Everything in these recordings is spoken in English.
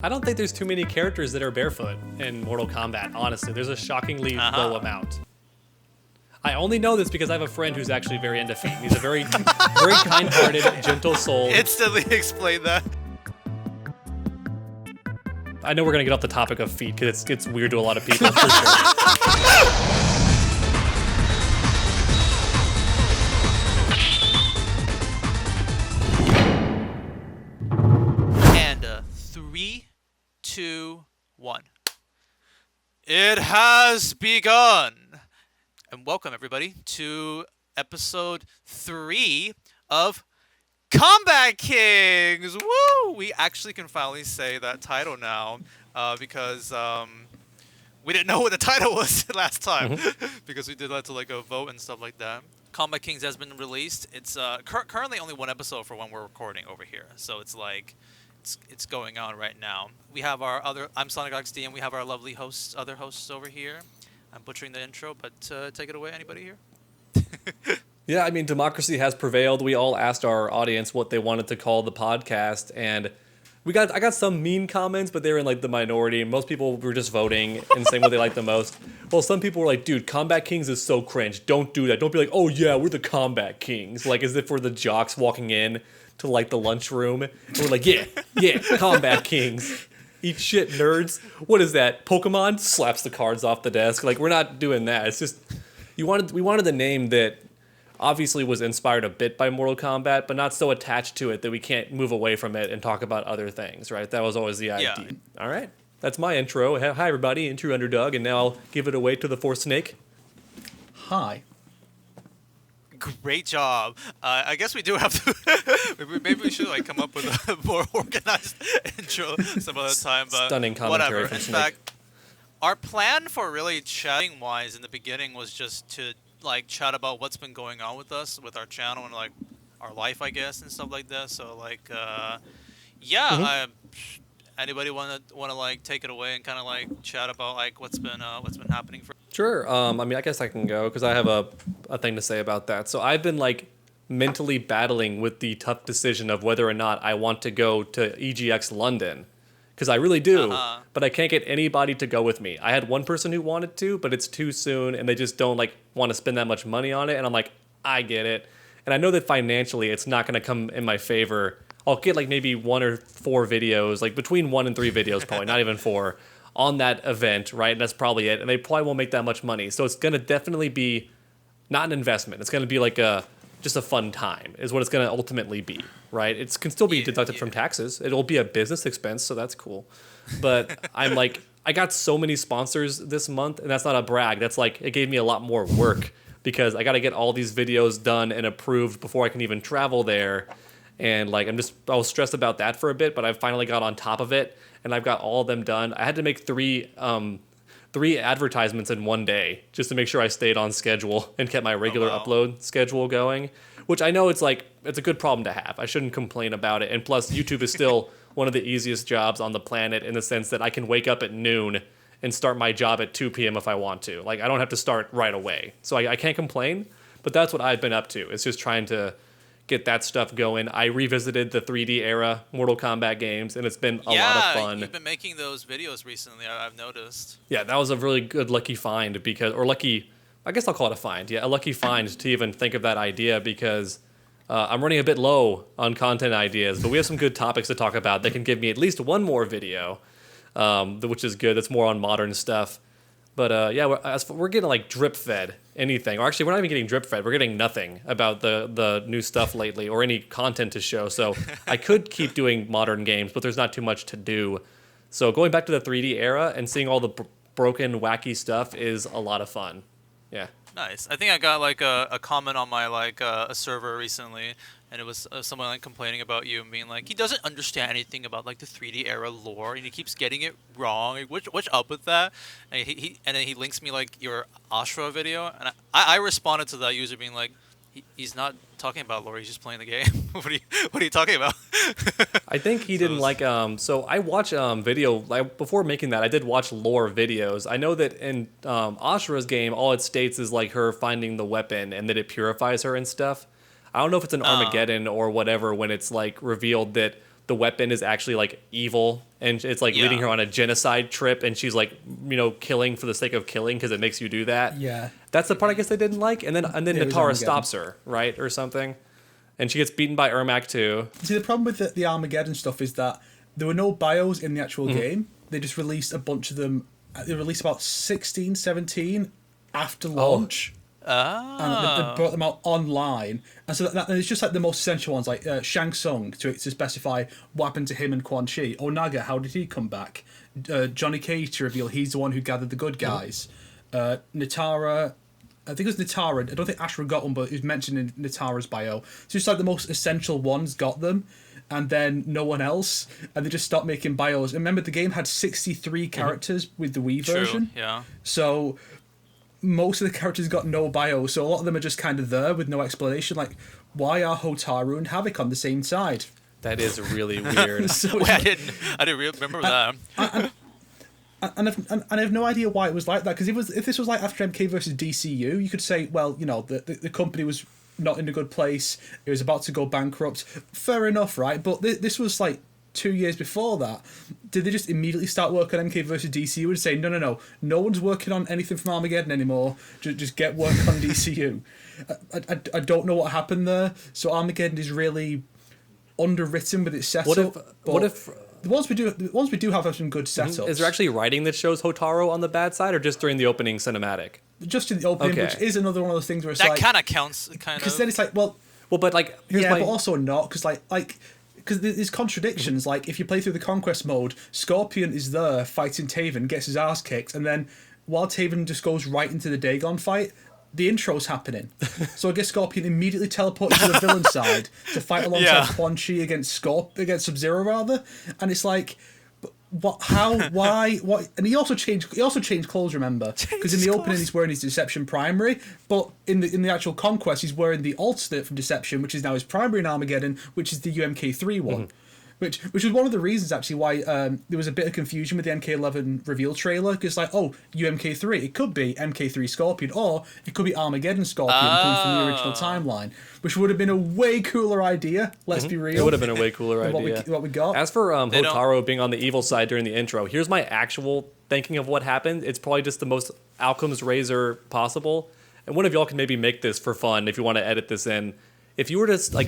I don't think there's too many characters that are barefoot in Mortal Kombat, honestly. There's a shockingly low amount. I only know this because I have a friend who's actually very into feet. He's a very, very kind-hearted, gentle soul. Instantly explain that. I know we're going to get off the topic of feet because it's weird to a lot of people, for sure. And 3, 2, 1. It has begun. And welcome everybody to episode 3 of Kombat Kings. Woo! We actually can finally say that title now because we didn't know what the title was last time because we did that to like a vote and stuff like that. Kombat Kings has been released. It's currently only one episode for when we're recording over here, so it's like it's going on right now. We have our I'm SonicHaXD, and we have our lovely other hosts over here. I'm butchering the intro, but take it away, anybody here? Yeah, I mean, democracy has prevailed. We all asked our audience what they wanted to call the podcast, and I got some mean comments, but they were in like the minority. Most people were just voting and saying what they liked the most. Well, some people were like, dude, Kombat Kings is so cringe. Don't do that. Don't be like, oh yeah, we're the Kombat Kings. Like as if we're the jocks walking in to like the lunchroom. And we're like, yeah, Kombat Kings. Eat shit, nerds. What is that? Pokemon? Slaps the cards off the desk. Like, we're not doing that. It's just, we wanted the name that obviously was inspired a bit by Mortal Kombat, but not so attached to it that we can't move away from it and talk about other things, right? That was always the idea. Yeah. All right. That's my intro. Hi, everybody. TrueUnderDawg, and now I'll give it away to the fourth snake. Hi. Great job. I guess we do have to. Maybe we should like come up with a more organized intro some other time. But stunning commentary whatever. from In Snake. fact, our plan for really chatting wise in the beginning was just to like chat about what's been going on with us, with our channel, and like our life, I guess, and stuff like that. So like, anybody want to like take it away and kind of like chat about like what's been happening for? Sure. I mean, I guess I can go because I have a thing to say about that. So I've been like mentally battling with the tough decision of whether or not I want to go to EGX London because I really do, but I can't get anybody to go with me. I had one person who wanted to, but it's too soon and they just don't like want to spend that much money on it. And I'm like, I get it. And I know that financially it's not going to come in my favor. I'll get like maybe 1 or 4 videos, like between 1 and 3 videos, probably not even 4, on that event, right? And that's probably it. And they probably won't make that much money. So it's going to definitely be not an investment. It's going to be like just a fun time is what it's going to ultimately be, right? It can still be deducted from taxes. It'll be a business expense, so that's cool. But I'm like, I got so many sponsors this month, and that's not a brag. That's like, it gave me a lot more work because I got to get all these videos done and approved before I can even travel there. And like, I was stressed about that for a bit, but I finally got on top of it and I've got all of them done. I had to make 3 advertisements in one day just to make sure I stayed on schedule and kept my regular upload schedule going, which I know it's a good problem to have. I shouldn't complain about it. And plus YouTube is still one of the easiest jobs on the planet in the sense that I can wake up at noon and start my job at 2 p.m. if I want to. Like I don't have to start right away. So I can't complain, but that's what I've been up to. It's just trying to get that stuff going. I revisited the 3D era Mortal Kombat games, and it's been a lot of fun. Yeah, you've been making those videos recently, I've noticed. Yeah, that was a really good lucky find I guess I'll call it a find. Yeah, a lucky find to even think of that idea because I'm running a bit low on content ideas, but we have some good topics to talk about that can give me at least one more video, which is good. That's more on modern stuff. But we're getting like drip fed anything. Or actually, we're not even getting drip fed. We're getting nothing about the new stuff lately or any content to show. So I could keep doing modern games, but there's not too much to do. So going back to the 3D era and seeing all the broken, wacky stuff is a lot of fun. Yeah. Nice. I think I got like a comment on my like a server recently, and it was someone like complaining about you and being like, he doesn't understand anything about like the 3D era lore, and he keeps getting it wrong. Like, what's up with that? And then he links me like your Ashra video, and I responded to that user being like, he's not talking about lore. He's just playing the game. What are you talking about? I think he didn't like. So I watch video. Like before making that, I did watch lore videos. I know that in Ashra's game, all it states is like her finding the weapon and that it purifies her and stuff. I don't know if it's an Armageddon or whatever when it's like revealed that the weapon is actually like evil and it's like leading her on a genocide trip and she's like, killing for the sake of killing because it makes you do that. Yeah. That's the part I guess they didn't like. And then Natara stops her, right? Or something. And she gets beaten by Ermac too. See, the problem with the Armageddon stuff is that there were no bios in the actual game. They just released a bunch of them. They released about 16, 17 after launch. And they brought them out online. And so and it's just like the most essential ones, like Shang Tsung to specify what happened to him and Quan Chi. Onaga, how did he come back? Johnny Cage to reveal he's the one who gathered the good guys. Natara... I think it was Natara. I don't think Ashra got one, but it was mentioned in Natara's bio. So just like the most essential ones got them, and then no one else, and they just stopped making bios. And remember, the game had 63 characters with the Wii version. Yeah. So most of the characters got no bio, so a lot of them are just kind of there with no explanation. Like, why are Hotaru and Havoc on the same side? That is really weird. Wait, I didn't remember that. And I have no idea why it was like that, because if this was like after MK versus DCU, you could say, well, the company was not in a good place, it was about to go bankrupt. Fair enough, right? But this was like 2 years before that. Did they just immediately start working on MK versus DCU and say, no one's working on anything from Armageddon anymore, just get work on DCU? I don't know what happened there. So Armageddon is really underwritten with its setup. What if the ones we do have some good setups. Is there actually writing that shows Hotaru on the bad side, or just during the opening cinematic? Just in the opening, which is another one of those things where it's that kind of counts, because then it's like, well, but like but also not, because because there's contradictions. Like if you play through the conquest mode, Scorpion is there fighting Taven, gets his ass kicked, and then while Taven just goes right into the Dagon fight, the intro's happening. So I guess Scorpion immediately teleported to the villain side to fight alongside Quan Chi against Sub-Zero rather, and it's like, what? How? Why? What? And he also changed clothes. Remember, because in the opening he's wearing his Deception primary, but in the actual conquest he's wearing the alternate from Deception, which is now his primary in Armageddon, which is the UMK3 one. Which was one of the reasons actually why there was a bit of confusion with the MK11 reveal trailer, because UMK3, it could be MK3 Scorpion, or it could be Armageddon Scorpion coming from the original timeline, which would have been a way cooler idea. Let's be real. It would have been a way cooler idea. What we got. As for Hotaru being on the evil side during the intro, here's my actual thinking of what happened. It's probably just the most Occam's razor possible, and one of y'all can maybe make this for fun if you want to edit this in. If you were to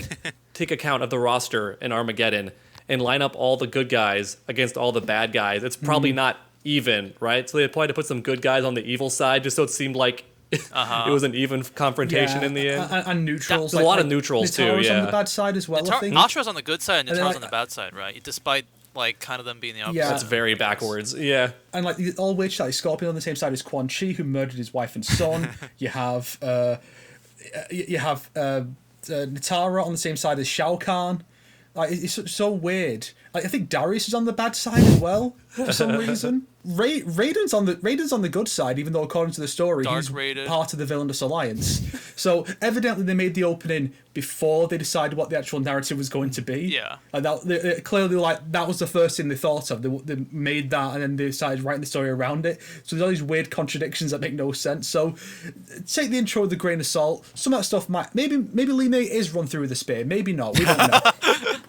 take account of the roster in Armageddon and line up all the good guys against all the bad guys, it's probably not even, right? So they probably had to put some good guys on the evil side just so it seemed like it was an even confrontation in the end. And neutrals. There's a lot of neutrals too, on the bad side as well, I think. Atra's on the good side and Natara's on the bad side, right? Despite kind of them being the opposite. Yeah. That's very backwards, yeah. And all which, Scorpion on the same side as Quan Chi, who murdered his wife and son. You have Natara on the same side as Shao Kahn. It's so weird. I think Darius is on the bad side as well for some reason. Raiden's on the good side, even though according to the story he's part of the Villainous Alliance. So evidently they made the opening before they decided what the actual narrative was going to be. Yeah. Clearly, that was the first thing they thought of. They made that, and then they decided writing the story around it. So there's all these weird contradictions that make no sense. So take the intro with a grain of salt. Some of that stuff maybe Li Mei is run through with a spear. Maybe not. We don't know.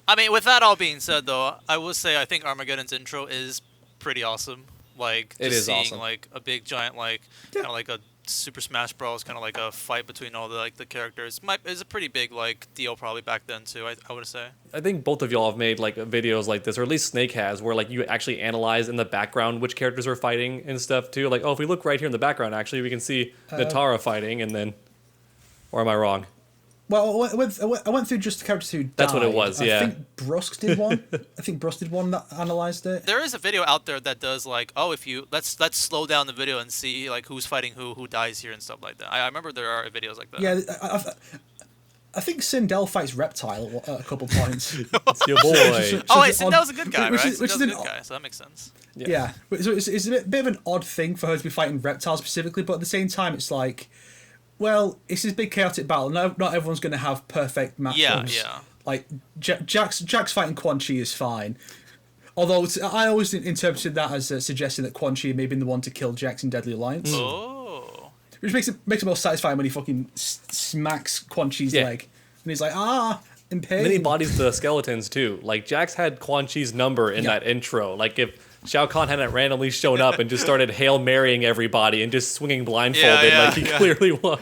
I mean, with that all being said, though, I will say I think Armageddon's intro is pretty awesome. It is seeing awesome. A big giant kind of like a Super Smash Bros. Kind of like a fight between all the characters. Is a pretty big deal probably back then too. I would say. I think both of y'all have made videos like this, or at least Snake has, where you actually analyze in the background which characters are fighting and stuff too. If we look right here in the background, actually we can see Natara fighting, and then, or am I wrong? Well, I went through just the characters who died. That's what it was, yeah. I think Brusk did one. That analysed it. There is a video out there that does if you let's slow down the video and see who's fighting who dies here and stuff like that. I remember there are videos like that. Yeah, I think Sindel fights Reptile at a couple points. It's your boy. Sindel's a good guy, right? Sindel's a good guy, so that makes sense. Yeah. So it's a bit of an odd thing for her to be fighting Reptile specifically, but at the same time it's well, it's this big chaotic battle. Not everyone's going to have perfect matchups. Yeah. Jack's fighting Quan Chi is fine. Although I always interpreted that as suggesting that Quan Chi may have been the one to kill Jax in Deadly Alliance. Oh. Which makes it more satisfying when he fucking smacks Quan Chi's leg. And he's like, in pain. Then he bodies the skeletons too. Like Jax had Quan Chi's number in that intro. Like if Shao Kahn hadn't randomly shown up and just started Hail Marrying everybody and just swinging blindfolded like he clearly was.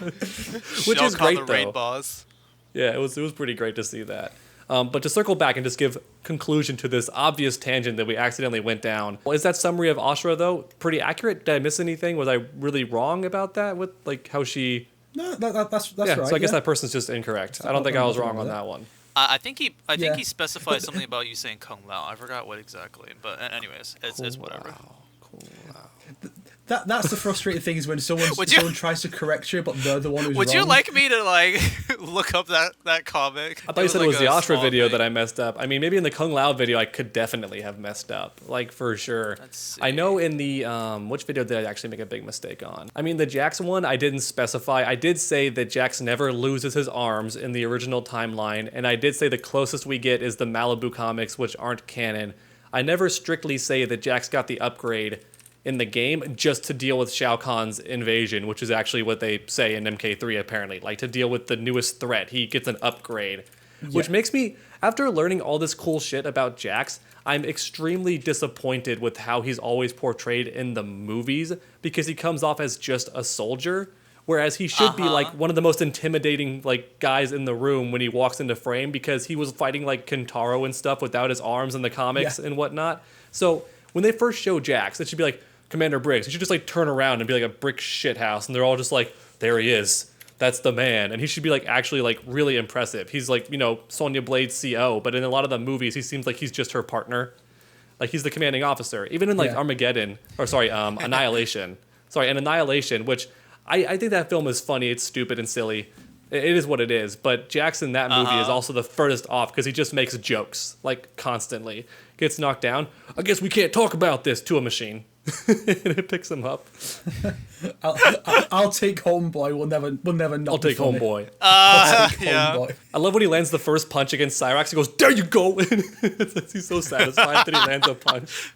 Which Shao is Kahn, great the raid though. boss. Yeah, it was pretty great to see that. But to circle back and just give conclusion to this obvious tangent that we accidentally went down. Is that summary of Ashura though pretty accurate? Did I miss anything? Was I really wrong about that with like how she? No, that's Yeah, right. so I guess that person's just incorrect. I don't think I was wrong on that one. I think he specified something about you saying Kung Lao. I forgot what exactly, but anyways, it's whatever. Cool. That's the frustrating thing is when someone tries to correct you, but they're the one who's Would wrong. you like me to like look up that comic? I thought you said it was like the a Ashura small video thing. that I messed up. I mean, maybe in the Kung Lao video I could definitely have messed up, like for sure. Let's see. I know in the which video did I actually make a big mistake on? I mean, the Jax one I didn't specify. I did say that Jax never loses his arms in the original timeline, and I did say the closest we get is the Malibu comics, which aren't canon. I never strictly say that Jax got the upgrade in the game just to deal with Shao Kahn's invasion, which is actually what they say in MK3 apparently. Like to deal with the newest threat, he gets an upgrade. Which makes me, after learning all this cool shit about Jax, I'm extremely disappointed with how he's always portrayed in the movies because he comes off as just a soldier, whereas he should be like one of the most intimidating like guys in the room when he walks into frame because he was fighting like Kentaro and stuff without his arms in the comics and whatnot. So when they first show Jax, it should be like Commander Briggs. He should just like turn around and be like a brick shithouse, and they're all just like, there he is. That's the man. And he should be like actually like really impressive. He's like, you know, Sonya Blade's CO, but in a lot of the movies, he seems like he's just her partner. Like he's the commanding officer. Even in like Armageddon, or sorry, Annihilation. Sorry, in Annihilation, which I think that film is funny. It's stupid and silly. It is what it is. But Jackson in that movie is also the furthest off because he just makes jokes like constantly. Gets knocked down. I guess we can't talk about this to a machine. And it picks him up. I'll take Homeboy. We'll never not. I'll take be funny. Homeboy. I'll take yeah. Homeboy. I love when he lands the first punch against Cyrax. He goes, there you go. He's so satisfied that he lands a punch.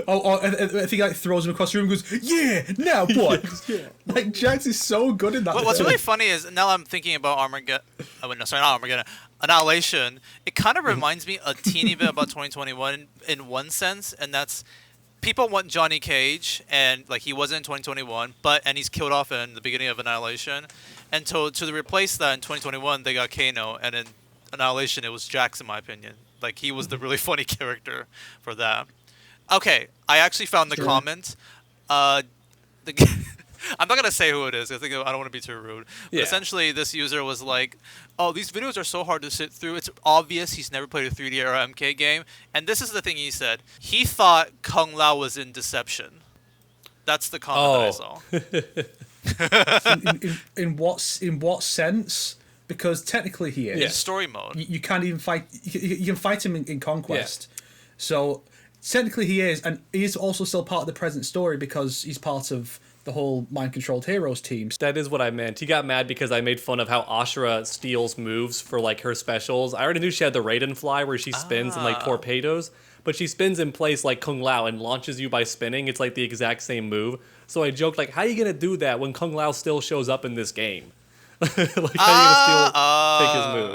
I think like throws him across the room and goes, yeah, now boy. Like Jax is so good in that. What's really funny is now I'm thinking about Armageddon. Oh, no, sorry, not Armageddon. Annihilation. It kind of reminds me a teeny bit about 2021 in one sense, and that's people want Johnny Cage, and like he wasn't in 2021, and he's killed off in the beginning of Annihilation, and to replace that in 2021 they got Kano, and in Annihilation it was Jax in my opinion. Like he was the really funny character for that. Okay, I actually found the comment. I'm not gonna say who it is. I don't want to be too rude. But essentially, this user was like, "Oh, these videos are so hard to sit through. It's obvious he's never played a 3D era MK game." And this is the thing he said. He thought Kung Lao was in Deception. That's the comment that I saw. in what sense? Because technically he is. In story mode. You can't even fight. You can fight him in Conquest. So technically he is, and he is also still part of the present story because he's part of the whole mind-controlled heroes team. That is what I meant. He got mad because I made fun of how Ashura steals moves for like her specials. I already knew she had the Raiden fly where she spins and like torpedoes, but she spins in place like Kung Lao and launches you by spinning. It's like the exact same move. So I joked like, how are you gonna do that when Kung Lao still shows up in this game? Like how are you gonna still take his move?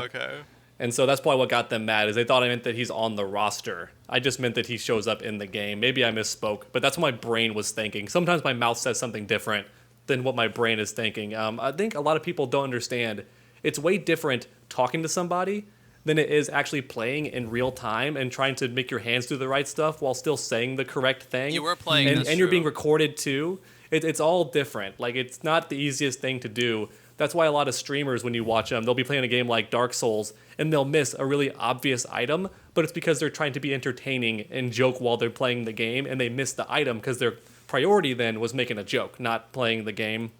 Okay. And so that's probably what got them mad, is they thought I meant that he's on the roster. I just meant that he shows up in the game. Maybe I misspoke, but that's what my brain was thinking. Sometimes my mouth says something different than what my brain is thinking. I think a lot of people don't understand. It's way different talking to somebody than it is actually playing in real time and trying to make your hands do the right stuff while still saying the correct thing. You were playing, and you're being recorded too. It's all different. Like, it's not the easiest thing to do. That's why a lot of streamers, when you watch them, they'll be playing a game like Dark Souls, and they'll miss a really obvious item, but it's because they're trying to be entertaining and joke while they're playing the game, and they miss the item because their priority then was making a joke, not playing the game,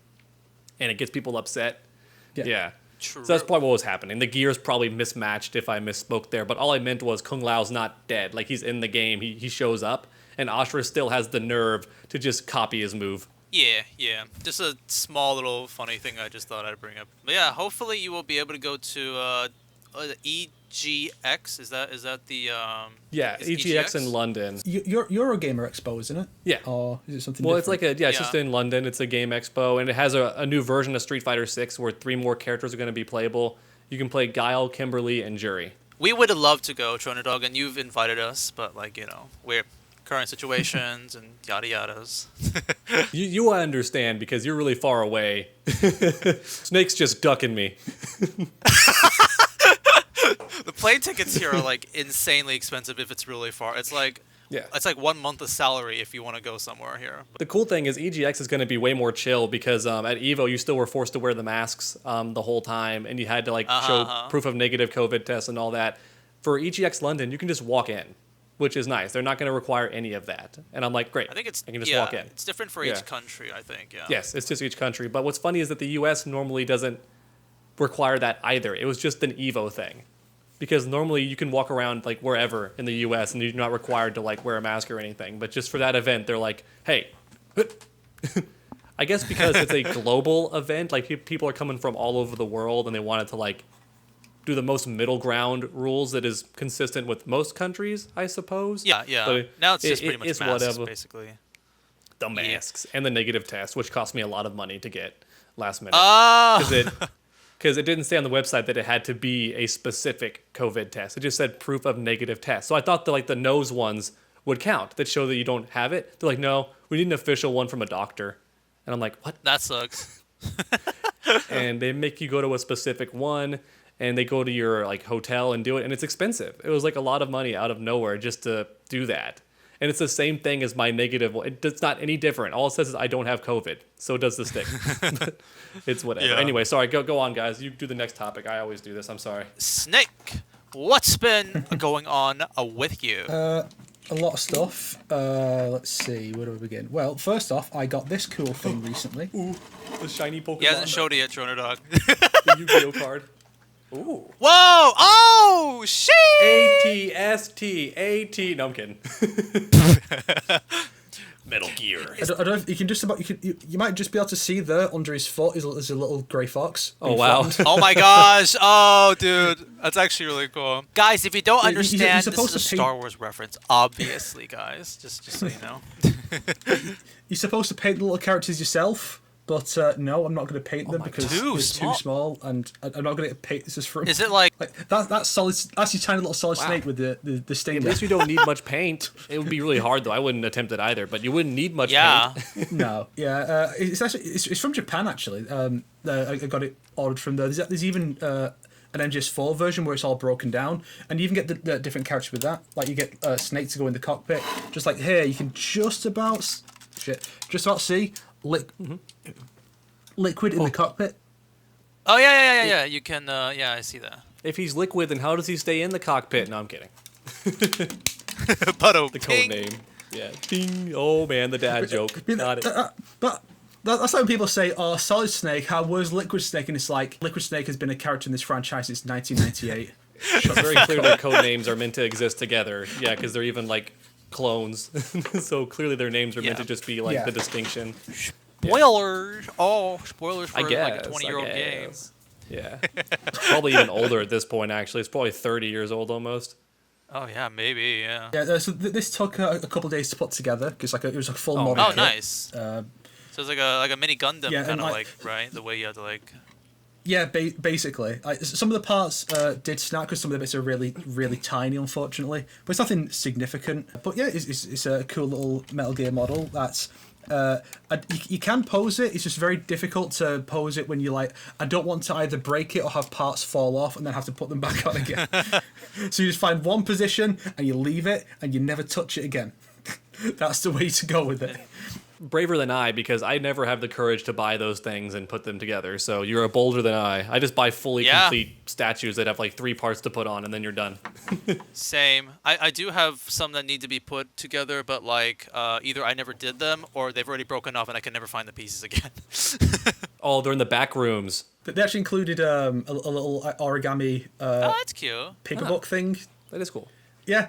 and it gets people upset. Yeah. True. So that's probably what was happening. The gears probably mismatched if I misspoke there, but all I meant was Kung Lao's not dead. Like, he's in the game, he shows up, and Ashura still has the nerve to just copy his move. Yeah. Just a small little funny thing I just thought I'd bring up. But yeah, hopefully you will be able to go to the EGX. Is that the EGX in London. Eurogamer Expo, isn't it? Yeah. Or is it something Well, different? it's like it's just in London. It's a game expo, and it has a new version of Street Fighter 6 where 3 more characters are going to be playable. You can play Guile, Kimberly, and Jury. We would have loved to go, TrueUnderDawg, and you've invited us, but like we're current situations and yada yadas. You understand because you're really far away. Snake's just ducking me. The plane tickets here are like insanely expensive if it's really far. It's like it's like 1 month of salary if you want to go somewhere here. The cool thing is EGX is going to be way more chill because at EVO you still were forced to wear the masks the whole time, and you had to like show proof of negative COVID tests and all that. For EGX London, you can just walk in, which is nice. They're not going to require any of that, and I'm like, great. I think I can just walk in. It's different for each country, I think. Yeah. Yes, it's just each country. But what's funny is that the US normally doesn't require that either. It was just an EVO thing. Because normally you can walk around like wherever in the US and you're not required to like wear a mask or anything. But just for that event, they're like, hey, I guess because it's a global event, like people are coming from all over the world and they wanted to like do the most middle ground rules that is consistent with most countries, I suppose. Yeah. But now it's just pretty much masks, basically. The masks and the negative test, which cost me a lot of money to get last minute. Because it didn't say on the website that it had to be a specific COVID test. It just said proof of negative test. So I thought the nose ones would count that show that you don't have it. They're like, no, we need an official one from a doctor. And I'm like, what? That sucks. And they make you go to a specific one, and they go to your like hotel and do it, and it's expensive. It was like a lot of money out of nowhere just to do that. And it's the same thing as my negative one. It's not any different. All it says is I don't have COVID. So does the stick. It's whatever. Yeah. Anyway, sorry. Go on, guys. You do the next topic. I always do this. I'm sorry. Snake, what's been going on with you? A lot of stuff. Let's see. Where do we begin? Well, first off, I got this cool thing recently. Ooh, the shiny Pokemon. He hasn't showed it yet, TrueUnderDawg. The Yu-Gi-Oh card. Ooh. Whoa! Oh, shit! ATST. No, I'm kidding. Metal Gear. I don't know if you can just about you might just be able to see there under his foot is a little grey fox. Oh wow! Oh my gosh! Oh dude, that's actually really cool. Guys, if you don't understand, this is a Star Wars reference, obviously, guys. Just so you know. You're supposed to paint the little characters yourself. But no, I'm not going to paint them because it's too small, and I'm not going to paint this as from. Is it like that's solid? That's your tiny little solid snake with the stain. At least you don't need much paint. It would be really hard though. I wouldn't attempt it either. But you wouldn't need much paint. No, yeah, it's actually it's from Japan actually. I got it ordered from there. There's even an MGS4 version where it's all broken down, and you even get the different characters with that. Like you get Snake to go in the cockpit, just like here. You can just about see. Liquid in the cockpit. Oh yeah. You can. I see that. If he's liquid, then how does he stay in the cockpit? No, I'm kidding. But the code name. Yeah. Ding. Oh man, the dad joke. Got it. But that's like when people say, "Oh, Solid Snake. How was Liquid Snake?" And it's like Liquid Snake has been a character in this franchise since 1998. It's very clear that code names are meant to exist together. Yeah, because they're even like clones. So clearly their names are meant to just be like the distinction. Spoilers! Oh, spoilers for like a 20-year-old game. Yeah. It's probably even older at this point, actually. It's probably 30 years old almost. Oh, yeah, maybe, yeah. Yeah, so this took a couple of days to put together, because it was a full model Oh, kit. Nice. So it's like a mini Gundam, kind of like, right? The way you have to, like... Yeah, basically. Some of the parts did snap, because some of the bits are really, really tiny, unfortunately. But it's nothing significant. But yeah, it's a cool little Metal Gear model that's... you can pose it. It's just very difficult to pose it when you're like, I don't want to either break it or have parts fall off and then have to put them back on again. So you just find one position and you leave it and you never touch it again. That's the way to go with it. Braver than I, because I never have the courage to buy those things and put them together. So you're a bolder than I just buy fully complete statues that have like 3 parts to put on and then you're done. Same. I do have some that need to be put together, but like either I never did them or they've already broken off and I can never find the pieces again. Oh, they're in the back rooms. They actually included a little origami oh, that's cute. paper book thing. That is cool. Yeah,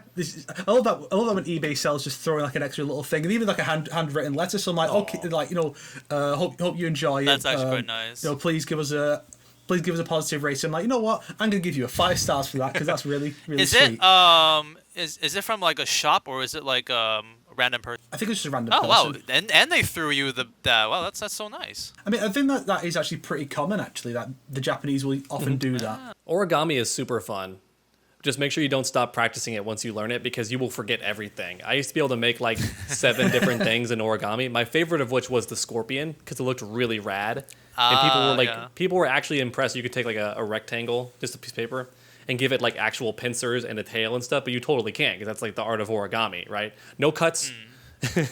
I love that. I love that when eBay sells just throwing like an extra little thing, and even like a handwritten letter. So I'm like, okay, like hope you enjoy it. That's actually quite nice. Please give us a positive rating. I'm like, you know what? I'm gonna give you a 5 stars for that because that's really really is sweet. It is it from like a shop or is it like random person. I think it's just a random Oh person. wow, and they threw you the wow, that's so nice. I mean, I think that is actually pretty common, actually, that the Japanese will often do that. Origami is super fun. Just make sure you don't stop practicing it once you learn it because you will forget everything. I used to be able to make like 7 different things in origami. My favorite of which was the scorpion because it looked really rad. And people were actually impressed. You could take like a rectangle, just a piece of paper, and give it like actual pincers and a tail and stuff, but you totally can't because that's like the art of origami, right? No cuts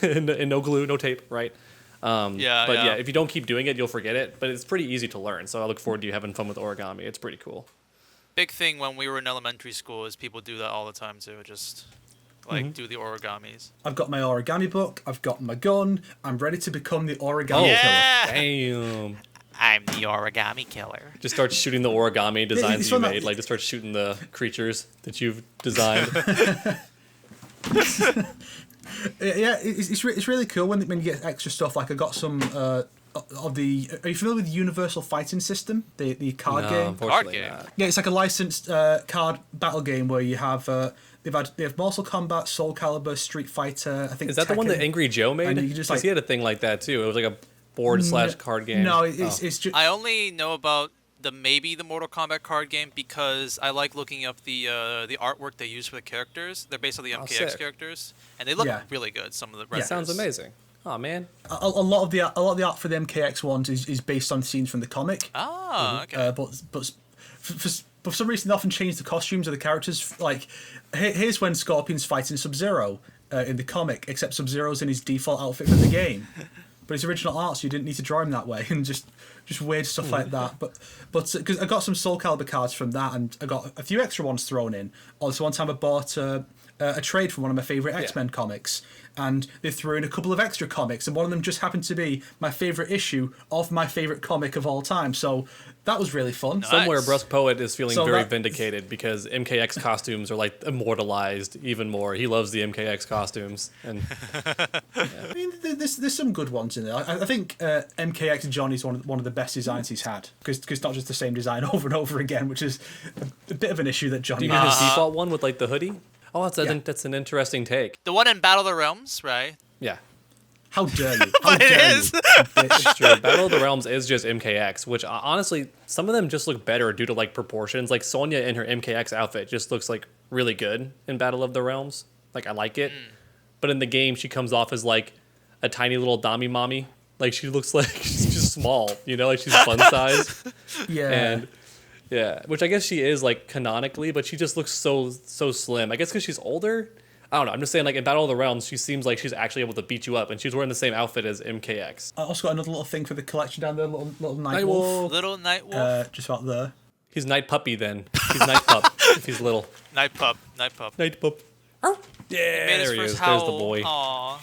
and no glue, no tape, right? But if you don't keep doing it, you'll forget it. But it's pretty easy to learn. So I look forward to you having fun with origami. It's pretty cool. Big thing when we were in elementary school is people do that all the time too. Just like do the origamis. I've got my origami book. I've got my gun. I'm ready to become the origami killer. Yeah! Damn. I'm the origami killer. Just start shooting the origami designs it's you fun made. Like, just start shooting the creatures that you've designed. Yeah, it's really cool when you get extra stuff. Like I got some of the. Are you familiar with the Universal Fighting System, the card game? Unfortunately Card game. not. Yeah, it's like a licensed card battle game where you have they have Mortal Kombat, Soul Calibur, Street Fighter. I think Is that the one that Tekken. Angry Joe made? And you just, Because he had a thing like that too. It was like a board/card game. No, it's just. I only know about the Mortal Kombat card game because I like looking up the artwork they use for the characters. They're based on the MKX sick. characters, and they look Yeah. really good. Some of the That renders. sounds amazing. Oh man. A lot of the art for the MKX ones is based on scenes from the comic. Ah, okay. But for some reason they often change the costumes of the characters. Like here's when Scorpion's fighting Sub-Zero in the comic, except Sub-Zero's in his default outfit for the game. But it's original art, so you didn't need to draw him that way, and just weird stuff like that. But because I got some Soul Calibur cards from that, and I got a few extra ones thrown in. Also, one time I bought a trade from one of my favorite X-Men comics, and they threw in a couple of extra comics, and one of them just happened to be my favorite issue of my favorite comic of all time. So that was really fun. Nice. Somewhere Brusque Poet is feeling So very that- vindicated because MKX costumes are like immortalized even more. He loves the MKX costumes. And I mean, there's some good ones in there. I think MKX John is one of the best designs he's had, because it's not just the same design over and over again, which is a bit of an issue that John do you mean his has. default one with like the hoodie? Oh, that's an interesting take. The one in Battle of the Realms, right? Yeah. How dare you? How But it dare is. you? It's true. Battle of the Realms is just MKX, which honestly, some of them just look better due to like proportions. Like Sonya in her MKX outfit just looks like really good in Battle of the Realms. Like I like it. But in the game, she comes off as like a tiny little Dami mommy. Like she looks like she's just small, like she's fun size. Yeah. And yeah, which I guess she is like canonically, but she just looks so slim. I guess because she's older. I don't know. I'm just saying, like in Battle of the Realms, she seems like she's actually able to beat you up, and she's wearing the same outfit as MKX. I also got another little thing for the collection down there, little night Night wolf. Wolf. Little Night Wolf. Just about there. He's Night Puppy then. He's Night Pup if he's little. Night Pup. Night Pup. Yeah, Made his there he first is. howl. There's the boy. Aw.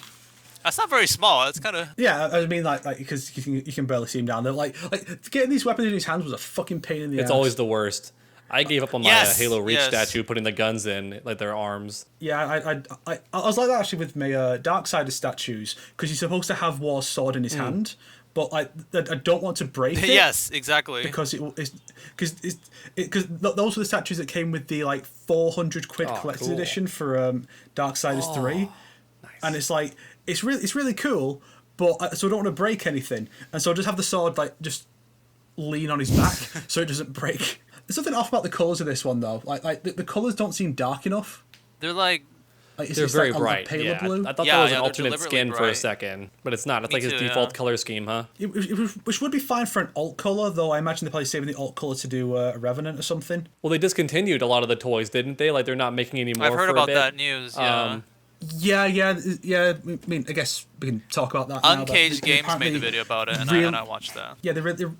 That's not very small. It's kind of. Yeah, I mean, like because you can barely see him down there. Like getting these weapons in his hands was a fucking pain in the ass. It's always the worst. I gave up on my Yes, Halo Reach yes. statue, putting the guns in like their arms. Yeah, I was like that actually with my Darksider statues, because you're supposed to have War's sword in his hand, but like I don't want to break it. Yes, exactly. Because those were the statues that came with the like 400 quid collector's cool. edition for Darksiders 3, and it's like it's really cool, but so I don't want to break anything, and so I just have the sword like just lean on his back so it doesn't break. There's something off about the colours of this one though. Like the colours don't seem dark enough. They're like. They're very like bright. paler Yeah, blue. I thought Yeah, that was yeah, an they're alternate deliberately skin for a bright. second, but it's not. It's Me like his too, default yeah. color scheme, huh? Which would be fine for an alt colour, though I imagine they're probably saving the alt colour to do a Revenant or something. Well, they discontinued a lot of the toys, didn't they? Like they're not making any more. I've heard for about a bit. that news. Yeah. Yeah. I mean, I guess we can talk about that now. but Uncaged they Games apparently made the video about it, and real- I watched that. Yeah, they're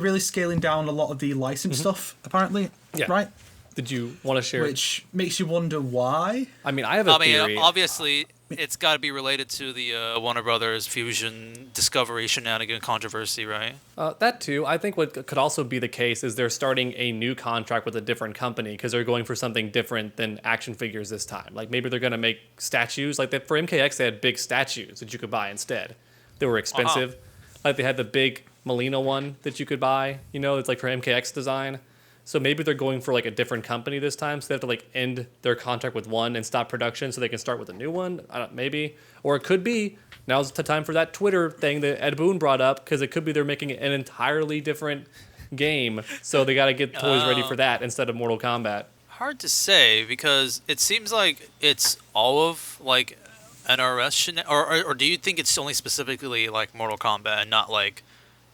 really scaling down a lot of the licensed stuff, apparently. Yeah. Right? Did you want to share? Which makes you wonder why. I mean, I have a I mean, theory. obviously, it's got to be related to the Warner Brothers Fusion Discovery shenanigan controversy, right? That too. I think what could also be the case is they're starting a new contract with a different company because they're going for something different than action figures this time. Like maybe they're going to make statues. Like for MKX, they had big statues that you could buy instead. They were expensive. Like they had the big Molina one that you could buy. It's like for MKX design. So maybe they're going for like a different company this time, so they have to like end their contract with one and stop production so they can start with a new one. Maybe, or it could be now's the time for that Twitter thing that Ed Boon brought up, because it could be they're making an entirely different game, so they got to get toys ready for that instead of Mortal Kombat. Hard to say, because it seems like it's all of like NRS or do you think it's only specifically like Mortal Kombat and not like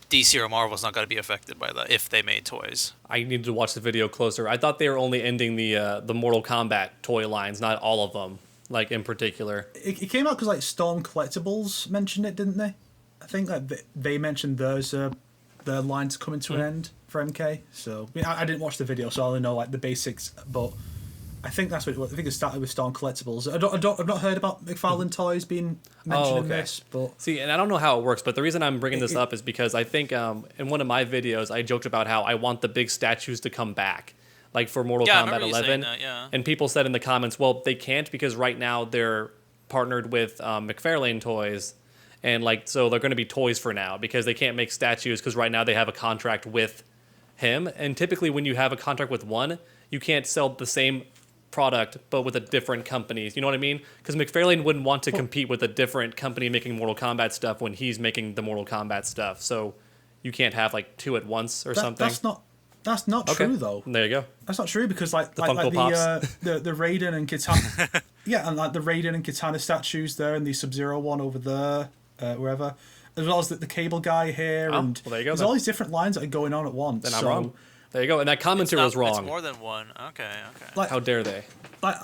DC or Marvel's not going to be affected by that if they made toys? I need to watch the video closer. I thought they were only ending the Mortal Kombat toy lines, not all of them, like in particular. It came out because like Storm Collectibles mentioned it, didn't they? I think like they mentioned their lines coming to an end for MK. So I didn't watch the video, so I only know like the basics. But I think that's what I think it started with Storm Collectibles. I've not heard about McFarlane toys being mentioned in this. But see, and I don't know how it works, but the reason I'm bringing this up is because I think in one of my videos I joked about how I want the big statues to come back, like for Mortal Kombat 11. That, yeah. And people said in the comments, well, they can't because right now they're partnered with McFarlane Toys, and like so they're going to be toys for now because they can't make statues because right now they have a contract with him. And typically when you have a contract with one, you can't sell the same product but with a different company. You know what I mean? Because McFarlane wouldn't want to compete with a different company making Mortal Kombat stuff when he's making the Mortal Kombat stuff. So you can't have like two at once or something. That's not true though. There you go. That's not true because like the Raiden and Kitana, yeah, and like the Raiden and Kitana statues there, and the Sub-Zero one over there, wherever, as well as the Cable guy here, and well, there you go, there's all these different lines that are going on at once. Then I'm wrong. There you go. And that commenter was wrong. It's more than one. Okay. Like, how dare they? Like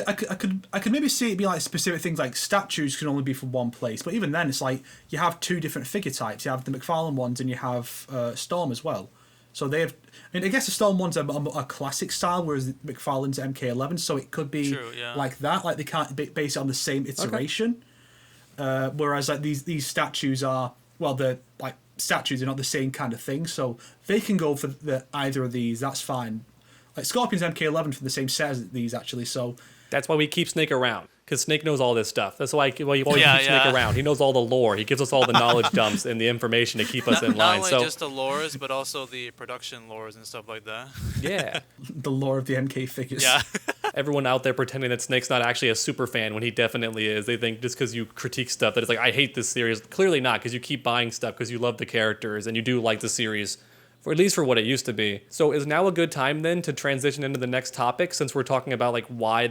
I could maybe see it be like specific things like statues can only be from one place, but even then it's like you have two different figure types. You have the McFarlane ones and you have Storm as well. So they have. I mean, I guess the Storm ones are a classic style, whereas the McFarlane's MK11. So it could be like that. Like they can't base it on the same iteration. Whereas like these statues are they're like statues are not the same kind of thing. So they can go for either of these. That's fine. Like Scorpion's MK11 for the same set as these actually. So that's why we keep Snake around. Because Snake knows all this stuff. That's why you always keep Snake around. He knows all the lore. He gives us all the knowledge dumps and the information to keep us in line. Not only just the lores, but also the production lores and stuff like that. Yeah. The lore of the MK figures. Yeah. Everyone out there pretending that Snake's not actually a super fan when he definitely is. They think just because you critique stuff that it's like, I hate this series. Clearly not, because you keep buying stuff because you love the characters and you do like the series, at least for what it used to be. So is now a good time then to transition into the next topic, since we're talking about like why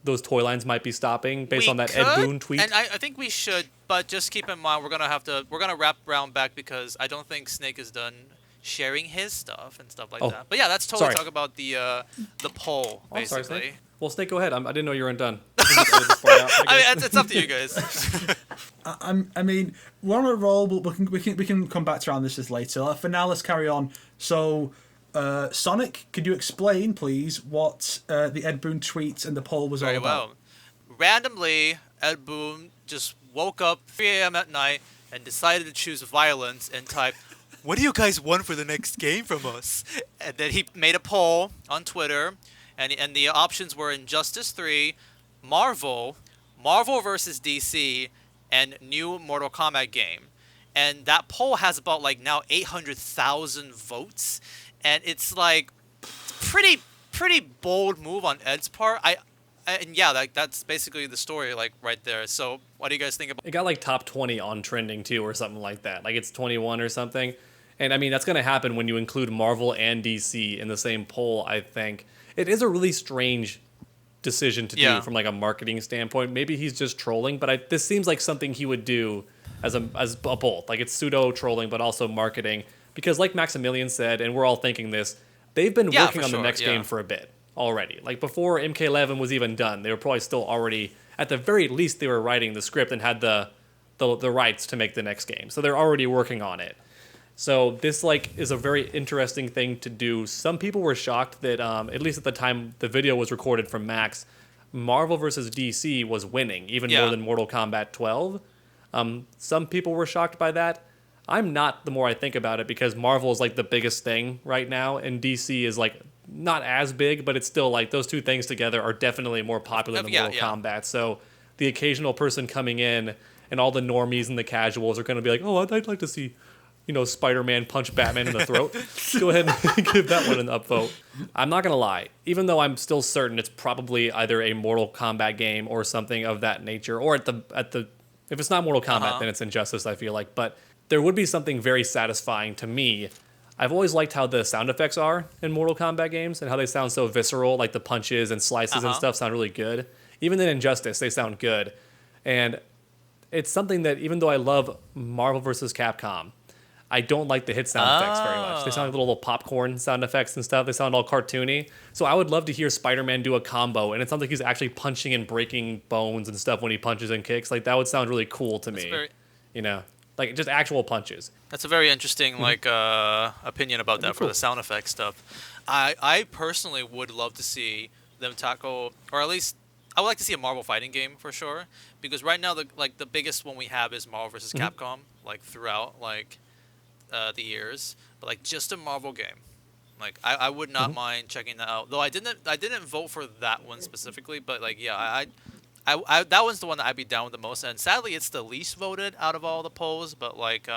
those toy lines might be stopping based on that Ed Boon tweet? And I think we should, but just keep in mind we're gonna wrap round back because I don't think Snake is done sharing his stuff and stuff like that. But yeah, let's totally talk about the poll basically. Sorry, Snake. Well, Snake, go ahead. I didn't know you weren't done. I mean, it's up to you guys. I mean, we're on a roll, but we can come back to this later. For now, let's carry on. So. Sonic, could you explain, please, what the Ed Boon tweet and the poll was all about? Very well. Randomly, Ed Boon just woke up 3 a.m. at night and decided to choose violence and typed, "What do you guys want for the next game from us?" And then he made a poll on Twitter, and the options were Injustice 3, Marvel versus DC, and new Mortal Kombat game. And that poll has about like now 800,000 votes. And it's like pretty bold move on Ed's part. That's basically the story like right there. So what do you guys think about? It got like top 20 on trending too, or something like that. Like it's 21 or something. And I mean that's gonna happen when you include Marvel and DC in the same poll. I think it is a really strange decision to do from like a marketing standpoint. Maybe he's just trolling, but this seems like something he would do as a both. Like it's pseudo trolling, but also marketing. Because like Maximilian said, and we're all thinking this, they've been working on the next game for a bit already. Like before MK11 was even done, they were probably still already, at the very least, they were writing the script and had the rights to make the next game. So they're already working on it. So this like is a very interesting thing to do. Some people were shocked that, at least at the time the video was recorded from Max, Marvel versus DC was winning, even more than Mortal Kombat 12. Some people were shocked by that. I'm not, the more I think about it, because Marvel is like the biggest thing right now, and DC is like not as big, but it's still like those two things together are definitely more popular than Mortal Kombat. So the occasional person coming in and all the normies and the casuals are going to be like, oh, I'd like to see Spider-Man punch Batman in the throat. Go ahead and give that one an upvote. I'm not gonna lie, even though I'm still certain it's probably either a Mortal Kombat game or something of that nature, or at the if it's not Mortal Kombat, then it's Injustice, I feel like. But there would be something very satisfying to me. I've always liked how the sound effects are in Mortal Kombat games and how they sound so visceral, like the punches and slices and stuff sound really good. Even in Injustice, they sound good. And it's something that, even though I love Marvel vs. Capcom, I don't like the hit sound effects very much. They sound like little popcorn sound effects and stuff. They sound all cartoony. So I would love to hear Spider-Man do a combo, and it sounds like he's actually punching and breaking bones and stuff when he punches and kicks. Like, that would sound really cool to me. Like just actual punches. That's a very interesting opinion about that for the sound effects stuff. I personally would love to see them tackle, or at least I would like to see a Marvel fighting game for sure. Because right now the biggest one we have is Marvel vs. Capcom, like throughout the years, but like just a Marvel game. Like I would not mind checking that out. Though I didn't vote for that one specifically, but like I that one's the one that I'd be down with the most. And sadly, it's the least voted out of all the polls. But like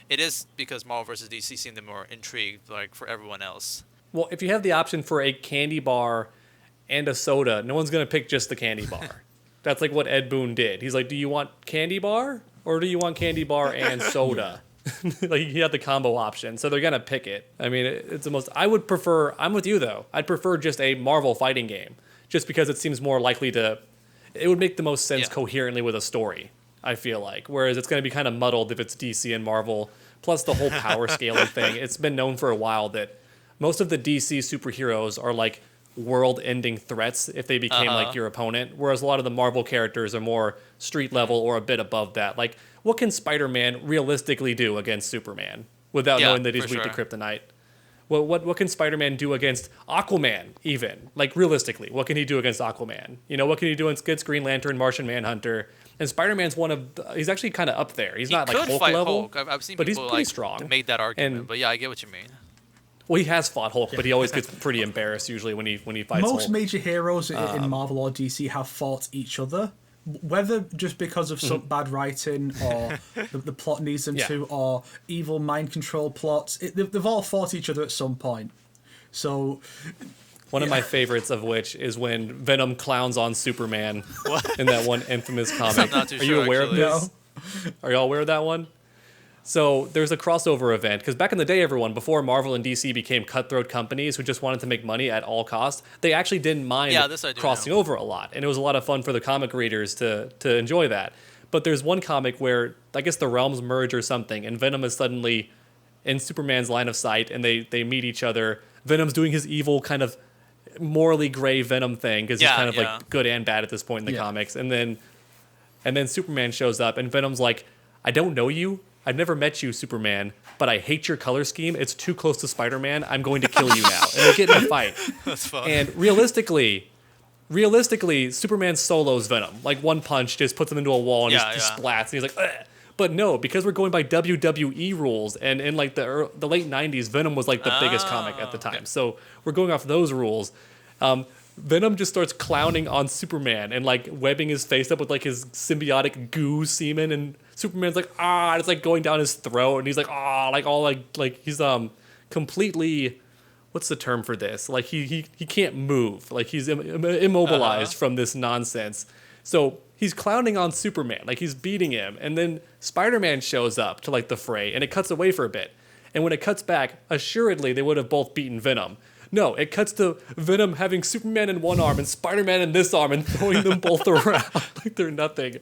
it is because Marvel vs. DC seemed the more intrigued like for everyone else. Well, if you have the option for a candy bar and a soda, no one's gonna pick just the candy bar. That's like what Ed Boon did. He's like, do you want candy bar or do you want candy bar and soda? Like he had the combo option, so they're gonna pick it. I mean, it's the most. I would prefer. I'm with you though. I'd prefer just a Marvel fighting game, just because it seems more likely to. It would make the most sense coherently with a story. I feel like, whereas it's gonna be kind of muddled if it's DC and Marvel. Plus the whole power scaling thing. It's been known for a while that most of the DC superheroes are like world-ending threats if they became like your opponent, whereas a lot of the Marvel characters are more street level or a bit above that. Like, what can Spider-Man realistically do against Superman without knowing that he's weak to kryptonite? Well, what can Spider-Man do against Aquaman, even? Like, realistically, what can he do against Aquaman? What can he do against Green Lantern, Martian Manhunter? And Spider-Man's he's actually kind of up there. He's not like Hulk level, Hulk. I've seen but he's people pretty strong. Made that argument, but yeah, I get what you mean. Well, he has fought Hulk, but he always gets pretty embarrassed usually when he fights Hulk. Most major heroes in Marvel or DC have fought each other, whether just because of some bad writing or the plot needs them to, or evil mind control plots. They've all fought each other at some point. So, one of my favorites of which is when Venom clowns on Superman in that one infamous comic. I'm not too Are you aware actually. of this? No. Are y'all aware of that one? So there's a crossover event, because back in the day, before Marvel and DC became cutthroat companies who just wanted to make money at all costs, they actually didn't mind crossing over a lot. And it was a lot of fun for the comic readers to enjoy that. But there's one comic where, I guess the realms merge or something, and Venom is suddenly in Superman's line of sight, and they meet each other. Venom's doing his evil kind of morally gray Venom thing, because he's kind of like good and bad at this point in the comics. And then Superman shows up, and Venom's like, I don't know you. I've never met you, Superman, but I hate your color scheme. It's too close to Spider-Man. I'm going to kill you now. And they get in a fight. That's fun. And realistically, Superman solos Venom. Like, one punch just puts him into a wall and just splats. And he's like, ugh. But no, because we're going by WWE rules, and in like the late 90s, Venom was like the biggest comic at the time. Okay. So we're going off those rules. Venom just starts clowning on Superman and like webbing his face up with like his symbiotic goo semen, and Superman's like, and it's like going down his throat, and he's like, like all like he's completely, what's the term for this? Like he can't move, like he's immobilized from this nonsense. So he's clowning on Superman, like he's beating him, and then Spider-Man shows up to like the fray, and it cuts away for a bit. And when it cuts back, assuredly they would have both beaten Venom. No, it cuts to Venom having Superman in one arm and Spider-Man in this arm and throwing them both around like they're nothing.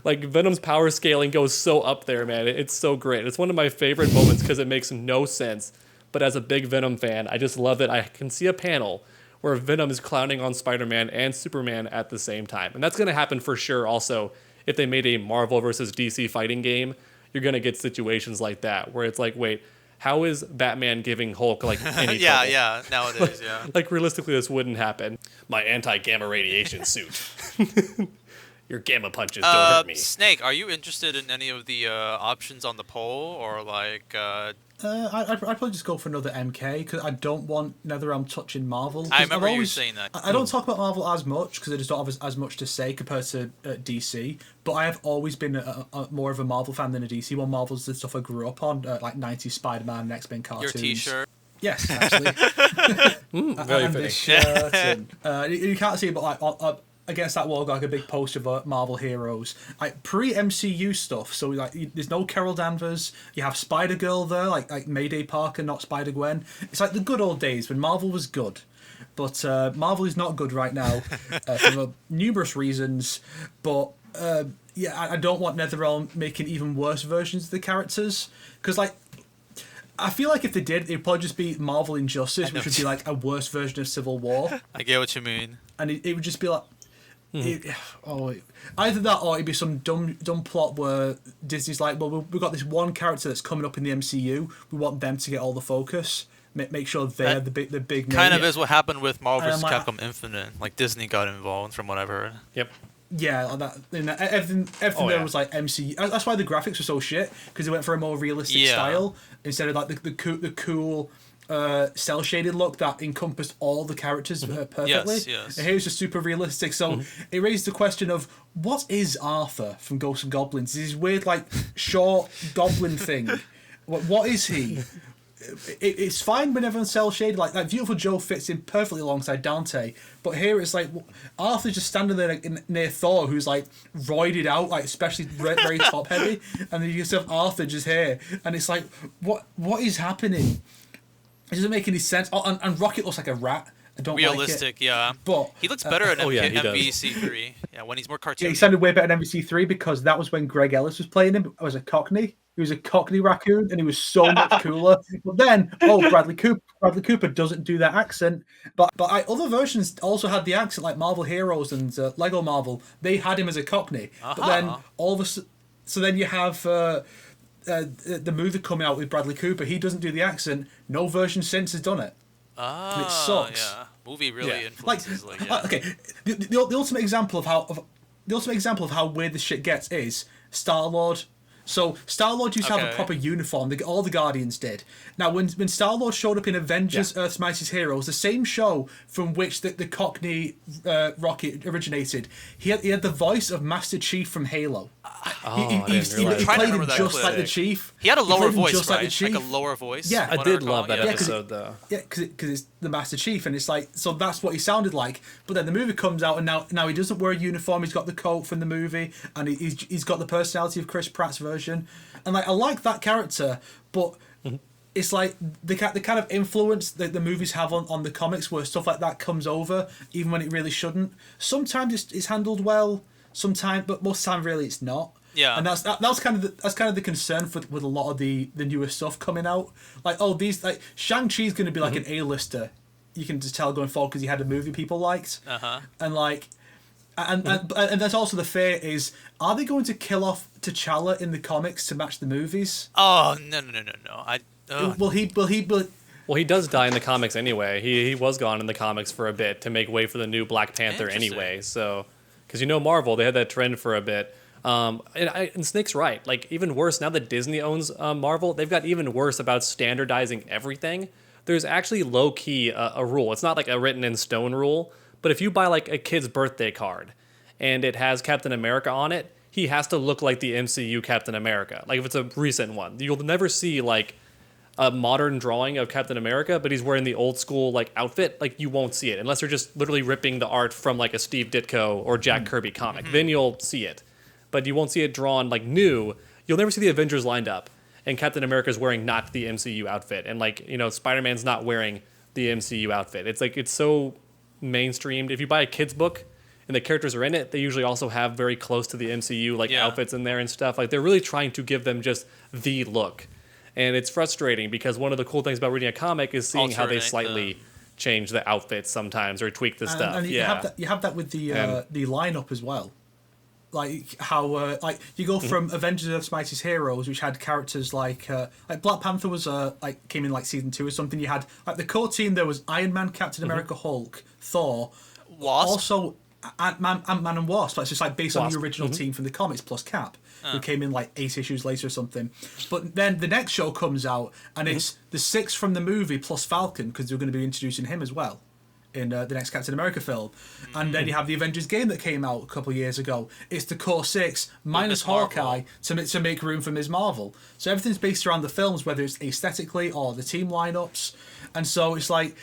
Like, Venom's power scaling goes so up there, man. It's so great. It's one of my favorite moments because it makes no sense. But as a big Venom fan, I just love that I can see a panel where Venom is clowning on Spider-Man and Superman at the same time. And that's going to happen for sure also if they made a Marvel versus DC fighting game. You're going to get situations like that where it's like, wait, how is Batman giving Hulk like any trouble? Nowadays, Like, realistically, this wouldn't happen. My anti-gamma radiation suit. Your gamma punches don't hurt me. Snake, are you interested in any of the options on the poll, or like I'd probably just go for another MK because I don't want NetherRealm touching Marvel. I remember you saying that. I don't talk about Marvel as much because I just don't have as much to say compared to DC. But I have always been more of a Marvel fan than a DC one. Marvel's the stuff I grew up on, like 90s Spider-Man and X-Men cartoons. Your T-shirt. Yes, actually. Very and fitting. this shirt. And, you can't see it, but like against that wall, got like a big poster of Marvel heroes, like pre-MCU stuff. So like, there's no Carol Danvers. You have Spider Girl there, like Mayday Parker, not Spider Gwen. It's like the good old days when Marvel was good, but Marvel is not good right now for numerous reasons. But yeah, I don't want NetherRealm making even worse versions of the characters because like. I feel like if they did, it'd probably just be Marvel Injustice, which would be like a worse version of Civil War. I get what you mean. And it would just be like, either that or it'd be some dumb plot where Disney's like, well, we've got this one character that's coming up in the MCU. We want them to get all the focus. Make sure they're the big name. Kind of is what happened with Marvel vs. Capcom Infinite. Like Disney got involved, from what I've heard. Yep. Yeah, like that. You know, everything there was like MCU. That's why the graphics were so shit because they went for a more realistic style instead of like the cool cell shaded look that encompassed all the characters perfectly. Yes. And here's just super realistic. So it raised the question of what is Arthur from Ghosts and Goblins? This weird like short goblin thing. What is he? It's fine when everyone's cell shaded. Like that Beautiful Joe fits in perfectly alongside Dante, but here it's like Arthur's just standing there near Thor, who's like roided out, like especially very top heavy, and then you just have Arthur just here, and it's like what is happening? It doesn't make any sense. Oh, and Rocket looks like a rat. I don't realistic, like it. Yeah. But he looks better in MVC3. Yeah, when he's more cartoony. Yeah, he sounded way better in MVC3 because that was when Greg Ellis was playing him. I was a Cockney. He was a Cockney raccoon, and he was so much cooler. But then, Bradley Cooper doesn't do that accent. But other versions also had the accent, like Marvel Heroes and Lego Marvel. They had him as a Cockney. But then all of a sudden, so then you have the movie coming out with Bradley Cooper. He doesn't do the accent. No version since has done it. And it sucks. Yeah. Movie really influences. Okay, the ultimate example of how weird this shit gets is Star-Lord. So Star-Lord used to have a proper uniform. All the Guardians did. Now, when Star-Lord showed up in Avengers: Earth's Mightiest Heroes, the same show from which the Cockney Rocket originated, he had the voice of Master Chief from Halo. He played him just like the Chief. He had a lower voice, right? Like a lower voice. Yeah, I did love that episode though. Yeah, because it's the Master Chief, and it's like, so that's what he sounded like. But then the movie comes out, and now he doesn't wear a uniform. He's got the coat from the movie, and he's got the personality of Chris Pratt's version. And like, I like that character, but it's like the kind of influence that the movies have on the comics, where stuff like that comes over, even when it really shouldn't. Sometimes it's handled well, sometimes, but most of the time, really, it's not. Yeah, and that's kind of the concern with a lot of the newer stuff coming out. Like, these, like, Shang-Chi's going to be like an A-lister. You can just tell going forward because he had a movie people liked. And like, and that's also the fear is, are they going to kill off T'Challa in the comics to match the movies? Oh no! Will he? Well, he does die in the comics anyway. He was gone in the comics for a bit to make way for the new Black Panther anyway. So, because Marvel, they had that trend for a bit. And Snake's right. Like, even worse, now that Disney owns Marvel, they've got even worse about standardizing everything. There's actually low-key a rule. It's not like a written in stone rule, but if you buy like a kid's birthday card and it has Captain America on it, he has to look like the MCU Captain America. Like, if it's a recent one, you'll never see like a modern drawing of Captain America, but he's wearing the old school like outfit. Like, you won't see it unless they're just literally ripping the art from like a Steve Ditko or Jack Kirby comic. Then you'll see it. But you won't see it drawn like new. You'll never see the Avengers lined up, and Captain America's wearing not the MCU outfit, and like, Spider-Man's not wearing the MCU outfit. It's like, it's so mainstreamed. If you buy a kid's book and the characters are in it, they usually also have very close to the MCU like outfits in there and stuff. Like, they're really trying to give them just the look, and it's frustrating because one of the cool things about reading a comic is seeing how they slightly change the outfits sometimes or tweak the stuff. And you have that with the lineup as well. Like how like you go from Avengers: Earth's Mightiest Heroes, which had characters like Black Panther was like came in like season 2 or something. You had like the core team. There was Iron Man, Captain America, Hulk, Thor, Wasp, also Ant-Man and Wasp. Like, it's just like based on the original team from the comics plus Cap. who came in like 8 issues later or something. But then the next show comes out, and it's the 6 from the movie plus Falcon, because they're going to be introducing him as well in the next Captain America film. And then you have the Avengers game that came out a couple of years ago. It's the core 6 minus Hawkeye to make room for Ms. Marvel. So everything's based around the films, whether it's aesthetically or the team lineups. And so it's like...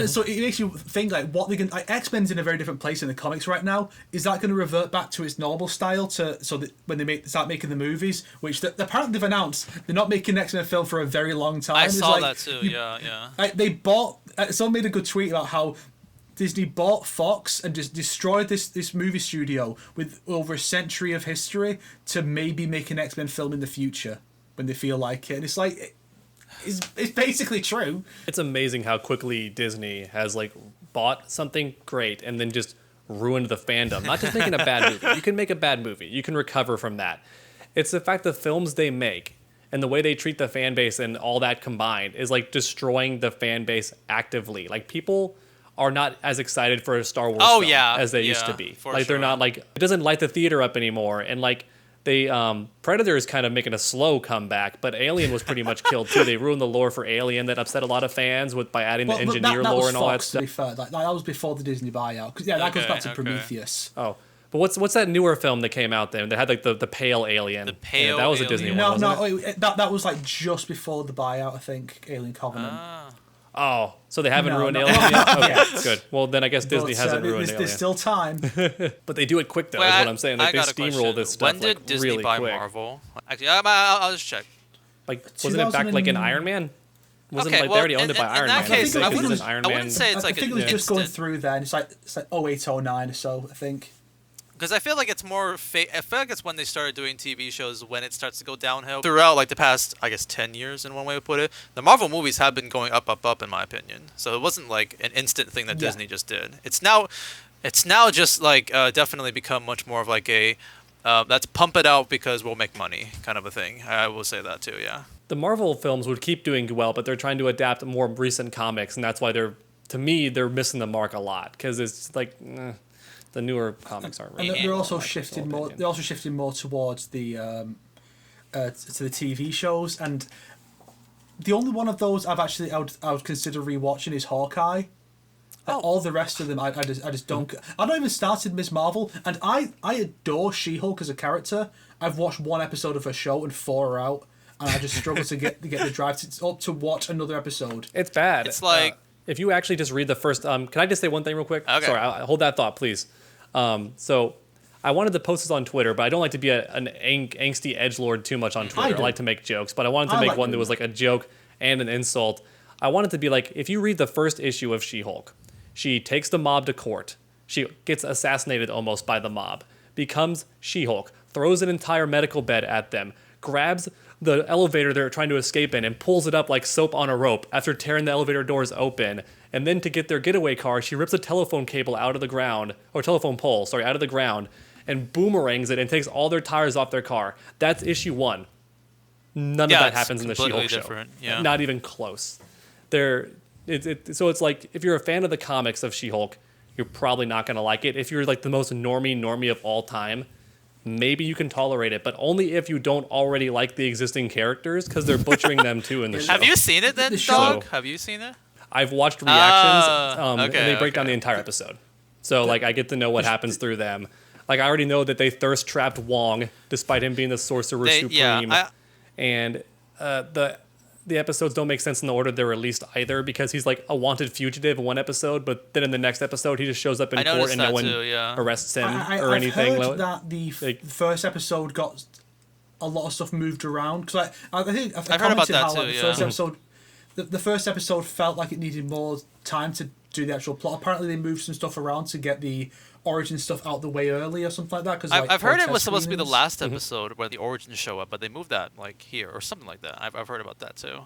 So it makes you think like what they can. Like, X-Men's in a very different place in the comics right now. Is that going to revert back to its normal style so that when they start making the movies, which apparently they've announced they're not making an X-Men film for a very long time. I saw that too. Yeah. They bought. Someone made a good tweet about how Disney bought Fox and just destroyed this movie studio with over a century of history to maybe make an X-Men film in the future when they feel like it. And it's like. It's basically true. It's amazing how quickly Disney has like bought something great and then just ruined the fandom. Not just making a bad movie. You can make a bad movie. You can recover from that. It's the fact the films they make and the way they treat the fan base and all that combined is like destroying the fan base actively. Like people are not as excited for a Star Wars film as they used to be. Like they're not like, it doesn't light the theater up anymore. And like Predator is kind of making a slow comeback, but Alien was pretty much killed too. They ruined the lore for Alien that upset a lot of fans by adding the engineer lore and all that stuff. To be fair, that was before the Disney buyout. Because that goes back to Prometheus. Oh, but what's that newer film that came out then? That had like the pale alien. The pale. That was a Disney one. That was like just before the buyout. I think Alien Covenant. Oh, so they haven't ruined Alien yet? Okay, good. Well, then I guess Disney hasn't ruined Alien. There's still time. But they do it quick, though, is what I'm saying. Like, they steamroll this stuff when did Disney really buy quick. Marvel? Actually, I'll just check. Like, wasn't it back like in Iron Man? Wasn't like they already owned it by Iron Man? Case, I wouldn't say it's I like think it was just going through then. It's like 08, 09 or so, I think. Because I feel like it's more. I feel like it's when they started doing TV shows when it starts to go downhill. Throughout like the past, I guess, 10 years in one way to put it, the Marvel movies have been going up in my opinion. So it wasn't like an instant thing that Disney just did. It's now just like definitely become much more of like a let's pump it out because we'll make money kind of a thing. I will say that too. Yeah. The Marvel films would keep doing well, but they're trying to adapt more recent comics, and that's why they're missing the mark a lot because it's like. The newer comics aren't really. And they're also shifting more. They're also shifting more towards the to the TV shows, and the only one of those I would consider rewatching is Hawkeye. All the rest of them, I just don't. I don't even started Ms. Marvel, and I adore She-Hulk as a character. I've watched 1 episode of her show and 4 are out, and I just struggle to get the drive to watch another episode. It's bad. It's like if you actually just read the first. Can I just say one thing real quick? Okay. Sorry, hold that thought, please. So I wanted to post this on Twitter, but I don't like to be an angsty edgelord too much on Twitter. I like to make jokes, but I wanted to make one that was like a joke and an insult. I wanted to be like, if you read the first issue of She-Hulk, she takes the mob to court. She gets assassinated almost by the mob, becomes She-Hulk, throws an entire medical bed at them, grabs the elevator they're trying to escape in and pulls it up like soap on a rope after tearing the elevator doors open. And then to get their getaway car, she rips a telephone cable out of the ground, or telephone pole, out of the ground, and boomerangs it and takes all their tires off their car. That's issue 1. None of that happens in the She-Hulk show. Yeah. Not even close. So it's like, if you're a fan of the comics of She-Hulk, you're probably not going to like it. If you're like the most normie of all time, maybe you can tolerate it, but only if you don't already like the existing characters, because they're butchering them too in the show. Have you seen it then, Dog? Have you seen it? I've watched reactions, and they break down the entire episode. So, like, I get to know what happens through them. Like, I already know that they thirst-trapped Wong, despite him being the Sorcerer Supreme. And the episodes don't make sense in the order they're released either, because he's, like, a wanted fugitive in one episode, but then in the next episode, he just shows up in court and no one arrests him or anything. I've heard that the first episode got a lot of stuff moved around. Because I think I've heard about that too, the first episode... The first episode felt like it needed more time to do the actual plot. Apparently, they moved some stuff around to get the origin stuff out the way early or something like that. Cause, I've heard it was supposed to be the last episode where the origins show up, but they moved that like here or something like that. I've heard about that too.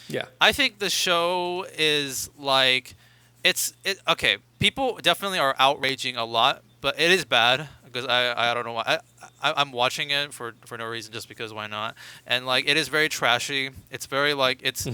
Yeah. I think the show is like okay. People definitely are outraging a lot, but it is bad because I don't know why. I'm watching it for no reason, just because why not? And like it is very trashy. It's very like it's.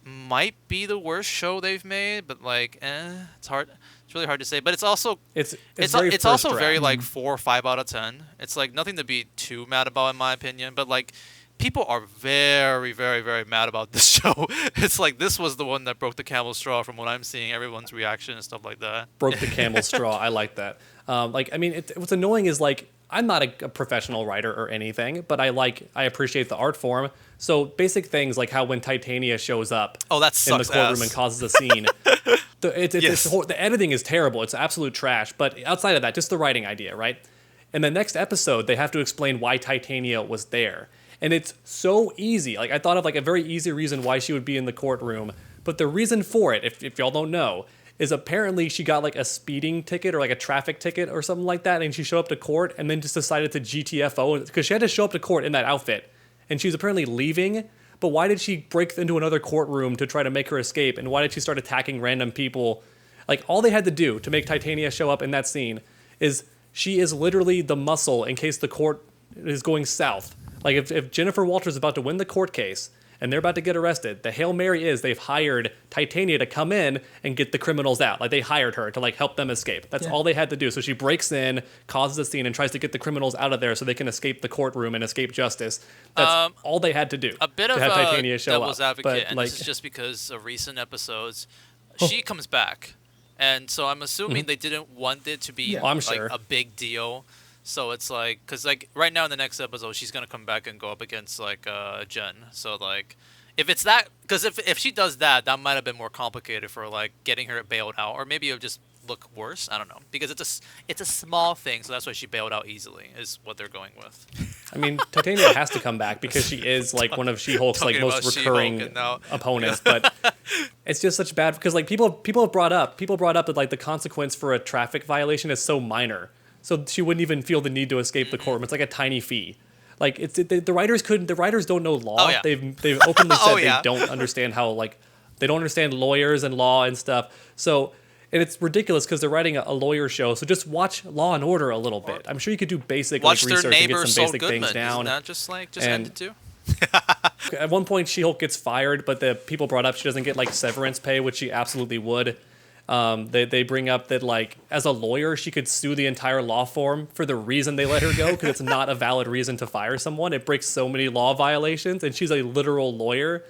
Might be the worst show they've made, but like, it's hard It's really hard to say, but it's also It's it's first also draft. very like 4 or 5 out of 10. It's like nothing to be too mad about in my opinion, but like people are very, very, very mad about this show. It's like this was the one that broke the camel's straw from what I'm seeing, everyone's reaction and stuff like that. Broke the camel's straw. I like that. Like, I mean, what's annoying is like I'm not a professional writer or anything, but I appreciate the art form. So basic things like how when Titania shows up Oh, that in the sucks courtroom ass. and causes a scene, Yes. the editing is terrible. It's absolute trash. But outside of that, just the writing idea, right? In the next episode, they have to explain why Titania was there. And it's so easy. Like I thought of like a very easy reason why she would be in the courtroom. But the reason for it, if y'all don't know, is apparently she got like a speeding ticket or like a traffic ticket or something like that. And she showed up to court and then just decided to GTFO because she had to show up to court in that outfit. And she's apparently leaving. But why did she break into another courtroom to try to make her escape? And why did she start attacking random people? Like all they had to do to make Titania show up in that scene is she is literally the muscle in case the court is going south. Like if Jennifer Walters is about to win the court case and they're about to get arrested, the Hail Mary is they've hired Titania to come in and get the criminals out. Like they hired her to like help them escape. That's all they had to do. So she breaks in, causes a scene, and tries to get the criminals out of there so they can escape the courtroom and escape justice. That's all they had to do. A bit to of have a Titania show devil's up. advocate, But, and like, this is just because of recent episodes. She comes back, and so I'm assuming they didn't want it to be Yeah. Oh, I'm like sure. a big deal. So it's like, because like right now in the next episode, she's gonna come back and go up against like Jen. So like, if it's that, because if she does that, that might have been more complicated for like getting her bailed out, or maybe it'll just look worse. I don't know, because it's a small thing, so that's why she bailed out easily. Is what they're going with. I mean, Titania has to come back because she is like one of She-Hulk's like Talking most about She-Hulk recurring and now- opponents. But it's just such bad because like people have brought up that like the consequence for a traffic violation is so minor, so she wouldn't even feel the need to escape the courtroom. It's like a tiny fee. Like the writers don't know law. Oh, yeah. They've openly said Oh, yeah. they don't understand how like they don't understand lawyers and law and stuff. So. And it's ridiculous because they're writing a lawyer show. So just watch Law and Order a little bit. I'm sure you could do basic Watch like, their research and get neighbor some Saul basic Goodman. things down. Isn't that just like And- ended too? At one point, She-Hulk gets fired, but the people brought up she doesn't get like severance pay, which she absolutely would. They bring up that like as a lawyer, she could sue the entire law firm for the reason they let her go because it's not a valid reason to fire someone. It breaks so many law violations, and she's a literal lawyer.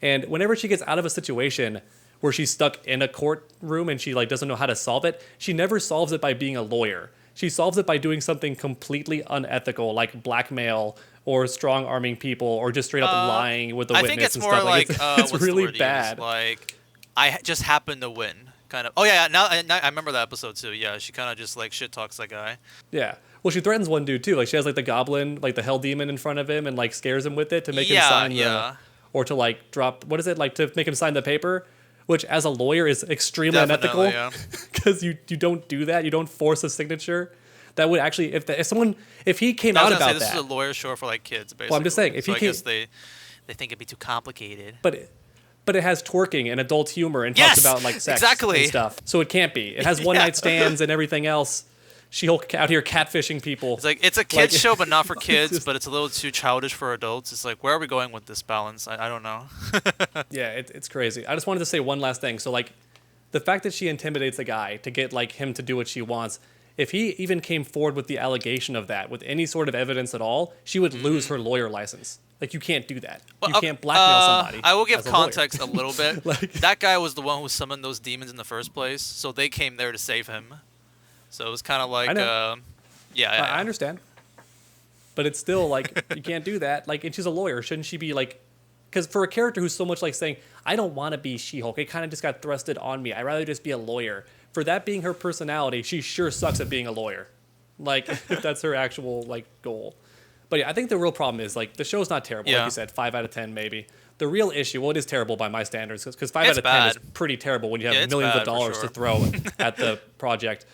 And whenever she gets out of a situation where she's stuck in a courtroom and she like doesn't know how to solve it, she never solves it by being a lawyer. She solves it by doing something completely unethical, like blackmail or strong arming people, or just straight up lying with the I witness think it's and more stuff. like it's, what's the really word used? bad. Like I just happened to win, kind of. Oh yeah, now I remember that episode too. Yeah, she kind of just like shit talks that guy. Yeah. Well, she threatens one dude too. Like she has like the goblin, like the hell demon in front of him, and like scares him with it to make him sign or to like drop what is it like to make him sign the paper, which as a lawyer is extremely Definitely, unethical because you don't do that. You don't force a signature. That would actually if he came I was out gonna about say, that. this is a lawyer show for like kids, basically. Well, I'm just saying, if so he I came- guess they think it'd be too complicated. but it has twerking and adult humor and Yes! talks about like sex Exactly. and stuff. So it can't be. It has one night stands and everything else. She-Hulk out here catfishing people. It's like it's a kids Like- show, but not for kids. just- But it's a little too childish for adults. It's like, where are we going with this balance? I don't know. Yeah, it's crazy. I just wanted to say one last thing. So like, the fact that she intimidates a guy to get like him to do what she wants. If he even came forward with the allegation of that with any sort of evidence at all, she would lose her lawyer license. Like you can't do that. You can't blackmail somebody. I will give as a lawyer. context a little bit. Like- That guy was the one who summoned those demons in the first place, so they came there to save him. So it was kind of like, I know. yeah. I understand. But it's still like you can't do that. Like, and she's a lawyer. Shouldn't she be like? Because for a character who's so much like saying, "I don't want to be She-Hulk," it kind of just got thrusted on me. I'd rather just be a lawyer. For that being her personality, she sure sucks at being a lawyer. Like, if that's her actual like goal. But yeah, I think the real problem is like the show's not terrible. Yeah. Like you said, 5 out of 10 maybe. The real issue, well, it is terrible by my standards, because 5 It's out of 10 is bad. pretty terrible when you have Yeah, it's millions of bad, for dollars sure. to throw at the project.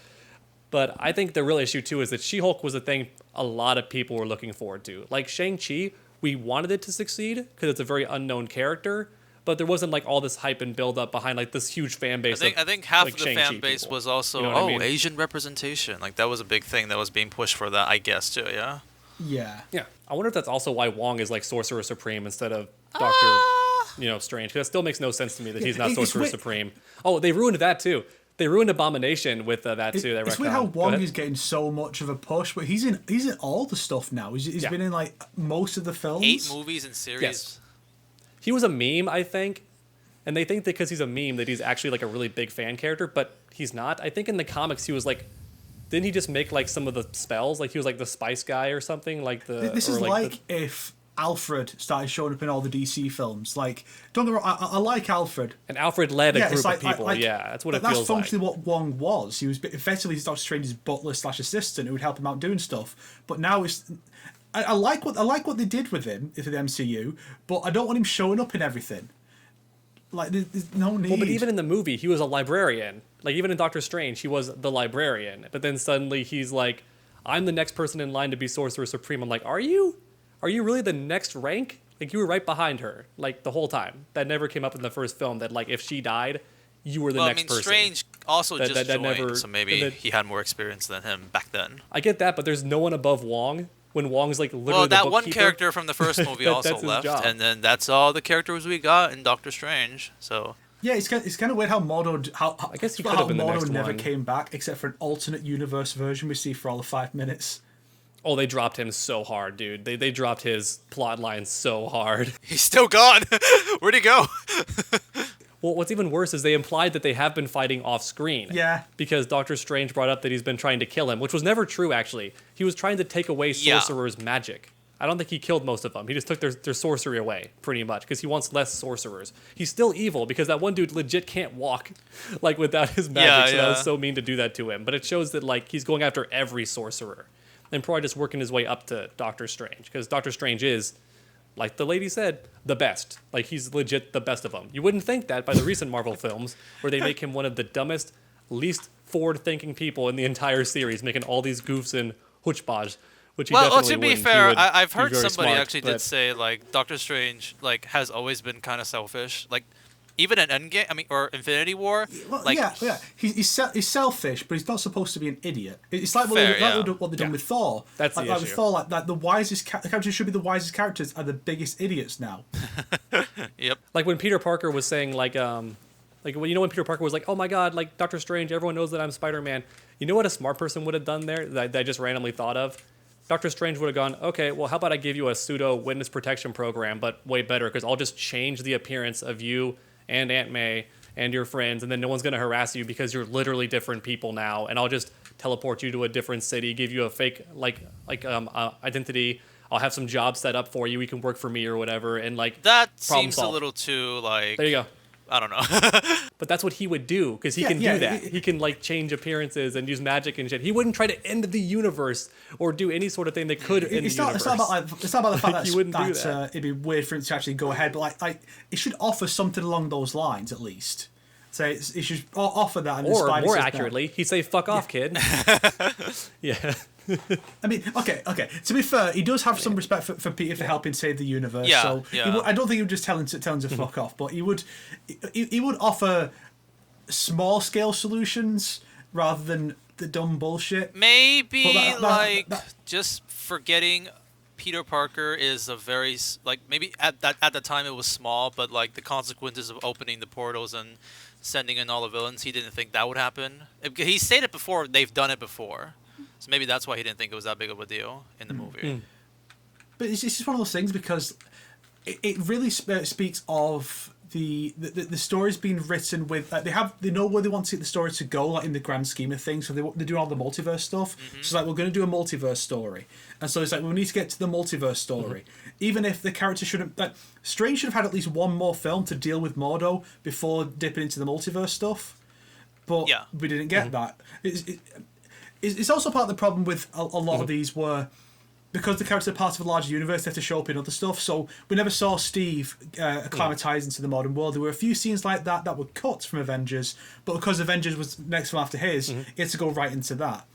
But I think the real issue, too, is that She-Hulk was a thing a lot of people were looking forward to. Like Shang-Chi, we wanted it to succeed because it's a very unknown character, but there wasn't like all this hype and build up behind like this huge fan base. I think half like, of the Shang-Chi fan base people. was also You know what I mean? Asian representation. Like that was a big thing that was being pushed for that, I guess too. Yeah. Yeah. Yeah, I wonder if that's also why Wong is like Sorcerer Supreme instead of Doctor, Strange. Because that still makes no sense to me that he's not it's Sorcerer weird. Supreme. Oh, they ruined that too. They ruined Abomination with that too. That It's weird how Wong is getting so much of a push, but he's in all the stuff now. He's been in like most of the films. 8 movies and series. Yes. He was a meme, I think, and they think that because he's a meme that he's actually like a really big fan character, but he's not. I think in the comics he was like, didn't he just make like some of the spells? Like he was like the spice guy or something. Like this is like if Alfred started showing up in all the DC films. Like, don't get me wrong, I like Alfred. And Alfred led a group like, of people. That's what it feels like. That's functionally what Wong was. He was effectively Doctor Strange's butler / assistant who would help him out doing stuff. But now it's... I like what they did with him in the MCU, but I don't want him showing up in everything. Like, there's no need. Well, but even in the movie, he was a librarian. Like, even in Doctor Strange, he was the librarian. But then suddenly he's like, I'm the next person in line to be Sorcerer Supreme. I'm like, are you? Are you really the next rank? Like, you were right behind her, like, the whole time. That never came up in the first film, that, like, if she died, you were the next person. Strange also just joined, never, so maybe he had more experience than him back then. I get that, but there's no one above Wong. When Wong's, like, literally Well, that the one bookkeeper. character from the first movie also left, and then that's all the characters we got in Doctor Strange, so... Yeah, it's kind of weird how Mordo... I guess he could have been the next never one. came back, except for an alternate universe version we see for all of 5 minutes. Oh, they dropped him so hard, dude. They dropped his plot line so hard. He's still gone. Where'd he go? Well, what's even worse is they implied that they have been fighting off screen. Yeah. Because Doctor Strange brought up that he's been trying to kill him, which was never true, actually. He was trying to take away sorcerers' magic. I don't think he killed most of them. He just took their sorcery away, pretty much, because he wants less sorcerers. He's still evil, because that one dude legit can't walk, like, without his magic, so that was so mean to do that to him. But it shows that, like, he's going after every sorcerer. And probably just working his way up to Doctor Strange, because Doctor Strange is, like the lady said, the best. Like, he's legit the best of them. You wouldn't think that by the recent Marvel films, where they make him one of the dumbest, least forward-thinking people in the entire series, making all these goofs and huchbaj, which he definitely to be wouldn't. fair, I've heard somebody smart, actually did say, like, Doctor Strange, like, has always been kind of selfish. Like, even in Endgame, or Infinity War, well, like... Yeah. He's selfish, but he's not supposed to be an idiot. It's like what they've done with Thor. That's like, the issue. With Thor, like the wisest the characters should be the wisest characters are the biggest idiots now. Yep. Like when Peter Parker was saying, like when when Peter Parker was like, oh my god, like Doctor Strange, everyone knows that I'm Spider-Man. You know what a smart person would have done there that I just randomly thought of? Doctor Strange would have gone, okay, well, how about I give you a pseudo witness protection program, but way better, because I'll just change the appearance of you and Aunt May and your friends, and then no one's going to harass you because you're literally different people now, and I'll just teleport you to a different city, give you a fake identity. I'll have some jobs set up for you. You can work for me or whatever, and like that problem seems solved. a little too like. There you go. I don't know. But that's what he would do, because he can do that. He can like change appearances and use magic and shit. He wouldn't try to end the universe or do any sort of thing that could end the universe. It's not about the fact that, he wouldn't do that. It'd be weird for him to actually go ahead, but like it should offer something along those lines at least. So it should offer that. And or more accurately, he'd say, "Fuck off, kid." Yeah. I mean, okay. To be fair, he does have some respect for Peter for helping save the universe. Yeah, so I don't think he would just tell him to fuck off, but he would offer small scale solutions rather than the dumb bullshit. Maybe just forgetting Peter Parker is a very maybe at the time it was small, but like the consequences of opening the portals and sending in all the villains, he didn't think that would happen. He stated before they've done it before. So maybe that's why he didn't think it was that big of a deal in the movie. But it's just one of those things because it really speaks of the story's being written with they know where they want the story to go, like in the grand scheme of things. So they're doing all the multiverse stuff. So it's like, we're going to do a multiverse story, and so it's like we need to get to the multiverse story. Even if the character shouldn't, like Strange should have had at least one more film to deal with Mordo before dipping into the multiverse stuff. But we didn't get that. It's also part of the problem with a lot of these where, because the characters are part of a larger universe, they have to show up in other stuff. So we never saw Steve acclimatise into the modern world. There were a few scenes like that were cut from Avengers, but because Avengers was next film after his, he had to go right into that.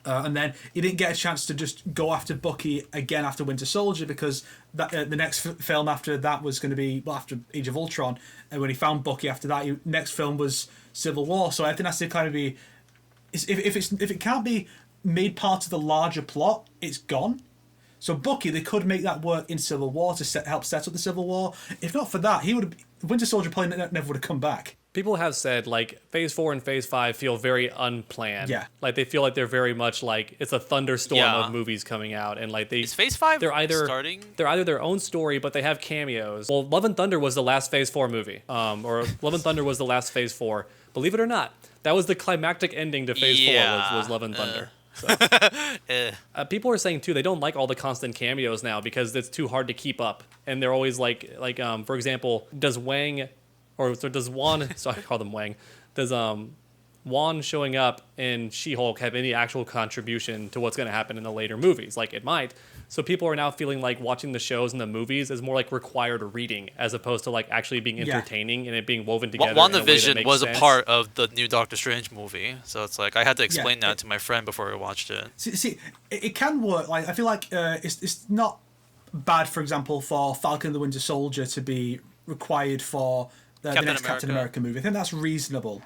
And then he didn't get a chance to just go after Bucky again after Winter Soldier, because the next film after that was going to be after Age of Ultron, and when he found Bucky after that, next film was Civil War. So everything has to kind of be, if it can't be made part of the larger plot, it's gone. So Bucky, they could make that work in Civil War to help set up the Civil War. If not for that, Winter Soldier probably never would have come back. People have said like Phase 4 and Phase 5 feel very unplanned. Yeah. Like they feel like they're very much like it's a thunderstorm Yeah. of movies coming out, and like Is Phase 5 they're either starting? they're either their own story, but they have cameos. Well, Love and Thunder was the last Phase 4 movie, or Love and Thunder was the last Phase 4. Believe it or not, that was the climactic ending to Phase 4 was Love and Thunder. People are saying too they don't like all the constant cameos now because it's too hard to keep up, and they're always like for example, does Wang or so does Wan? So I call them Wang. Does Wan showing up in She-Hulk have any actual contribution to what's going to happen in the later movies? Like it might. So people are now feeling like watching the shows and the movies is more like required reading as opposed to like actually being entertaining and it being woven together. WandaVision was sense. a part of the new Doctor Strange movie, so it's like I had to explain that to my friend before we watched it. See, it can work. Like I feel like it's not bad, for example, for Falcon and the Winter Soldier to be required for the next Captain America movie. I think that's reasonable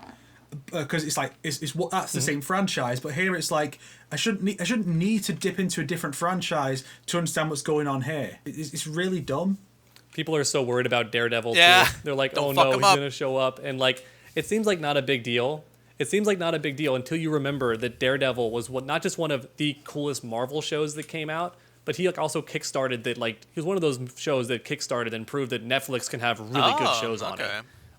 because it's like it's what that's the same franchise. But here it's like I shouldn't need to dip into a different franchise to understand what's going on here. It's really dumb. People are so worried about Daredevil Yeah. too. They're like, Don't oh fuck no, him he's up. gonna show up, and like it seems like not a big deal. It seems like not a big deal until you remember that Daredevil was not just one of the coolest Marvel shows that came out, but he like also kickstarted that. Like he was one of those shows that kickstarted and proved that Netflix can have really good shows on it.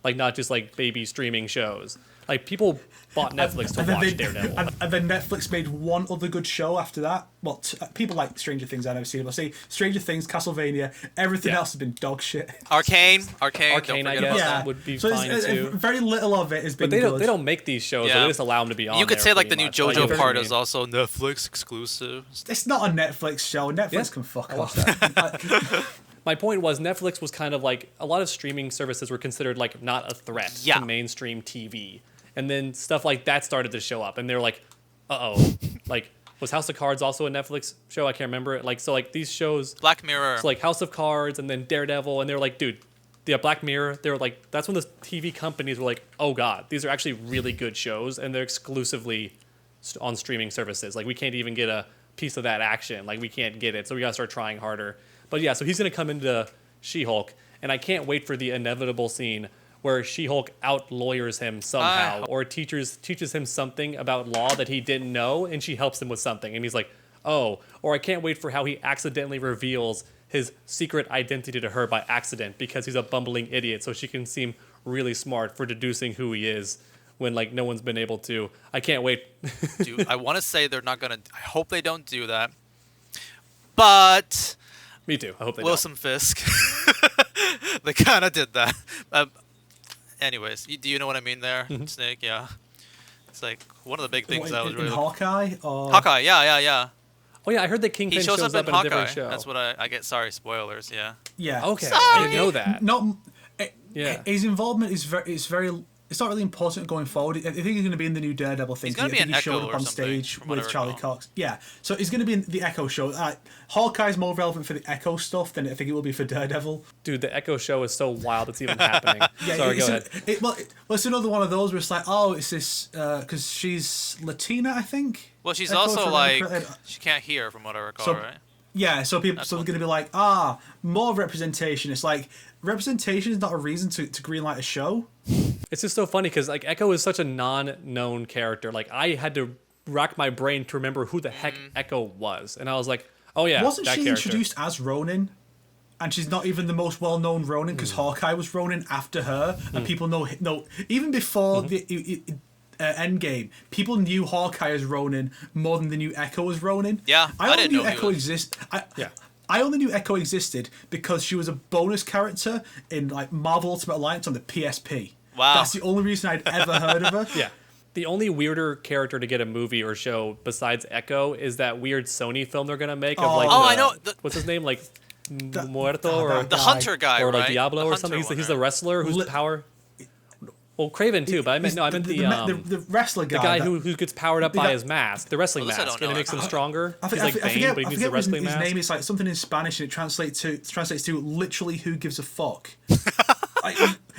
Like not just like baby streaming shows. Like people bought Netflix to watch Daredevil. And then Netflix made one other good show after that. Well, people like Stranger Things. I've never seen it. But see, Stranger Things, Castlevania, everything else has been dog shit. Arcane, I don't guess forget about Yeah, that. would be so fine too. Very little of it has been But good. they don't make these shows. Yeah. They just allow them to be on. You could there say like the pretty new much. Like, you know JoJo what I part mean? is also Netflix exclusive. It's not a Netflix show. Netflix Yeah. can fuck I off. watched that. My point was Netflix was kind of like a lot of streaming services were considered like not a threat to mainstream TV. And then stuff like that started to show up and they were like, uh-oh. Like, was House of Cards also a Netflix show? I can't remember it. Like, so like these shows, Black Mirror. so like House of Cards and then Daredevil, and they were like, dude, the Black Mirror, they were like, that's when the TV companies were like, oh god, these are actually really good shows and they're exclusively on streaming services. Like we can't even get a piece of that action. Like we can't get it. So we gotta start trying harder. But yeah, so he's gonna come into She-Hulk and I can't wait for the inevitable scene where She-Hulk out-lawyers him somehow or teaches him something about law that he didn't know, and she helps him with something. And he's like, oh. Or I can't wait for how he accidentally reveals his secret identity to her by accident because he's a bumbling idiot, so she can seem really smart for deducing who he is when, like, no one's been able to. I can't wait. Dude, I want to say they're not going to... I hope they don't do that. But... Me too. I hope they Wilson Fisk. They kind of did that. Anyways, do you know what I mean there, Snake? Yeah. It's like one of the big things in, I was really... Hawkeye? Or... Hawkeye, yeah. Oh yeah, I heard that Kingpin He shows up in in a Hawkeye. different show. That's what I get. Sorry, spoilers, yeah. Yeah. Okay, Sorry. I didn't know that. Yeah. His involvement is very. It's not really important going forward. I think he's going to be in the new Daredevil thing. He's going to be in he's showing Echo up or on something, stage from what I with Charlie recall. Cox. Yeah, so he's going to be in the Echo show. Hawkeye's more relevant for the Echo stuff than I think it will be for Daredevil. Dude, the Echo show is so wild it's even happening. Yeah, Sorry, go ahead. It's another one of those where it's like, oh, it's this because she's Latina, I think. Well, she's Echo also for- like... for- She can't hear, from what I recall, So- right? Yeah, so they're going to be like, more representation. It's like representation is not a reason to greenlight a show. It's just so funny because like Echo is such a non-known character. Like I had to rack my brain to remember who the heck Echo was, and I was like, oh yeah, Wasn't that she character. introduced as Ronin? And she's not even the most well-known Ronin because Hawkeye was Ronin after her, and people know even before the Endgame, people knew Hawkeye as Ronin more than they knew Echo as Ronin. Yeah, I only didn't knew know he Echo was- exist. Yeah. I only knew Echo existed because she was a bonus character in like Marvel Ultimate Alliance on the PSP. Wow. That's the only reason I'd ever heard of her. Yeah. The only weirder character to get a movie or show besides Echo is that weird Sony film they're gonna make of like Oh, the- I know. what's his name, like Muerto or that The guy. Hunter guy, or right? like Diablo The or Hunter something. He's one, the right? wrestler whose Li- power. Well, Craven too, but I meant the wrestler guy. the guy that- who gets powered up the by guy- his mask, the wrestling Well, this I mask, don't and it know. makes him stronger. I He's like Bane, forget, but he I needs forget the wrestling his mask. name. It's like something in Spanish, and it translates to literally "Who gives a fuck."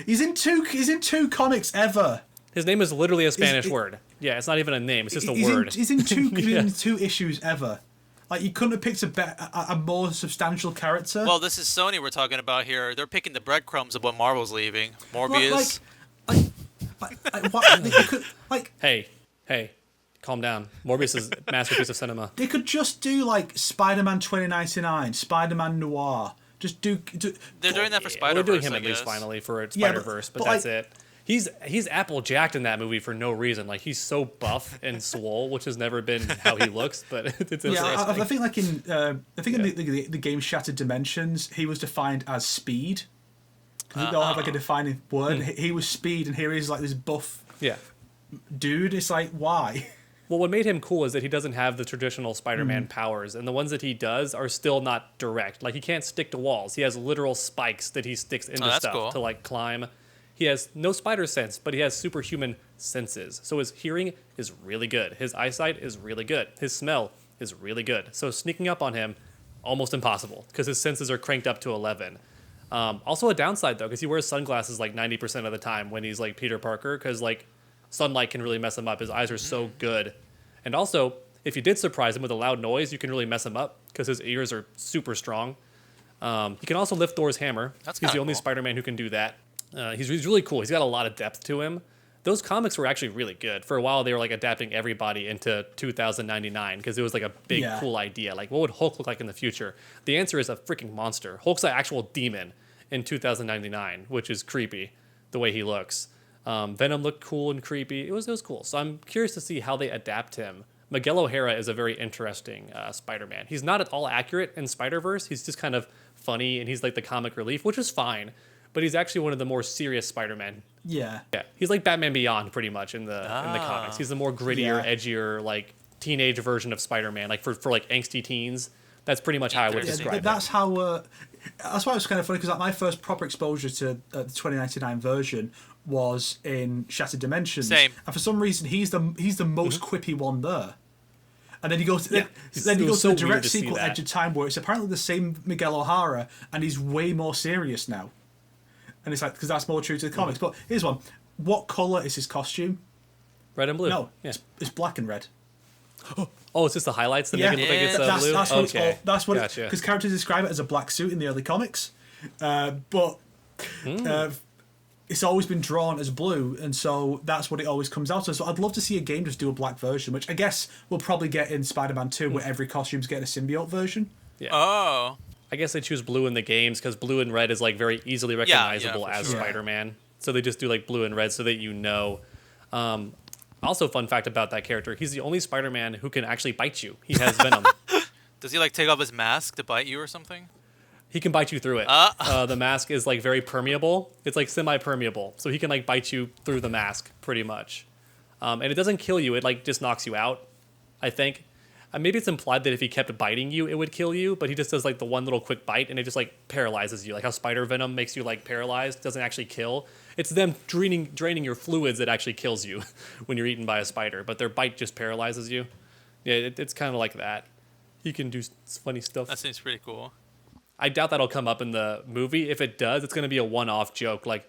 He's in two comics ever. His name is literally a Spanish it- word. Yeah, it's not even a name. It's just a He's word. he's in two Yeah. in two issues ever. Like you couldn't have picked a more substantial character. Well, this is Sony we're talking about here. They're picking the breadcrumbs of what Marvel's leaving. Morbius. what, they could, like, Hey, calm down. Morbius is a masterpiece of cinema. they could just do like Spider-Man 2099, Spider-Man Noir. Just do. They're doing that for We're Spider-Verse, doing him I at least guess. finally for Yeah, Spider-Verse, but but that's like- it. He's Apple Jacked in that movie for no reason. Like he's so buff and swole, which has never been how he looks. But it's interesting. Yeah, I think like in in the game Shattered Dimensions, he was defined as speed. Because they all have like a defining word. He was speed, and here he's like this buff Yeah. dude. It's like, why? Well, what made him cool is that he doesn't have the traditional Spider-Man Mm-hmm. powers, and the ones that he does are still not direct. Like he can't stick to walls. He has literal spikes that he sticks into that's stuff cool. to like climb. He has no spider sense, but he has superhuman senses. So his hearing is really good. His eyesight is really good. His smell is really good. So sneaking up on him, almost impossible because his senses are cranked up to 11. Also a downside though, because he wears sunglasses like 90% of the time when he's like Peter Parker, because like sunlight can really mess him up. His eyes are so good. And also, if you did surprise him with a loud noise, you can really mess him up because his ears are super strong. He can also lift Thor's hammer. That's He's the kinda only cool. Spider-Man who can do that. He's really cool. He's got a lot of depth to him. Those comics were actually really good. For a while, they were like adapting everybody into 2099 because it was like a big, Yeah. cool idea. Like, what would Hulk look like in the future? The answer is a freaking monster. Hulk's an actual demon in 2099, which is creepy the way he looks. Venom looked cool and creepy. It was cool. So I'm curious to see how they adapt him. Miguel O'Hara is a very interesting Spider-Man. He's not at all accurate in Spider-Verse. He's just kind of funny, and he's like the comic relief, which is fine. But he's actually one of the more serious Spider-Men. Yeah. Yeah, he's like Batman Beyond, pretty much in the comics. He's the more grittier, Yeah. edgier, like teenage version of Spider-Man. Like for like angsty teens, that's pretty much how I would Yeah, describe it. That's how. That's why it was kind of funny because like, my first proper exposure to the 2099 version was in Shattered Dimensions. Same. And for some reason, he's the most quippy one there. And then you go to Yeah. then you It go was to the so weird direct to see sequel that. Edge of Time where it's apparently the same Miguel O'Hara and he's way more serious now. And it's like because that's more true to the comics. But here's one: what color is his costume? Red and blue. No, Yeah. it's black and red. Oh, it's just the highlights that make it look like it's that's, blue? that's what it's Okay. all. That's what Gotcha. because characters describe it as a black suit in the early comics, but it's always been drawn as blue, and so that's what it always comes out as. So I'd love to see a game just do a black version, which I guess we'll probably get in Spider-Man 2, where every costume's getting a symbiote version. Yeah. Oh. I guess they choose blue in the games because blue and red is like very easily recognizable for as sure. Spider-Man. So they just do like blue and red so that you know. Also, fun fact about that character: he's the only Spider-Man who can actually bite you. He has venom. Does he like take off his mask to bite you or something? He can bite you through it. The mask is like very permeable. It's like semi-permeable, so he can like bite you through the mask pretty much. And it doesn't kill you. It like just knocks you out, I think. Maybe it's implied that if he kept biting you, it would kill you, but he just does like the one little quick bite and it just like paralyzes you. Like how spider venom makes you like paralyzed, doesn't actually kill. It's them draining your fluids that actually kills you when you're eaten by a spider, but their bite just paralyzes you. Yeah, it's kind of like that. He can do funny stuff. That seems pretty cool. I doubt that'll come up in the movie. If it does, it's going to be a one-off joke. Like,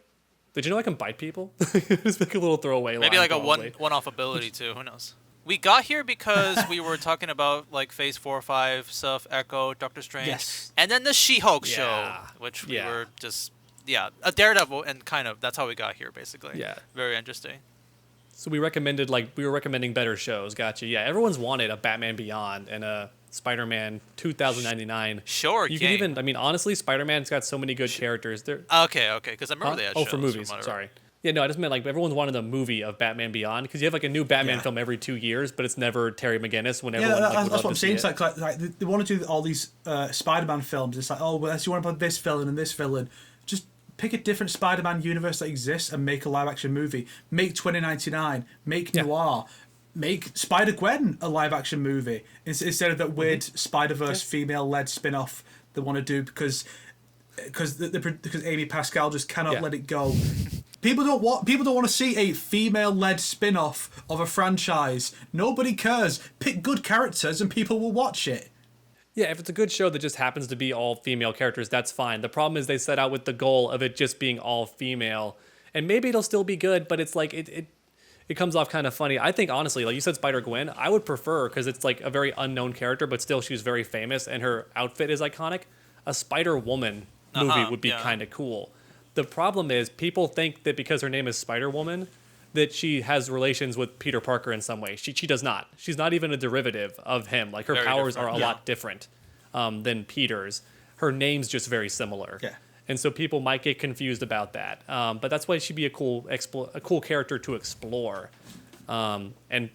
did you know I can bite people? Just like a little throwaway Maybe line, like a probably. one-off ability too. Who knows? We got here because we were talking about like Phase 4 or 5 stuff, Echo, Doctor Strange, Yes. and then the She-Hulk show, Yeah. which we Yeah. were just a Daredevil, and kind of that's how we got here basically. Yeah. Very interesting. So we were recommending better shows. Gotcha. Yeah, everyone's wanted a Batman Beyond and a Spider-Man 2099. Sure. You can even, I mean, honestly, Spider-Man's got so many good characters. Okay, because I remember they had shows for movies. from what I Sorry. Yeah, no, I just meant like everyone's wanted a movie of Batman Beyond because you have like a new Batman Yeah. film every 2 years, but it's never Terry McGinnis. When everyone Yeah, like, would that's love what I'm to saying. see It's it. like they want to do all these Spider-Man films. It's like, oh, well, you want to put this villain and this villain. Just pick a different Spider-Man universe that exists and make a live-action movie. Make 2099. Make Yeah. Noir. Make Spider-Gwen a live-action movie instead of that weird Spider-Verse female-led spin-off they want to do because Amy Pascal just cannot Yeah. let it go. People don't want to see a female-led spin-off of a franchise. Nobody cares. Pick good characters and people will watch it. Yeah, if it's a good show that just happens to be all female characters, that's fine. The problem is they set out with the goal of it just being all female. And maybe it'll still be good, but it's like it comes off kind of funny. I think honestly, like you said Spider-Gwen, I would prefer because it's like a very unknown character, but still she's very famous and her outfit is iconic. A Spider-Woman movie would be yeah. kind of cool. The problem is people think that because her name is Spider-Woman that she has relations with Peter Parker in some way. She does not. She's not even a derivative of him. Like her Very powers different. are a lot different than Peter's. Her name's just very similar. Yeah. And so people might get confused about that. But that's why she'd be a cool character to explore. And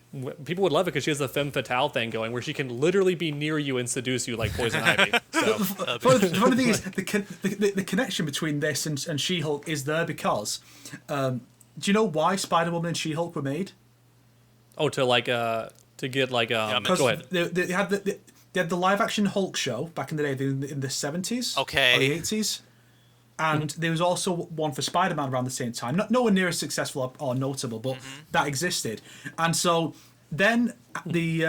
people would love it because she has the femme fatale thing going where she can literally be near you and seduce you like Poison Ivy. So The funny thing is, the connection between this and She-Hulk is there because, do you know why Spider-Woman and She-Hulk were made? to get like go ahead. They had the live-action Hulk show back in the day in the 70s, Okay. or the 80s. And there was also one for Spider-Man around the same time. Nowhere near as successful or notable, but that existed. And so then the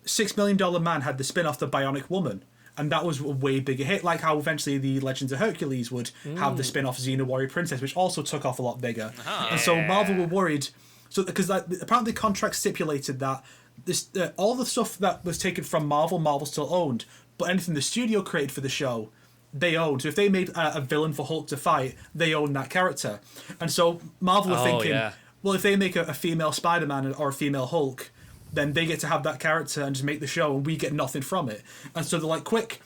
$6 Million Man had the spin-off The Bionic Woman. And that was a way bigger hit, like how eventually the Legends of Hercules would have the spin-off Xena Warrior Princess, which also took off a lot bigger. And so Marvel were worried, because apparently the contract stipulated that this all the stuff that was taken from Marvel still owned, but anything the studio created for the show, they owned. So if they made a villain for Hulk to fight, they own that character. And so Marvel were thinking, well, if they make a female Spider-Man or a female Hulk, then they get to have that character and just make the show, and we get nothing from it. And so they're like, quick,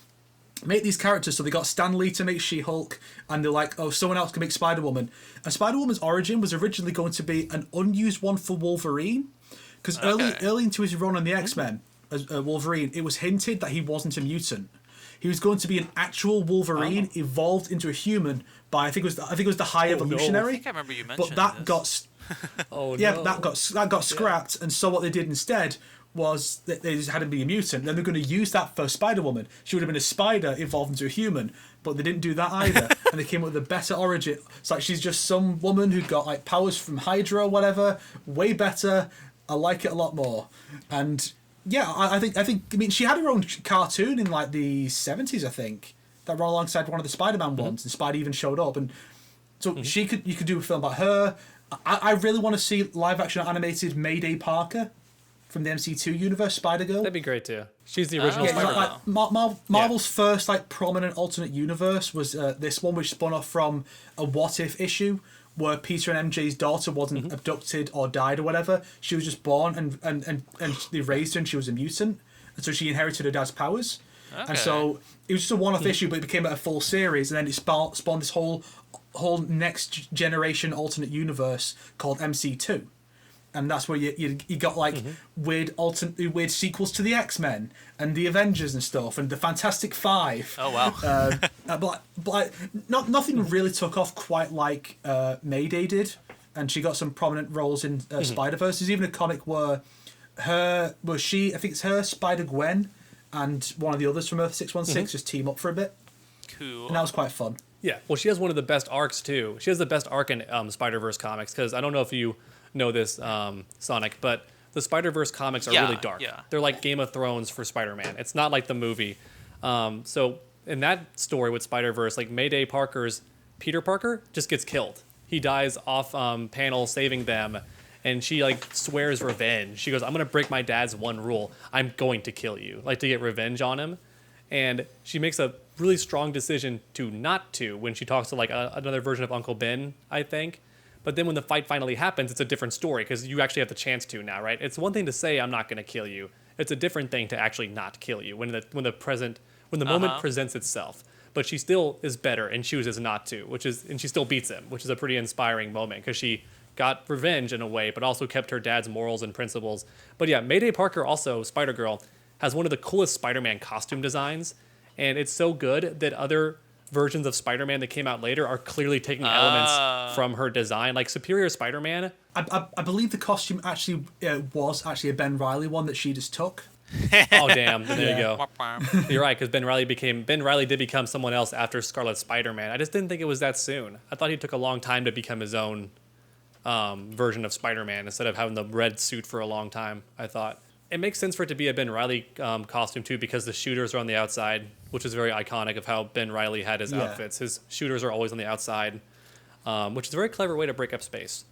make these characters. So they got Stan Lee to make She-Hulk, and they're like, oh, someone else can make Spider-Woman. And Spider-Woman's origin was originally going to be an unused one for Wolverine, because early into his run on the X-Men as Wolverine, it was hinted that he wasn't a mutant. He was going to be an actual Wolverine evolved into a human by I think it was the High Evolutionary. I think I remember you mentioned but that this. that got scrapped, and so what they did instead was that they just had him be a mutant. Then they're going to use that for Spider-Woman. She would have been a spider evolved into a human, but they didn't do that either. And they came up with a better origin. It's like she's just some woman who got like powers from Hydra or whatever. Way better. I like it a lot more. And yeah, I mean, she had her own cartoon in like the 70s, I think, that ran alongside one of the Spider-Man ones, and Spidey even showed up. And so you could do a film about her. I really want to see live-action animated Mayday Parker from the MC2 universe, Spider-Girl. That'd be great too. She's the original Spider-Girl. Marvel's first like prominent alternate universe was this one, which spun off from a What If issue where Peter and MJ's daughter wasn't abducted or died or whatever. She was just born and they raised her and she was a mutant. And so she inherited her dad's powers. Okay. And so it was just a one-off issue, but it became a full series, and then it spawned this whole next generation alternate universe called MC2. And that's where you got like weird sequels to the X-Men and the Avengers and stuff and the Fantastic Five. Oh wow! but nothing really took off quite like Mayday did, and she got some prominent roles in Spider-Verse. There's even a comic where I think it's her, Spider-Gwen, and one of the others from Earth 616 just team up for a bit. Cool. And that was quite fun. Yeah, well, she has one of the best arcs too. She has the best arc in Spider-Verse comics, because I don't know if you know this, Sonic, but the Spider-Verse comics are really dark. Yeah. They're like Game of Thrones for Spider-Man. It's not like the movie. So in that story with Spider-Verse, like Mayday Parker's Peter Parker just gets killed. He dies off panel saving them, and she like swears revenge. She goes, I'm going to break my dad's one rule. I'm going to kill you, like to get revenge on him. And she makes a really strong decision to not to when she talks to like another version of Uncle Ben, I think. But then when the fight finally happens, it's a different story because you actually have the chance to now, right? It's one thing to say I'm not going to kill you. It's a different thing to actually not kill you when the moment presents itself. But she still is better and chooses not to, and she still beats him, which is a pretty inspiring moment because she got revenge in a way, but also kept her dad's morals and principles. But yeah, Mayday Parker, also Spider-Girl, has one of the coolest Spider-Man costume designs, and it's so good that other versions of Spider-Man that came out later are clearly taking elements from her design. Like Superior Spider-Man. I believe the costume actually was a Ben Reilly one that she just took. Oh damn! There you go. You're right, because Ben Reilly did become someone else after Scarlet Spider-Man. I just didn't think it was that soon. I thought he took a long time to become his own version of Spider-Man instead of having the red suit for a long time. I thought it makes sense for it to be a Ben Reilly costume too, because the shooters are on the outside, which is very iconic of how Ben Reilly had his outfits. His shooters are always on the outside, which is a very clever way to break up space.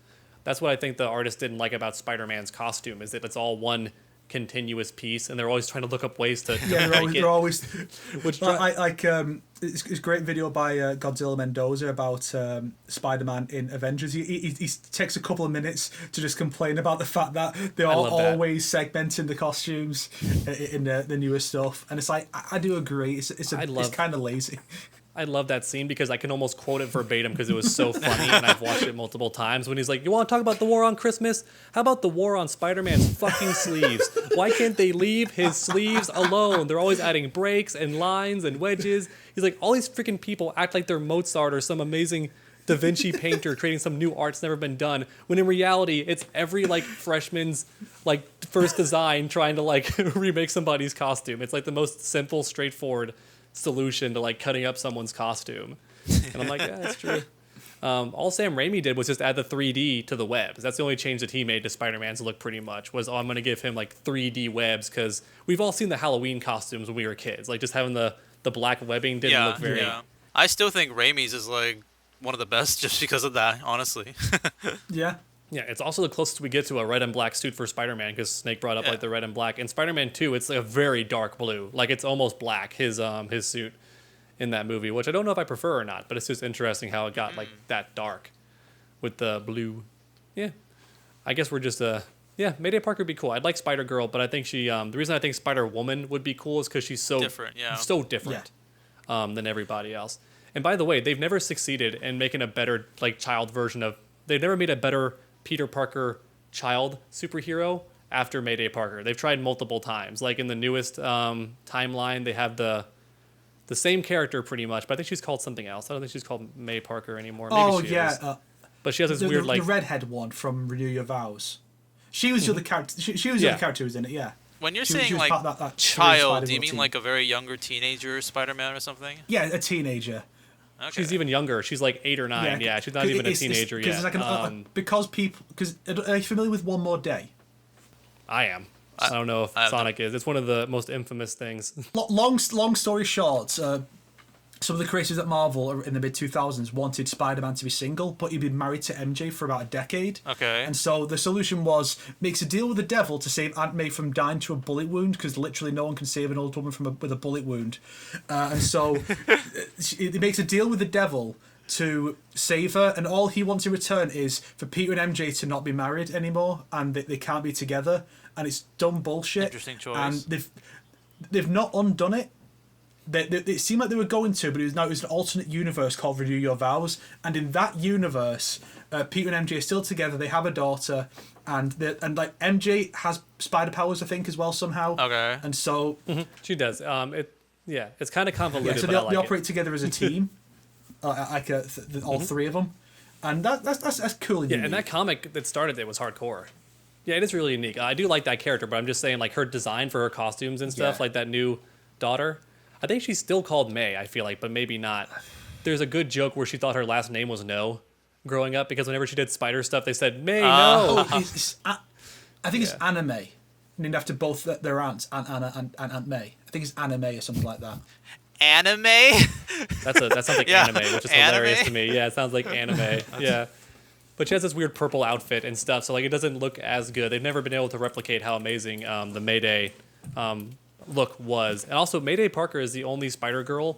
That's what I think the artist didn't like about Spider-Man's costume, is that it's all one continuous piece, and they're always trying to look up ways to Yeah, they're always which it's a great video by Godzilla Mendoza about Spider-Man in Avengers. He takes a couple of minutes to just complain about the fact that they're always segmenting the costumes in the newer stuff, and it's like I do agree. It's kind of lazy. I love that scene because I can almost quote it verbatim because it was so funny, and I've watched it multiple times. When he's like, "You want to talk about the war on Christmas? How about the war on Spider-Man's fucking sleeves? Why can't they leave his sleeves alone? They're always adding breaks and lines and wedges." He's like, all these freaking people act like they're Mozart or some amazing Da Vinci painter creating some new art's never been done, when in reality it's every like freshman's like first design trying to like remake somebody's costume. It's like the most simple, straightforward solution to like cutting up someone's costume. And I'm like, yeah, that's true. All Sam Raimi did was just add the 3D to the webs. That's the only change that he made to Spider-Man's look pretty much, was, I'm going to give him like 3D webs, because we've all seen the Halloween costumes when we were kids. Like just having the black webbing didn't look very... Yeah. I still think Raimi's is like one of the best just because of that, honestly. Yeah. Yeah, it's also the closest we get to a red and black suit for Spider-Man, because Snake brought up like the red and black. In Spider-Man 2, it's like a very dark blue. Like it's almost black, his suit in that movie, which I don't know if I prefer or not, but it's just interesting how it got like that dark with the blue. Yeah. I guess we're just Mayday Parker would be cool. I'd like Spider-Girl, but I think she the reason I think Spider-Woman would be cool is because she's so different, than everybody else. And by the way, they've never succeeded in making a better like child version of... They've never made a better Peter Parker child superhero after Mayday Parker. They've tried multiple times. Like in the newest timeline, they have the same character pretty much, but I think she's called something else. I don't think she's called May Parker anymore. Maybe she is. But she has this weird like... The redhead one from Renew Your Vows. She was the other character. She was the other character who was in it, yeah. When you're saying like that child, do you mean like a very younger teenager Spider-Man or something? Yeah, a teenager. Okay. She's even younger. She's like 8 or 9. Yeah, she's not even a teenager yet. Because are you familiar with One More Day? I am. I don't know if Sonic is. It's one of the most infamous things. Long story short, some of the creators at Marvel in the mid-2000s wanted Spider-Man to be single, but he'd been married to MJ for about a decade. Okay. And so the solution was, makes a deal with the devil to save Aunt May from dying to a bullet wound, because literally no one can save an old woman with a bullet wound. And so it makes a deal with the devil to save her, and all he wants in return is for Peter and MJ to not be married anymore, and they can't be together, and it's dumb bullshit. Interesting choice. And they've not undone it. It seemed like they were going to, but it was an alternate universe called Renew Your Vows, and in that universe, Peter and MJ are still together. They have a daughter, and like MJ has spider powers, I think, as well somehow. Okay. And so she does. It's kind of convoluted. Yeah, so they operate together as a team, all three of them, and that's cool. Yeah, and that comic that started it was hardcore. Yeah, it is really unique. I do like that character, but I'm just saying, like her design for her costumes and stuff, like that new daughter. I think she's still called May, I feel like, but maybe not. There's a good joke where she thought her last name was No growing up, because whenever she did spider stuff, they said, May, no. I think it's Anna May, named after both their aunts, Aunt Anna and Aunt May. I think it's Anna May or something like that. Anime? That sounds like anime, which is hilarious to me. Yeah, it sounds like anime. Yeah. But she has this weird purple outfit and stuff, so like it doesn't look as good. They've never been able to replicate how amazing the Mayday look was. And also, Mayday Parker is the only Spider-Girl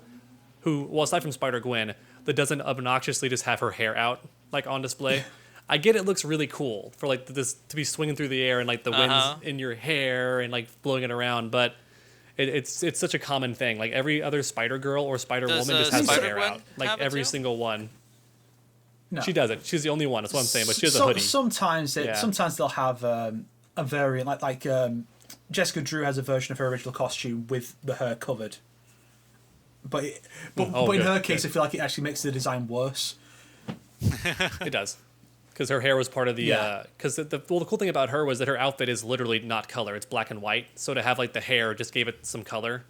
who, well, aside from Spider-Gwen, that doesn't obnoxiously just have her hair out, like, on display. I get it looks really cool for, like, this to be swinging through the air and, like, the wind's in your hair and, like, blowing it around, but it's such a common thing. Like, every other Spider-Girl or Spider-Woman just has her hair out. Like, every single one. No. She doesn't. She's the only one. That's what I'm saying, but she has a hoodie. Sometimes they'll have a variant, like Jessica Drew has a version of her original costume with the hair covered. But in her case, I feel like it actually makes the design worse. It does. Because her hair was part of the... Because the cool thing about her was that her outfit is literally not color. It's black and white. So to have like the hair just gave it some color.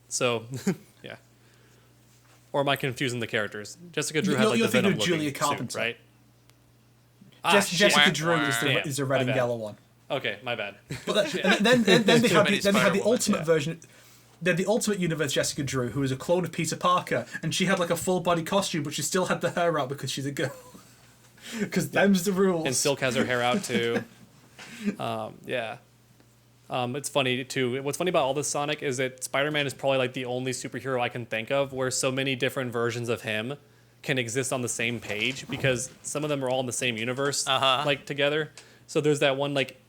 So, yeah. Or am I confusing the characters? Jessica Drew had like the Venom looking Julia Carpenter, suit, right? Jessica Drew is the red and yellow one. Okay, my bad. But then they had the ultimate version. Then the ultimate universe Jessica Drew, who was a clone of Peter Parker, and she had like a full body costume, but she still had the hair out because she's a girl. Because them's the rules. And Silk has her hair out too. Yeah. It's funny too. What's funny about all this Sonic is that Spider-Man is probably like the only superhero I can think of where so many different versions of him can exist on the same page, because some of them are all in the same universe, like together. So there's that one like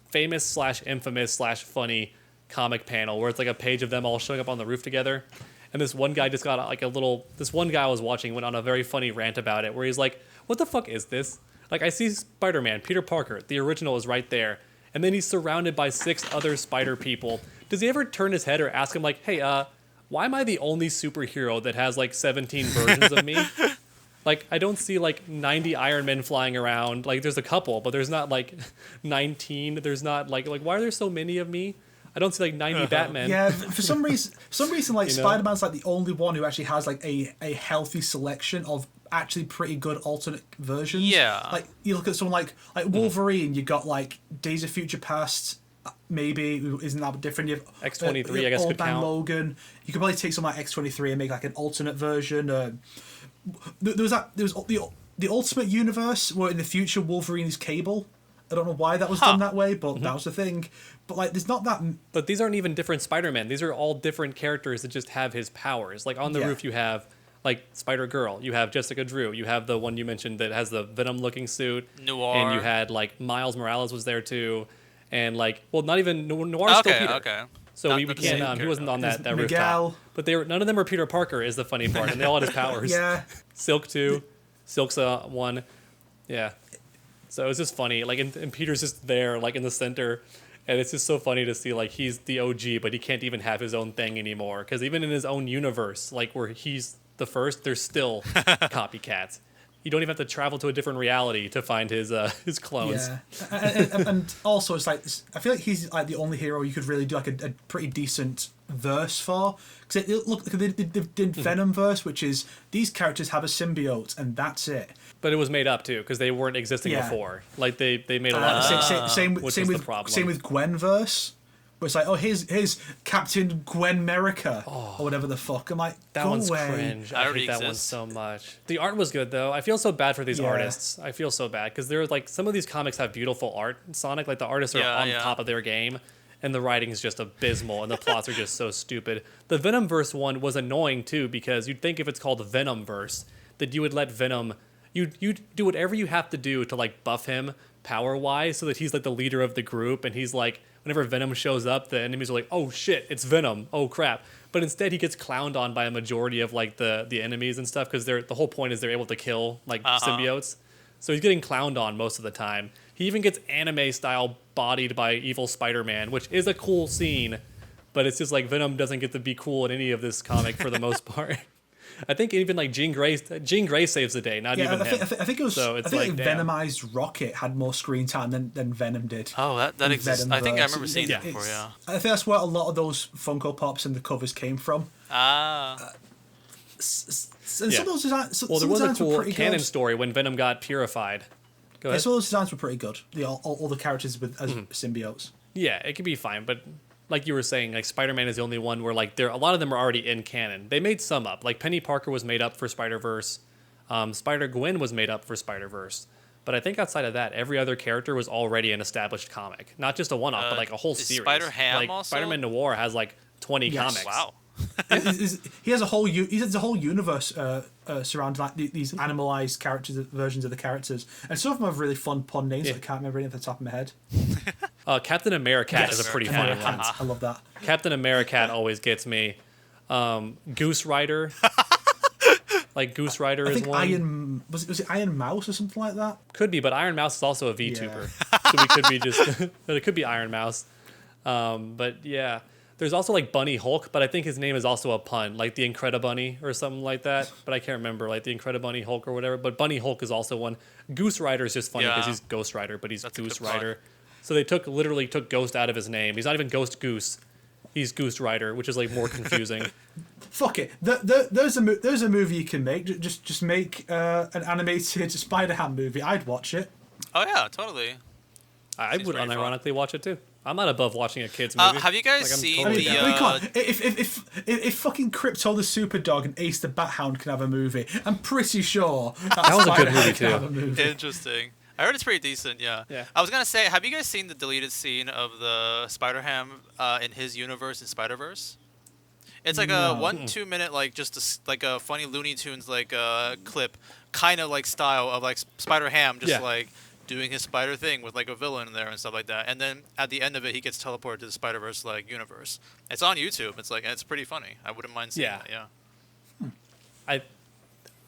famous / infamous / funny comic panel where it's like a page of them all showing up on the roof together. And this one guy just got like this one guy I was watching went on a very funny rant about it where he's like, what the fuck is this? Like, I see Spider-Man, Peter Parker, the original is right there. And then he's surrounded by 6 other spider people. Does he ever turn his head or ask him like, hey, why am I the only superhero that has like 17 versions of me? Like, I don't see like 90 Iron Men flying around. Like, there's a couple, but there's not like 19. There's not like why are there so many of me? I don't see like 90 Batman. Yeah, for some reason, like Spider-Man's like the only one who actually has like a healthy selection of actually pretty good alternate versions. Yeah. Like you look at someone like Wolverine, you got like Days of Future Past, maybe isn't that different? You have X-23, I guess Old could Man count. Logan. You could probably take someone like X-23 and make like an alternate version. There was the Ultimate Universe where in the future Wolverine is Cable. I don't know why that was done that way, but that was the thing. But like, there's not that. But these aren't even different Spider-Man. These are all different characters that just have his powers. Like on the roof, you have like Spider-Girl. You have Jessica Drew. You have the one you mentioned that has the Venom-looking suit. Noir. And you had like Miles Morales was there too, and like not even Noir's still Peter. Okay. So Not we the can't. same He wasn't on that Miguel. rooftop. But none of them are Peter Parker. Is the funny part, and they all had his powers. Yeah. Silk too. Silk's one. Yeah. So it's just funny, like, and Peter's just there, like, in the center, and it's just so funny to see, like, he's the OG, but he can't even have his own thing anymore, because even in his own universe, like, where he's the first, there's still copycats. You don't even have to travel to a different reality to find his clones. Yeah, and also it's like I feel like he's like the only hero you could really do like a pretty decent verse for, because look, they did Venom verse, which is these characters have a symbiote and that's it. But it was made up too, because they weren't existing before. Like they made a lot of same with Gwen verse. Where it's like, oh, here's Captain Gwen America or whatever the fuck. I'm like, that go one's away. cringe. I hate that one so much. The art was good though. I feel so bad for these artists. I feel so bad because they're like some of these comics have beautiful art. Sonic, like the artists are on top of their game, and the writing is just abysmal, and the plots are just so stupid. The Venomverse one was annoying too because you'd think if it's called Venomverse that you would let Venom, you do whatever you have to do to like buff him power wise so that he's like the leader of the group, and he's like. Whenever Venom shows up, the enemies are like, "Oh shit, it's Venom! Oh crap!" But instead, he gets clowned on by a majority of like the enemies and stuff because the whole point is they're able to kill like symbiotes. So he's getting clowned on most of the time. He even gets anime style bodied by evil Spider-Man, which is a cool scene, but it's just like Venom doesn't get to be cool in any of this comic for the most part. I think even like Jean Grey saves the day, not even him. I think it was. So it's I think like, damn. Venomized Rocket had more screen time than Venom did. Oh, that exists. I think I remember seeing that It's- before. Yeah. I think that's where a lot of those Funko Pops and the covers came from. Ah. And some of those designs, Well, there was a designs were cool pretty canon good. story when Venom got purified. Go Yeah, ahead. some of those designs were pretty good. All the characters with as symbiotes. Yeah, it could be fine, but like you were saying, like Spider-Man is the only one where like a lot of them are already in canon. They made some up. Like Penny Parker was made up for Spider-Verse. Spider-Gwen was made up for Spider-Verse. But I think outside of that, every other character was already an established comic. Not just a one-off, but like a whole is series. Spider-Ham like also? Spider-Man Noir has like 20 Yes. comics. Wow. He has a whole universe surrounding like these animalized characters, versions of the characters, and some of them have really fun pun names. Yeah. That I can't remember any off the top of my head. Captain Americat is a pretty funny one. I love that. Captain Americat always gets me. Goose Rider. Like Goose Rider I is think one. was it Iron Mouse or something like that? Could be, but Iron Mouse is also a VTuber. So we could be just but it could be Iron Mouse. But yeah. There's also like Bunny Hulk, but I think his name is also a pun, like the Incredibunny or something like that. But I can't remember, like the Incredibunny Hulk or whatever. But Bunny Hulk is also one. Goose Rider is just funny because he's Ghost Rider, but he's Goose Rider. So they literally took Ghost out of his name. He's not even Ghost Goose. He's Goose Rider, which is like more confusing. Fuck it. There's a movie you can make. Just make an animated Spider-Ham movie. I'd watch it. Oh yeah, totally. I would pretty fun. unironically watch it too. I'm not above watching a kid's movie. Have you guys Like, I'm seen totally the? down. Come on. If fucking Crypto the Super Dog and Ace the Bat Hound can have a movie, I'm pretty sure that was a good Spider-Ham movie, can too. have a movie. Interesting. I heard it's pretty decent. Yeah. Yeah. I was gonna say, have you guys seen the deleted scene of the Spider-Ham in his universe in Spider-Verse? It's like a No. 1-2 minute like just like a funny Looney Tunes like clip, kind of like style of like Spider-Ham just like doing his spider thing with like a villain in there and stuff like that. And then at the end of it, he gets teleported to the Spider-Verse like universe. It's on YouTube. It's like, and it's pretty funny. I wouldn't mind seeing that. Yeah.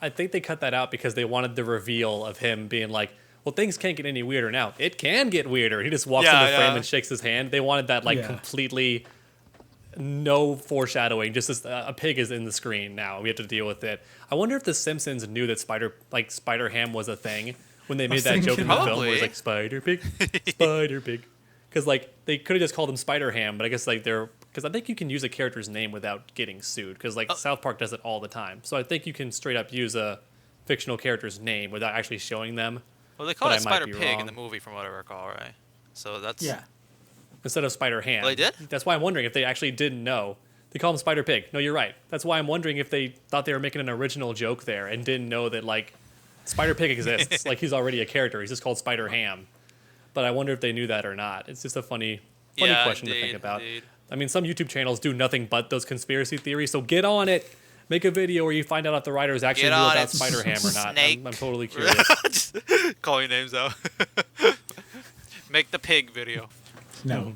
I think they cut that out because they wanted the reveal of him being like, well, things can't get any weirder now. It can get weirder. He just walks in the frame and shakes his hand. They wanted that like completely no foreshadowing. Just as a pig is in the screen now. We have to deal with it. I wonder if the Simpsons knew that Spider-Ham was a thing when they made that joke in the film where it's like Spider Pig, Spider Pig. Because like they could have just called him Spider-Ham, but I guess like because I think you can use a character's name without getting sued. Because like South Park does it all the time, so I think you can straight up use a fictional character's name without actually showing them. Well, they call it Spider Pig in the movie, from what I recall, right? So that's instead of Spider-Ham. Well, they did? That's why I'm wondering if they actually didn't know. They call him Spider Pig. No, you're right. That's why I'm wondering if they thought they were making an original joke there and didn't know that like Spider Pig exists. Like he's already a character. He's just called Spider-Ham. But I wonder if they knew that or not. It's just a funny question to think about. Indeed. I mean, some YouTube channels do nothing but those conspiracy theories, so get on it. Make a video where you find out if the writers actually knew about Spider-Ham or not. I'm totally curious. Just calling names out. Make the pig video. No.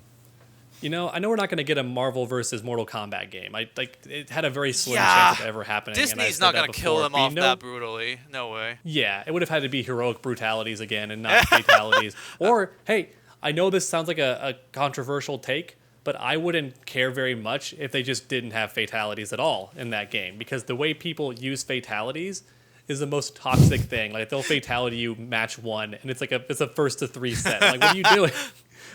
You know, I know we're not going to get a Marvel versus Mortal Kombat game. It had a very slim chance of ever happening. Disney's not going to kill them off that brutally. No way. Yeah, it would have had to be heroic brutalities again and not fatalities. Or, hey, I know this sounds like a controversial take, but I wouldn't care very much if they just didn't have fatalities at all in that game, because the way people use fatalities is the most toxic thing. Like they'll fatality you match one, and it's a first to 3 set. Like, what are you doing?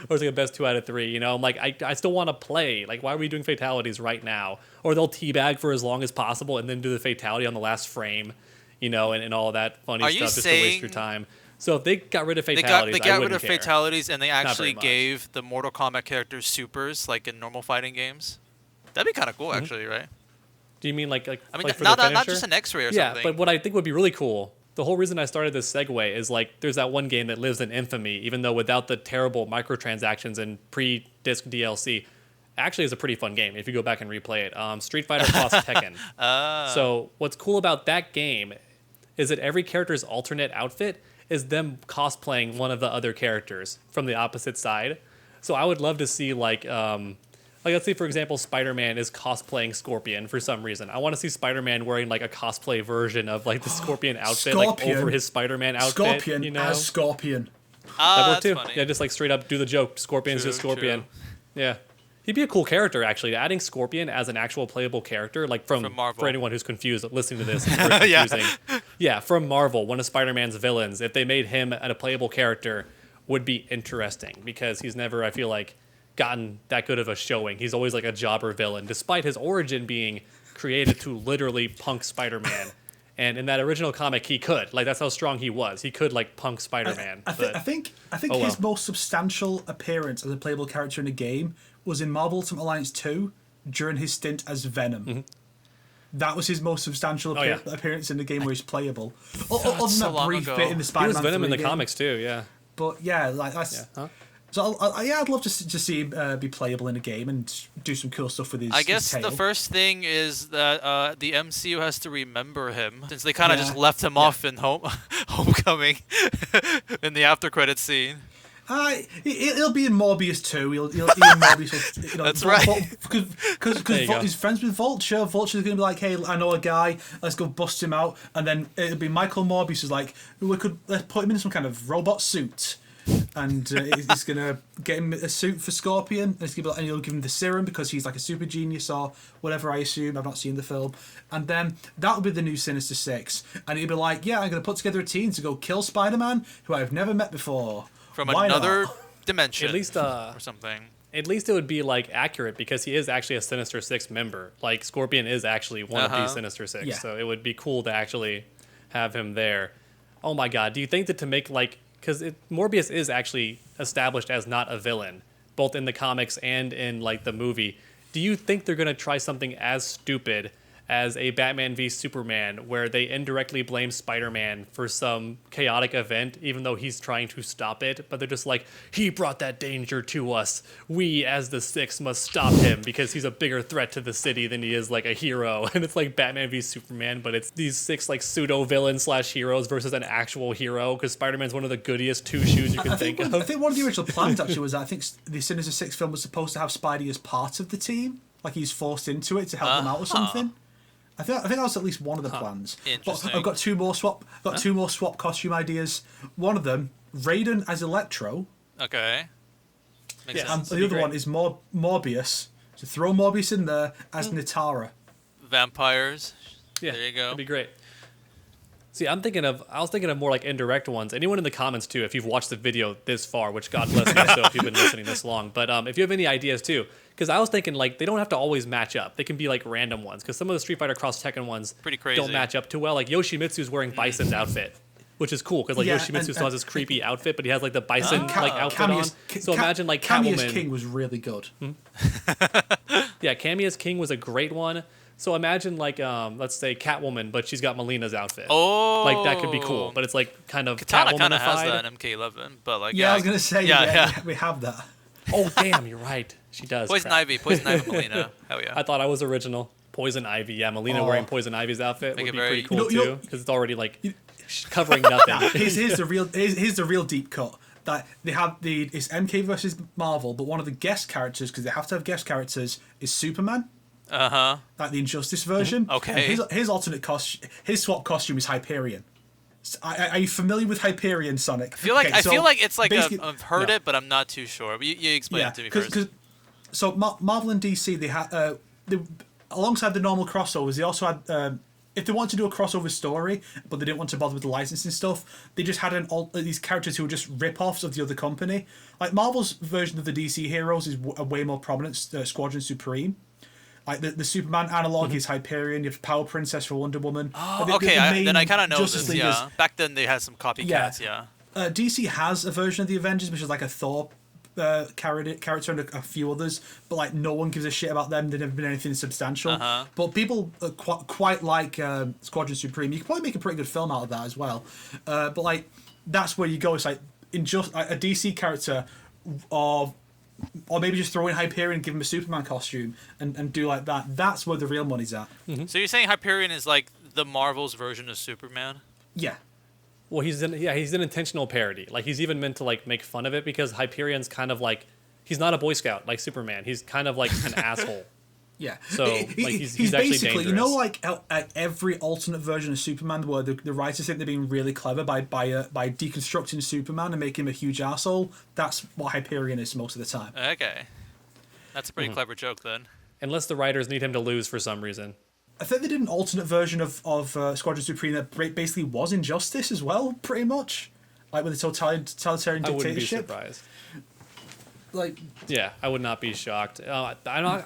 Or it's like a best 2 out of 3. You know, I'm like, I still want to play. Like, why are we doing fatalities right now? Or they'll teabag for as long as possible and then do the fatality on the last frame. You know, and all that funny stuff just to waste your time. So if they got rid of fatalities, they got rid of care. fatalities, and they actually gave the Mortal Kombat characters supers, like in normal fighting games. That'd be kind of cool, actually, right? Do you mean like I mean, like for not just an X-ray or something. Yeah, but what I think would be really cool, the whole reason I started this segue is like there's that one game that lives in infamy, even though without the terrible microtransactions and pre-disc DLC, actually is a pretty fun game if you go back and replay it. Street Fighter Cross Tekken. So what's cool about that game is that every character's alternate outfit is them cosplaying one of the other characters from the opposite side. So I would love to see like let's say for example Spider-Man is cosplaying Scorpion for some reason. I want to see Spider-Man wearing like a cosplay version of like the Scorpion outfit, like over his Spider-Man outfit. Scorpion, you know? as Scorpion. That worked too. Funny. Yeah, just like straight up do the joke. Scorpion's just Scorpion. Yeah. He'd be a cool character, actually. Adding Scorpion as an actual playable character, like from Marvel. For anyone who's confused listening to this, it's very confusing. Yeah, from Marvel, one of Spider-Man's villains. If they made him a playable character, would be interesting because he's never, I feel like, gotten that good of a showing. He's always like a jobber villain, despite his origin being created to literally punk Spider-Man. And in that original comic, he could. Like, that's how strong he was. He could, like, punk Spider-Man. I think his most substantial appearance as a playable character in a game was in Marvel Ultimate Alliance 2 during his stint as Venom. Mm-hmm. That was his most substantial appearance in the game where he's playable. Other than that brief bit in the Spider-Man. He was Venom in the game. Comics, too, yeah. But, yeah, like, that's... Yeah. Huh? So I'd love to see him be playable in a game and do some cool stuff with his. I guess his the first thing is that the MCU has to remember him, since they kind of just left him off in Homecoming in the after credits scene. He'll be in Morbius too. He'll be in Morbius. That's right. Because he's friends with Vulture. Vulture's going to be like, hey, I know a guy. Let's go bust him out. And then it'll be Michael Morbius who's like, let's put him in some kind of robot suit. And he's gonna get him a suit for Scorpion, and he'll give him the serum because he's like a super genius or whatever. I assume I've not seen the film, and then that'll be the new Sinister Six, and he'll be like, "Yeah, I'm gonna put together a team to go kill Spider-Man, who I've never met before from another dimension, at least or something." At least it would be like accurate because he is actually a Sinister Six member. Like Scorpion is actually one of these Sinister Six, so it would be cool to actually have him there. Oh my God, do you think that to make like because Morbius is actually established as not a villain, both in the comics and in like the movie. Do you think they're going to try something as stupid as a Batman v Superman, where they indirectly blame Spider-Man for some chaotic event, even though he's trying to stop it. But they're just like, he brought that danger to us. We, as the Six, must stop him because he's a bigger threat to the city than he is like a hero. And it's like Batman v Superman, but it's these six like pseudo villains / heroes versus an actual hero, because Spider-Man's one of the goodiest two shoes you can think of. I think one of the original plans actually was, I think the Sinister Six film was supposed to have Spidey as part of the team, like he's forced into it to help them out or something. I think that was at least one of the plans. Interesting. But I've got two more swap costume ideas. One of them, Raiden as Electro. Okay. Makes Yes. sense. And the other one is Morbius. So throw Morbius in there as Nitara. Vampires. Yeah, There you go. That'd be great. See, I was thinking of more like indirect ones. Anyone in the comments too, if you've watched the video this far, which God bless you, so if you've been listening this long. But if you have any ideas too, because I was thinking like they don't have to always match up. They can be like random ones, because some of the Street Fighter Cross Tekken ones Pretty crazy. don't match up too well. Like Yoshimitsu's wearing Bison's outfit, which is cool because like Yeah, Yoshimitsu and- still has this creepy outfit, but he has like the Bison like outfit on. Camia's- So imagine like Camia's Catwoman. King was really good. Yeah, Camia's King was a great one. So imagine like let's say Catwoman, but she's got Melina's outfit. Oh. Like that could be cool, but it's like kind of Katana kind of has Catwomanified. that in MK11, but like Yeah, I was gonna say yeah. we have that. Oh damn, you're right. She does. Poison crap. Ivy, Melina. Hell yeah. I thought I was original. Poison Ivy. Yeah, Melina Oh. wearing Poison Ivy's outfit Make would it be very- pretty cool You know- too, because it's already like covering nothing. Here's the real deep cut. That they have it's MK versus Marvel, but one of the guest characters, because they have to have guest characters, is Superman. Uh-huh. Like the Injustice version. Okay. And his alternate his swap costume is Hyperion. Are you familiar with Hyperion, Sonic? I feel like it's like I've heard no. it, but I'm not too sure. But you explain it to me first. So Marvel and DC, they had alongside the normal crossovers, they also had if they wanted to do a crossover story, but they didn't want to bother with the licensing stuff, they just had these characters who were just rip-offs of the other company. Like Marvel's version of the DC heroes is a way more prominent, Squadron Supreme. Like the Superman analog is Hyperion. You have Power Princess for Wonder Woman. Oh, The okay. main Then I kind of know Justice this. League Yeah. Back then they had some copycats. Yeah. DC has a version of the Avengers, which is like a Thor character and a few others, but like no one gives a shit about them. They've never been anything substantial. But people quite like Squadron Supreme. You could probably make a pretty good film out of that as well. But like that's where you go. It's like a DC character of. Or maybe just throw in Hyperion and give him a Superman costume and do like that. That's where the real money's at. So you're saying Hyperion is like the Marvel's version of Superman? Yeah. Well, he's an intentional parody. Like he's even meant to like make fun of it, because Hyperion's kind of like, he's not a Boy Scout like Superman. He's kind of like an asshole. Yeah. So like he's actually basically, dangerous. you know, like every alternate version of Superman, where the writers think they're being really clever by deconstructing Superman and making him a huge asshole. That's what Hyperion is most of the time. Okay. That's a pretty clever joke then. Unless the writers need him to lose for some reason. I think they did an alternate version of Squadron Supreme that basically was Injustice as well, pretty much, like with the totalitarian I wouldn't be dictatorship. surprised. Like, Yeah, I would not be shocked. I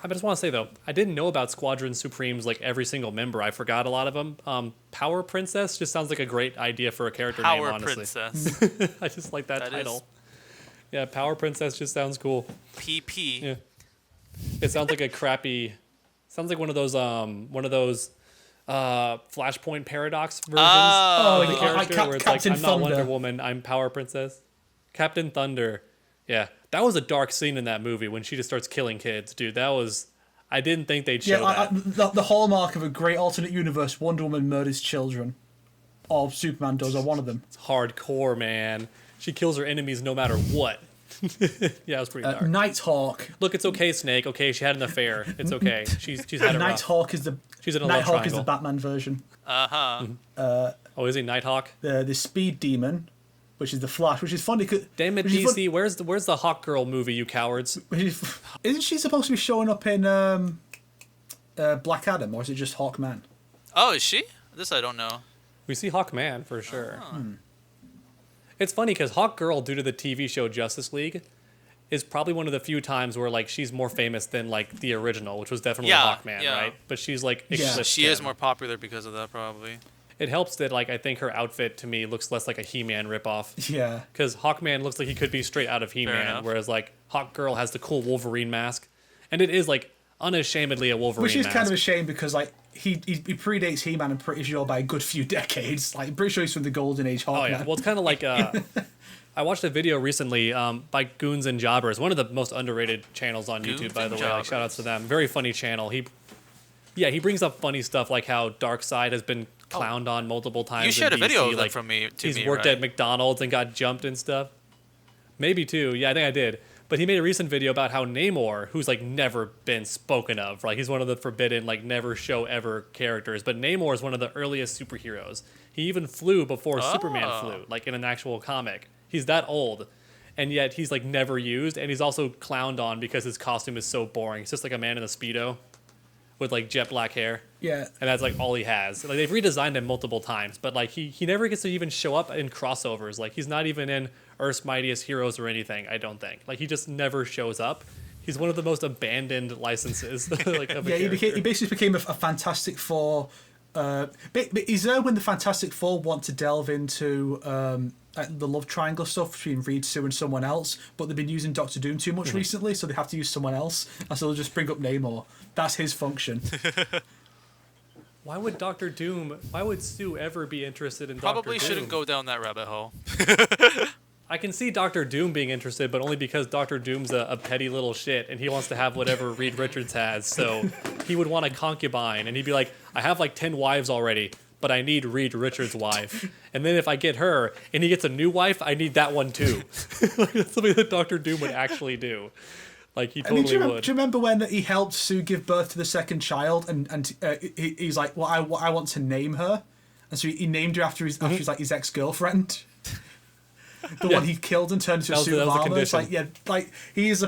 just want to say though, I didn't know about Squadron Supreme's like every single member. I forgot a lot of them. Power Princess just sounds like a great idea for a character name. Power Honestly, Princess. I just like that That title. is- Yeah, Power Princess just sounds cool. PP. Yeah, it sounds like a crappy. Sounds like one of those Flashpoint Paradox versions Oh, of the like character where it's Captain like, I'm not Thunder. Wonder Woman, I'm Power Princess. Captain Thunder. Yeah, that was a dark scene in that movie when she just starts killing kids, dude. That was. I didn't think they'd show that. the hallmark of a great alternate universe: Wonder Woman murders children, or Superman does, or one of them. It's hardcore, man. She kills her enemies no matter what. Yeah, it was pretty dark. Nighthawk. Look, it's okay, Snake. Okay, she had an affair. It's okay. She's had a rough. Nighthawk is the She's in a love Nighthawk is the triangle. Batman version. Uh-huh. Oh, is he Nighthawk? The Speed Demon, which is the Flash, which is funny. Damn it, which is DC. Where's the Hawk Girl movie, you cowards? Isn't she supposed to be showing up in Black Adam, or is it just Hawkman? Oh, is she? This I don't know. We see Hawkman for sure. It's funny because Hawk Girl, due to the TV show Justice League, is probably one of the few times where like she's more famous than like the original, which was definitely Yeah, Hawkman, yeah. right? But she's like Yeah. eclipsed She is him. more popular because of that, probably. It helps that like I think her outfit to me looks less like a He-Man ripoff. Yeah. Because Hawkman looks like he could be straight out of He-Man, enough. whereas like Hawk Girl has the cool Wolverine mask, and it is like unashamedly a Wolverine Which is mask. kind of a shame because like he predates He-Man, I'm pretty sure, by a good few decades. Like, I'm pretty sure he's from the Golden Age. Oh yeah, well it's kind of like I watched a video recently by Goons and Jobbers, one of the most underrated channels on Goons YouTube, by the and way. Like, shout outs to them. Very funny channel. He brings up funny stuff like how Darkseid has been clowned on multiple times. You shared in a video DC. of that Like, from me. he's worked at McDonald's and got jumped and stuff. Maybe too. Yeah, I think I did. But he made a recent video about how Namor, who's like never been spoken of, like he's one of the forbidden, like never show ever characters. But Namor is one of the earliest superheroes. He even flew before Superman flew, like in an actual comic. He's that old, and yet he's like never used, and he's also clowned on because his costume is so boring. He's just like a man in a Speedo with like jet black hair. Yeah. And that's like all he has. Like they've redesigned him multiple times, but like he never gets to even show up in crossovers. Like he's not even in Earth's Mightiest Heroes or anything, I don't think. Like he just never shows up. He's one of the most abandoned licenses. Like, of a he basically became a Fantastic Four. But is there when the Fantastic Four want to delve into the love triangle stuff between Reed, Sue, and someone else, but they've been using Doctor Doom too much recently, so they have to use someone else, and so they'll just bring up Namor. That's his function. Why would Sue ever be interested in Doctor Doom? Probably shouldn't go down that rabbit hole. I can see Doctor Doom being interested, but only because Doctor Doom's a petty little shit, and he wants to have whatever Reed Richards has. So he would want a concubine, and he'd be like, I have like 10 wives already, but I need Reed Richards' wife. And then if I get her, and he gets a new wife, I need that one too. Like, that's something that Doctor Doom would actually do. Like, he totally would. Do you remember when he helped Sue give birth to the second child, and he's like, well, I want to name her, and so he named her after his ex-girlfriend. The one he killed and turned into a suit of armor. It's like, he is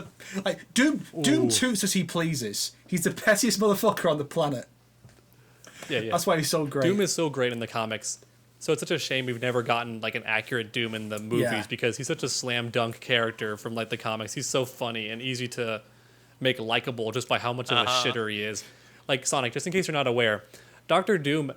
Doom toots as he pleases. He's the pettiest motherfucker on the planet. Yeah. That's why he's so great. Doom is so great in the comics. So it's such a shame we've never gotten like an accurate Doom in the movies because he's such a slam dunk character from like the comics. He's so funny and easy to make likable just by how much of a shitter he is. Like Sonic, just in case you're not aware, Doctor Doom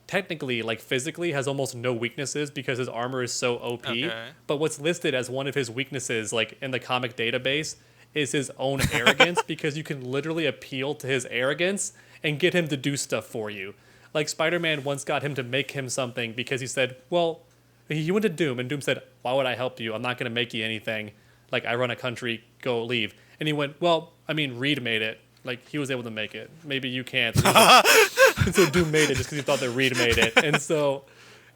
technically, like physically, has almost no weaknesses because his armor is so OP. Okay. But what's listed as one of his weaknesses, like in the comic database, is his own arrogance because you can literally appeal to his arrogance and get him to do stuff for you. Like Spider-Man once got him to make him something because he said, well, he went to Doom and Doom said, why would I help you? I'm not going to make you anything. Like, I run a country, go leave. And he went, well, I mean, Reed made it. Like, he was able to make it. Maybe you can't. And so Doom made it just because he thought that Reed made it. And so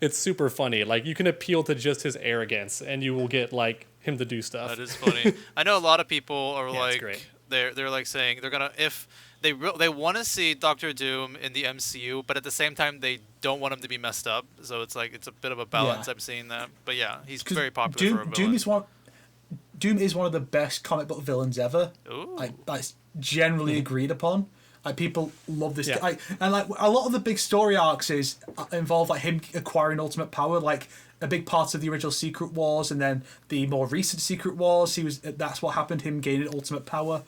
it's super funny. Like, you can appeal to just his arrogance and you will get, like, him to do stuff. That is funny. I know a lot of people are like, great. They're like saying they're going to, if they want to see Doctor Doom in the MCU, but at the same time, they don't want him to be messed up. So it's like, it's a bit of a balance. I'm seeing that. But yeah, he's very popular for a villain. Doom is one of the best comic book villains ever. Ooh. That's generally agreed upon. Like, people love this guy, and like a lot of the big story arcs involve like him acquiring ultimate power. Like a big part of the original Secret Wars, and then the more recent Secret Wars, that's what happened. Him gaining ultimate power,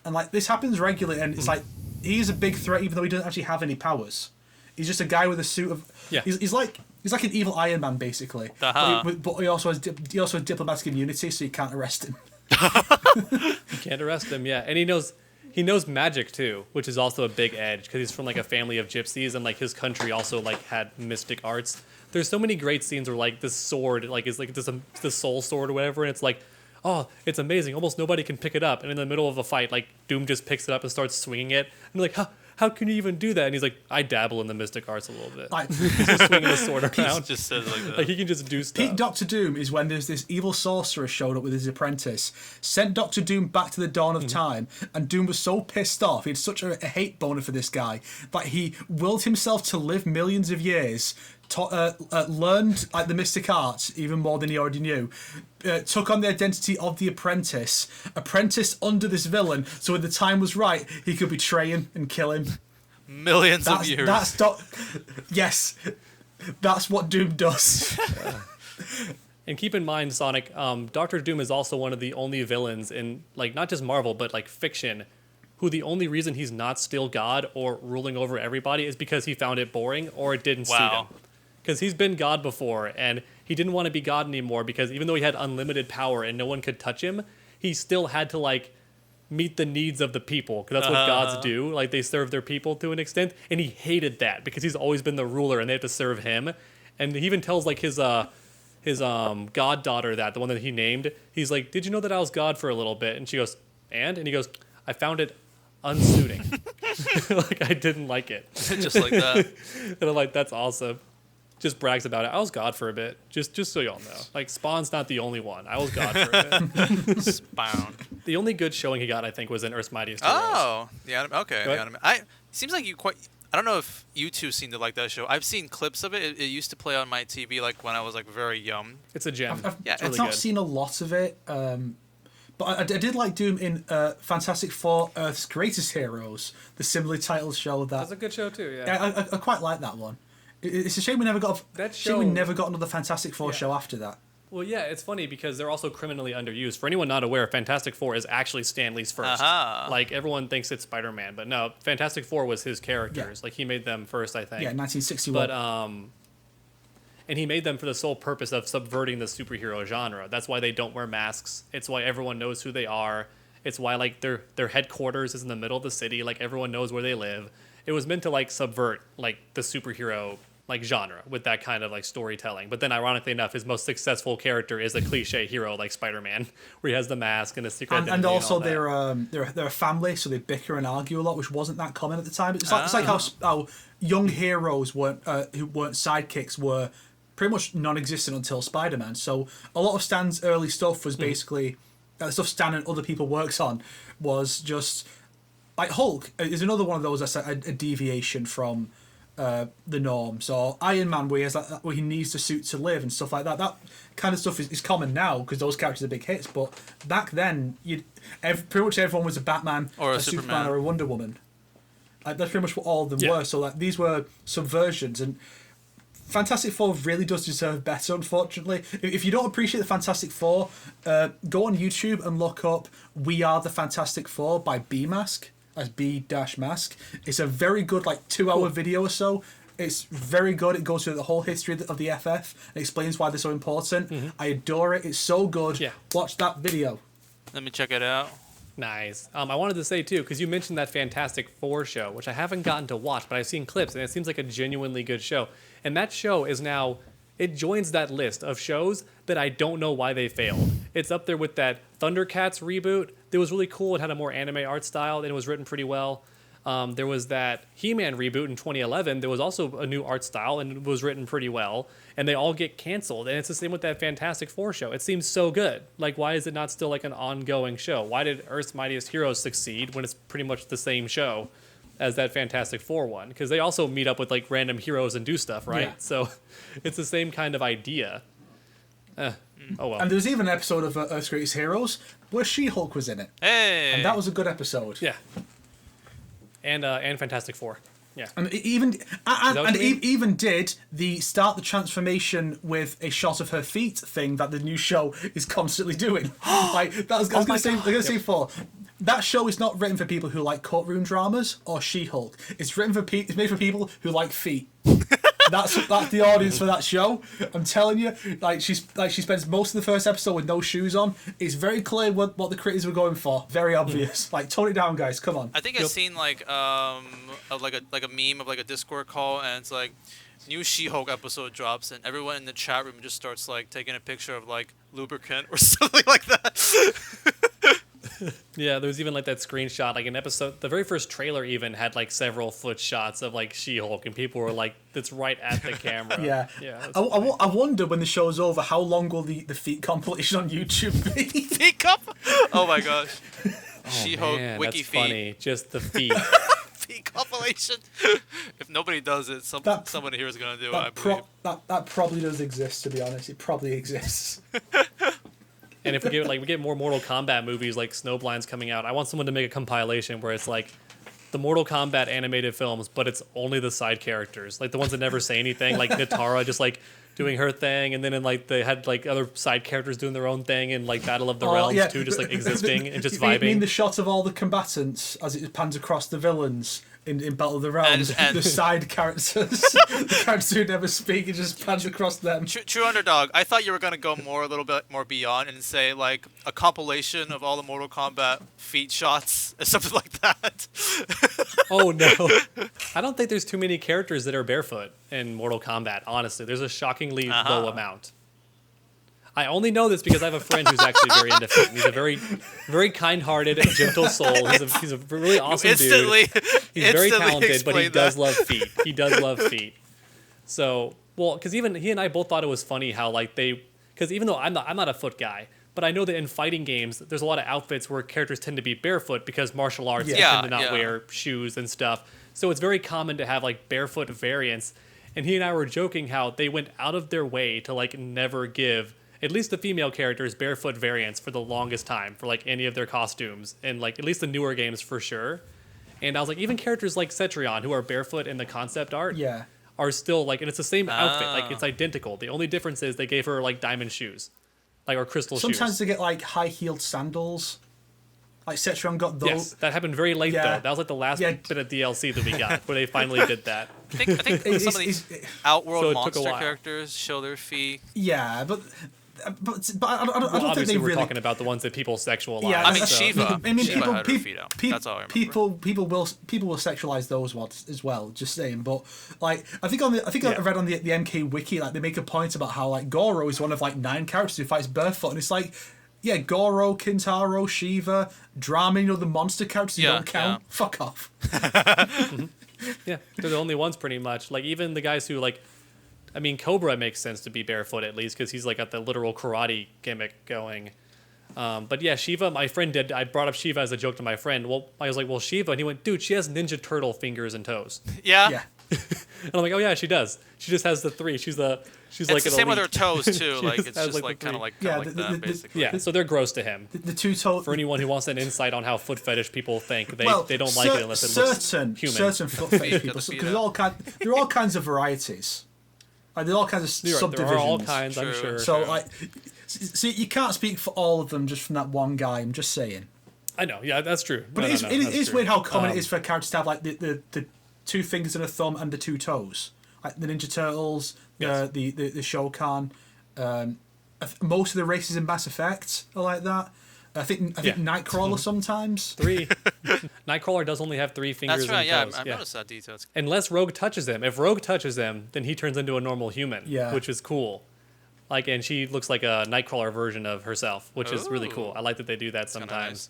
and like this happens regularly. And it's like he's a big threat, even though he doesn't actually have any powers. He's just a guy with a suit of. Yeah. He's like an evil Iron Man, basically. But he also has diplomatic immunity, so you can't arrest him. You can't arrest him, yeah, and he knows magic too, which is also a big edge because he's from like a family of gypsies and like his country also like had mystic arts. There's so many great scenes where like this sword like is like this soul sword or whatever, and it's like, oh, it's amazing. Almost nobody can pick it up, and in the middle of a fight, like Doom just picks it up and starts swinging it, and you're like, how can you even do that? And he's like, I dabble in the mystic arts a little bit. He's just swinging the sword around. Just says like that. Like he can just do stuff. Peak Doctor Doom is when there's this evil sorcerer showed up with his apprentice, sent Doctor Doom back to the dawn of time, and Doom was so pissed off, he had such a hate boner for this guy, that he willed himself to live millions of years, learned like the mystic arts even more than he already knew, took on the identity of the apprentice, apprenticed under this villain, so when the time was right, he could betray him and kill him. Millions of years. Yes, that's what Doom does. And keep in mind, Sonic, Doctor Doom is also one of the only villains in like not just Marvel but like fiction, who the only reason he's not still God or ruling over everybody is because he found it boring or it didn't suit him. Because he's been God before, and he didn't want to be God anymore because even though he had unlimited power and no one could touch him, he still had to, like, meet the needs of the people, because that's what gods do. Like, they serve their people to an extent, and he hated that because he's always been the ruler and they have to serve him. And he even tells like his goddaughter, that the one that he named, he's like, did you know that I was God for a little bit? And she goes, and he goes, I found it unsuiting. Like, I didn't like it. Just like that. And I'm like, that's awesome. Just brags about it. I was God for a bit. Just so y'all know. Like, Spawn's not the only one. I was God for a bit. Spawn. The only good showing he got, I think, was in Earth's Mightiest Heroes. Oh, the anime. Okay, the anime. Seems like you quite. I don't know if you two seem to like that show. I've seen clips of it. It used to play on my TV like when I was like very young. It's a gem. I've not seen a lot of it, but I did like Doom in Fantastic Four: Earth's Greatest Heroes, the similarly titled show. That's a good show too. Yeah, I quite like that one. It's a shame we never got. Shame we never got another Fantastic Four show after that. Well, yeah, it's funny because they're also criminally underused. For anyone not aware, Fantastic Four is actually Stan Lee's first. Like, everyone thinks it's Spider-Man, but no, Fantastic Four was his characters. Yeah. Like, he made them first, I think. Yeah, 1961. But and he made them for the sole purpose of subverting the superhero genre. That's why they don't wear masks. It's why everyone knows who they are. It's why like their headquarters is in the middle of the city. Like, everyone knows where they live. It was meant to like subvert like the superhero like genre with that kind of like storytelling. But then ironically enough, his most successful character is a cliche hero like Spider-Man, where he has the mask and a secret identity. And also they're a family, so they bicker and argue a lot, which wasn't that common at the time. It's like how young heroes weren't who weren't sidekicks were pretty much non-existent until Spider-Man. So a lot of Stan's early stuff was basically stuff Stan and other people works on was just like Hulk is another one of those that's a deviation from the norm. So Iron Man, where he needs the suit to live and stuff like that. That kind of stuff is common now because those characters are big hits. But back then, pretty much everyone was a Batman, or a Superman, or a Wonder Woman. Like, that's pretty much what all of them were. So like these were subversions, and Fantastic Four really does deserve better. Unfortunately, if you don't appreciate the Fantastic Four, go on YouTube and look up "We Are the Fantastic Four" by B-Mask. As B-Mask. It's a very good 2-hour video or so. It's very good. It goes through the whole history of the FF and explains why they're so important. Mm-hmm. I adore it. It's so good. Yeah. Watch that video. Let me check it out. Nice. I wanted to say too, because you mentioned that Fantastic Four show, which I haven't gotten to watch, but I've seen clips and it seems like a genuinely good show. And that show is now, it joins that list of shows that I don't know why they failed. It's up there with that Thundercats reboot. It was really cool. It had a more anime art style and it was written pretty well. There was that He-Man reboot in 2011. There was also a new art style and it was written pretty well. And they all get canceled. And it's the same with that Fantastic Four show. It seems so good. Like, why is it not still like an ongoing show? Why did Earth's Mightiest Heroes succeed when it's pretty much the same show as that Fantastic Four one? Because they also meet up with like random heroes and do stuff, right? Yeah. So it's the same kind of idea. Oh well. And there's even an episode of Earth's Greatest Heroes where She-Hulk was in it. Hey! And that was a good episode. Yeah. And Fantastic Four. Yeah. And it even even did the start the transformation with a shot of her feet thing that the new show is constantly doing. I was gonna say before. That show is not written for people who like courtroom dramas or She-Hulk. It's written for it's made for people who like feet. That's the audience for that show. I'm telling you, she spends most of the first episode with no shoes on. It's very clear what the creators were going for. Very obvious. Tone it down, guys. Come on. I think I've seen a meme of like a Discord call, and it's like new She-Hulk episode drops, and everyone in the chat room just starts like taking a picture of like lubricant or something like that. Yeah, there was even like that screenshot, like an episode, the very first trailer even had like several foot shots of like She-Hulk, and people were like, "That's right at the camera." Yeah. I wonder when the show's over, how long will the feet compilation on YouTube be? Feet comp? Oh my gosh. She-Hulk wiki that's feet. Funny, just the feet. Feet compilation. If nobody does it, somebody here is gonna do it. I believe. That probably does exist. To be honest, it probably exists. And if we get more Mortal Kombat movies like Snowblind's coming out, I want someone to make a compilation where it's like the Mortal Kombat animated films, but it's only the side characters, like the ones that never say anything, like Nitara just like doing her thing, and then they had like other side characters doing their own thing in like Battle of the Realms too, just like existing and just vibing. You mean the shot of all the combatants as it pans across the villains in Battle of the Realms. And the side characters, the characters who never speak, it just pans across them. True Underdog, I thought you were gonna go a little bit more beyond and say like a compilation of all the Mortal Kombat feat shots or something like that. Oh no, I don't think there's too many characters that are barefoot in Mortal Kombat. Honestly, there's a shockingly low amount. I only know this because I have a friend who's actually very into feet. He's a very, very kind-hearted, gentle soul. He's a really awesome dude. He's very talented, but he does love feet. He does love feet. So, well, because even he and I both thought it was funny how like because even though I'm not a foot guy, but I know that in fighting games, there's a lot of outfits where characters tend to be barefoot because martial arts tend to not wear shoes and stuff. So it's very common to have like barefoot variants. And he and I were joking how they went out of their way to like never give at least the female characters barefoot variants for the longest time for like any of their costumes, and like at least the newer games for sure. And I was like, even characters like Cetrion, who are barefoot in the concept art, are still like, and it's the same outfit, like it's identical. The only difference is they gave her like diamond shoes, like or crystal shoes. Sometimes they get like high-heeled sandals. Like Cetrion got those. Yes, that happened very late though. That was like the last bit of DLC that we got, where they finally did that. I think some of these Outworld monster characters show their feet. Yeah, but I don't think they we're really. Talking about the ones that people sexualize. Yeah, I mean Shiva. I mean, Shiva had her feet out. That's all I remember. People will sexualize those ones as well. Just saying, but like I read on the MK wiki, like they make a point about how like Goro is one of like 9 characters who fights barefoot, and it's like, yeah, Goro, Kintaro, Shiva, Dramin, the monster characters don't count. Yeah. Fuck off. Yeah, they're the only ones pretty much. Like even the guys who like. I mean, Cobra makes sense to be barefoot at least because he's like got the literal karate gimmick going. But yeah, Shiva, my friend did. I brought up Shiva as a joke to my friend. Well, I was like, well, Shiva, and he went, dude, she has Ninja Turtle fingers and toes. Yeah. And I'm like, oh yeah, she does. She just has the 3. She's like the same with her toes too. Like it's just like kind of like that basically. Yeah, so they're gross to him. The 2 toes. For anyone who wants an insight on how foot fetish people think, they don't like it unless it looks human. Certain foot fetish people, because there are all kinds of varieties. Like, there are all kinds of subdivisions. There are all kinds, I'm sure. So, like, see, you can't speak for all of them just from that one guy. I'm just saying. I know, yeah, that's true. But it is weird how common it is for characters to have like the 2 fingers and a thumb and the 2 toes. Like the Ninja Turtles, the Shokan. Most of the races in Mass Effect are like that. I think Nightcrawler sometimes. 3. Nightcrawler does only have 3 fingers. That's right. And toes. I've noticed that detail. Unless Rogue touches him. If Rogue touches him, then he turns into a normal human. Yeah. Which is cool. Like, and she looks like a Nightcrawler version of herself, which is really cool. I like that they do that sometimes. Nice.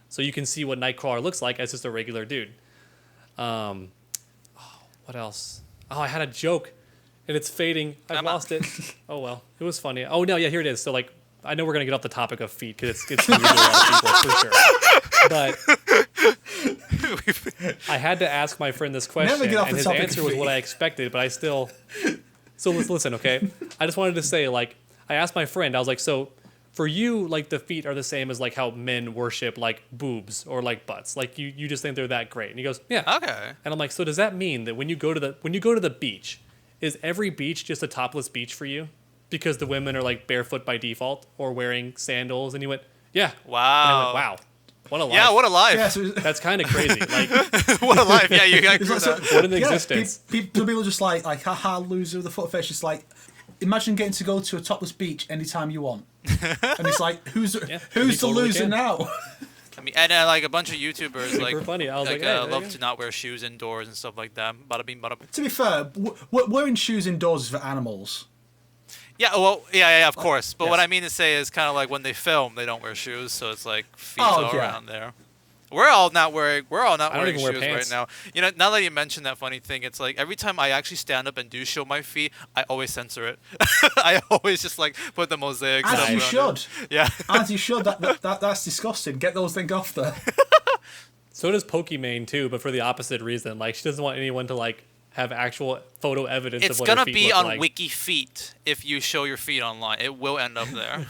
So you can see what Nightcrawler looks like as just a regular dude. What else? Oh, I had a joke, and it's fading. I've lost it. Oh well, it was funny. Oh no, yeah, here it is. So like. I know we're going to get off the topic of feet because it's weird to a lot of people, for sure. But I had to ask my friend this question, and his answer was what I expected, but I still... So let's listen, okay? I just wanted to say, like, I asked my friend, I was like, so for you, like, the feet are the same as, like, how men worship, like, boobs or, like, butts. Like, you just think they're that great. And he goes, yeah. Okay. And I'm like, so does that mean that when you go to the beach, is every beach just a topless beach for you? Because the women are like barefoot by default or wearing sandals, and he went, yeah. Wow. And I went, wow. What a life. Yeah, what a life. Yeah, so that's kind of crazy. Like, what a life. Yeah, you got what an existence. People just like haha, loser with the foot fetish. It's like, imagine getting to go to a topless beach anytime you want. And it's like, who's the loser now? I mean, and like a bunch of YouTubers like funny. I was like love to not wear shoes indoors and stuff like that. Bada bing, bada bing. To be fair, wearing shoes indoors is for animals. Yeah, well, yeah, of course. But what I mean to say is kind of like when they film, they don't wear shoes, so it's like feet all around there. We're all not wearing shoes right now. You know, now that you mentioned that funny thing, it's like every time I actually stand up and do show my feet, I always censor it. I always just like put the mosaic stuff As you should. Yeah. As you should. That's disgusting. Get those things off there. So does Pokimane too, but for the opposite reason. Like, she doesn't want anyone to like have actual photo evidence of what her feet look like. It's gonna be on Wiki Feet if you show your feet online. It will end up there.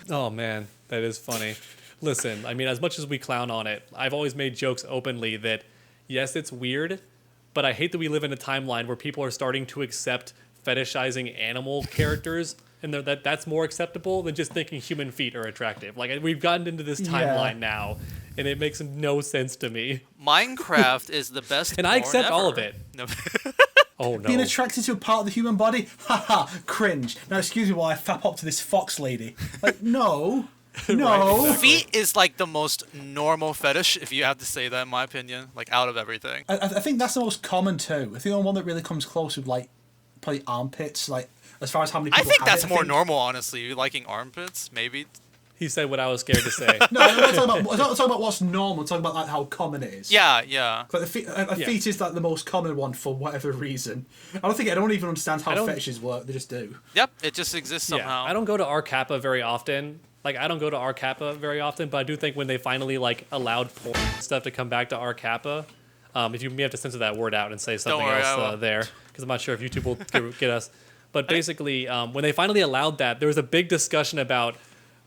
Oh man, that is funny. Listen, I mean, as much as we clown on it, I've always made jokes openly that yes, it's weird, but I hate that we live in a timeline where people are starting to accept fetishizing animal characters, and that's more acceptable than just thinking human feet are attractive. Like, we've gotten into this timeline now, and it makes no sense to me. Minecraft is the best. And I accept all of it. No. Oh no. Being attracted to a part of the human body? Haha, cringe. Now excuse me while I fap up to this fox lady. Like, no. No. Right, Feet is like the most normal fetish, if you have to say that, in my opinion. Like, out of everything. I think that's the most common too. I think the only one that really comes close would like probably armpits, like as far as how many I people think have that's it, more normal, honestly. You liking armpits, maybe. He said what I was scared to say. No, I'm not talking about what's normal. I'm talking about like how common it is. Yeah, yeah. Like feet is like the most common one for whatever reason. I don't even understand how fetishes work. They just do. Yep, it just exists somehow. I don't go to R Kappa very often. Like, I don't go to R Kappa very often, but I do think when they finally like allowed porn stuff to come back to R Kappa, if you may have to censor that word out and say something else there, because I'm not sure if YouTube will get us. But basically, when they finally allowed that, there was a big discussion about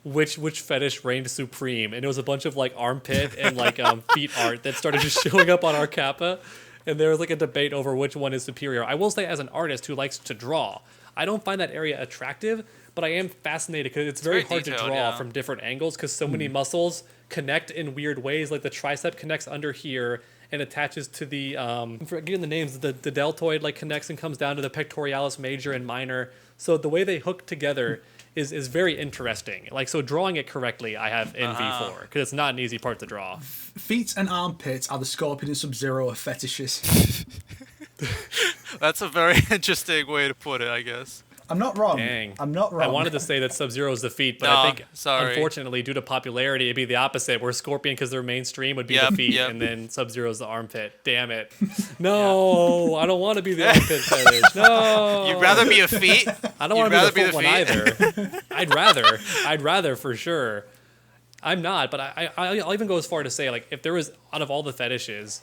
which fetish reigned supreme, and it was a bunch of like armpit and like feet art that started just showing up on R Kappa, and there was like a debate over which one is superior. I will say, as an artist who likes to draw, I don't find that area attractive, but I am fascinated because it's very hard detailed, to draw from different angles because so many muscles connect in weird ways. Like the tricep connects under here and attaches to the I'm forgetting the names. The deltoid like connects and comes down to the pectoralis major and minor. So the way they hook together is very interesting. Like, so drawing it correctly, I have envy for, because it's not an easy part to draw. Feet and armpits are the Scorpion and Sub-Zero of fetishes. That's a very interesting way to put it, I guess. I'm not wrong. Dang. I'm not wrong. I wanted to say that Sub-Zero is the feet, but No, I think, sorry. unfortunately, due to popularity, it'd be the opposite, where Scorpion, because they're mainstream, would be the feet, and then Sub-Zero is the armpit. Damn it. No, I don't want to be the armpit fetish. No. You'd rather be a feet? I don't want to be the foot one either. I'd rather for sure. I'm not, but I'll even go as far to say, like, if there was, out of all the fetishes,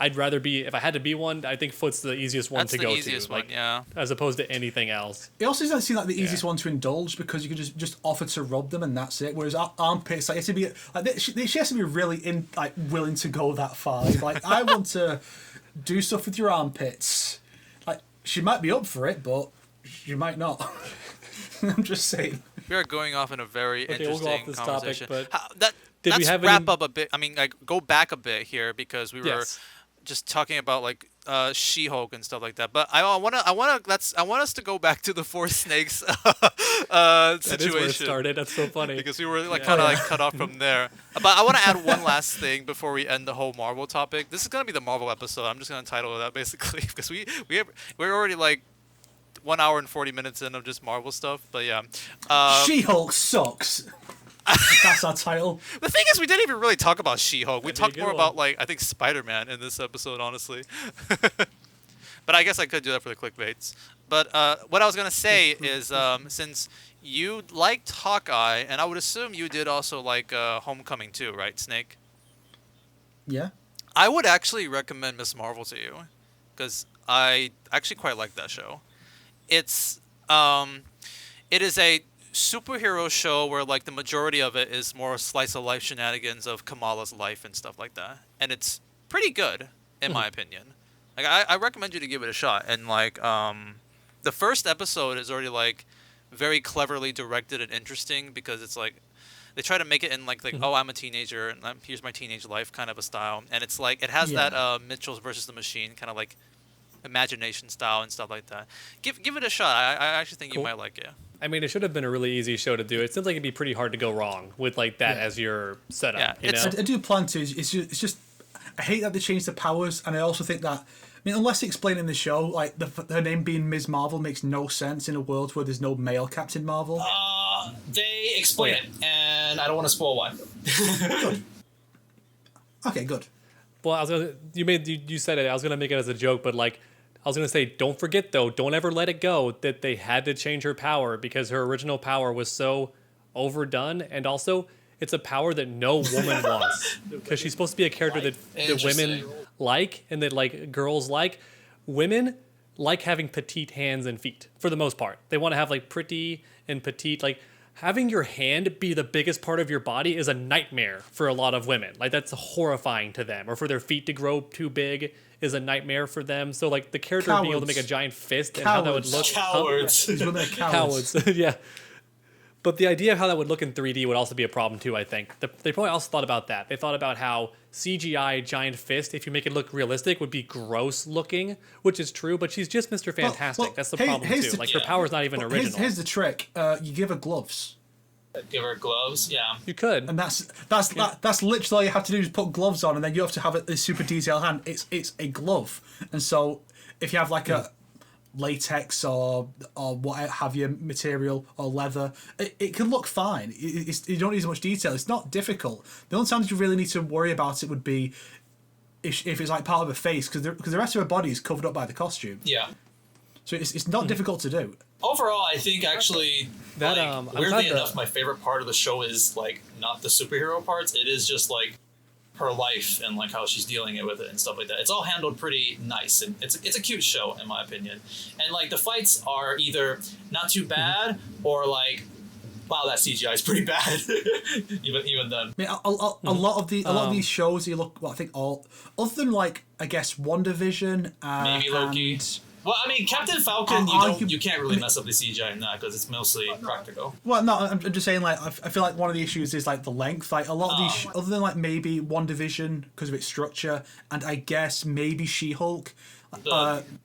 I'd rather be, if I had to be one, I think foot's the easiest one to go to. That's the easiest one, yeah. As opposed to anything else. It also doesn't seem like the easiest one to indulge because you can just offer to rub them and that's it. Whereas armpits, like, it has to be, like, she has to be really willing to go that far. Like, I want to do stuff with your armpits. Like, she might be up for it, but she might not. I'm just saying. We are going off in a very interesting we'll go off this conversation. topic, but let's have wrap up a bit. I mean, like, go back a bit here because we were just talking about like She-Hulk and stuff like that. But I want us to go back to the Four Snakes situation. That is where it started. That's so funny. Because we were like kind of like cut off from there. But I want to add one last thing before we end the whole Marvel topic. This is gonna be the Marvel episode. I'm just gonna title it that basically because we're already like 1 hour and 40 minutes in of just Marvel stuff. But yeah, She-Hulk sucks. That's our title. The thing is, we didn't even really talk about She-Hulk. We talked more about, like, I think Spider-Man in this episode, honestly. But I guess I could do that for the clickbaits. But what I was going to say is, since you liked Hawkeye, and I would assume you did also like Homecoming too, right, Snake? Yeah. I would actually recommend Miss Marvel to you, because I actually quite like that show. It is a superhero show where like the majority of it is more slice of life shenanigans of Kamala's life and stuff like that, and it's pretty good in my opinion. Like I recommend you to give it a shot. And like the first episode is already like very cleverly directed and interesting because it's like they try to make it in like oh, I'm a teenager and here's my teenage life kind of a style, and it's like it has that Mitchell's versus the Machine kind of like imagination style and stuff like that. Give it a shot. I actually think you might like it. I mean, it should have been a really easy show to do. It seems like it'd be pretty hard to go wrong with like that as your setup. Yeah, you know? I do plan to. It's just I hate that they changed the powers, and I also think that, I mean, unless they explain in the show, like her name being Ms. Marvel makes no sense in a world where there's no male Captain Marvel. They explain it, and I don't want to spoil why. Good. Okay, good. Well, you said it. I was gonna make it as a joke, but like I was gonna say, don't forget though, don't ever let it go that they had to change her power because her original power was so overdone, and also it's a power that no woman wants because she's supposed to be a character that women like and that like girls like. Women like having petite hands and feet for the most part. They want to have like pretty and petite. Like having your hand be the biggest part of your body is a nightmare for a lot of women. Like that's horrifying to them. Or for their feet to grow too big is a nightmare for them. So like the character being able to make a giant fist and how that would look. Cowards. These women are cowards. Cowards. Yeah. But the idea of how that would look in 3D would also be a problem too, I think. They probably also thought about that. They thought about how CGI giant fist, if you make it look realistic, would be gross looking, which is true, but she's just Mr. Fantastic. well, That's the problem too. Like, her power's not even original. Here's the trick. You give her gloves. Give her gloves, yeah. You could. And that's literally all you have to do is put gloves on, and then you have to have a super detailed hand. It's a glove. And so if you have like a latex or what have you material or leather, it can look fine. You don't need as much detail. It's not difficult. The only times you really need to worry about it would be if it's like part of her face, because the rest of her body is covered up by the costume. Yeah. So it's not difficult to do. Overall, I think actually, That, like, weirdly enough, my favorite part of the show is like not the superhero parts. It is just like her life and like how she's dealing with it and stuff like that. It's all handled pretty nice, and it's a cute show in my opinion. And like the fights are either not too bad or like, wow, that CGI is pretty bad. even then. I mean, a lot of these shows you look. Well, I think all other than like I guess WandaVision, maybe Loki. and, Well, I mean, Captain Falcon, you can't really mess up the CGI in that because it's mostly practical. Well, no, I'm just saying, like, I feel like one of the issues is, like, the length. Like, a lot of these, other than, like, maybe WandaVision because of its structure, and I guess maybe She-Hulk,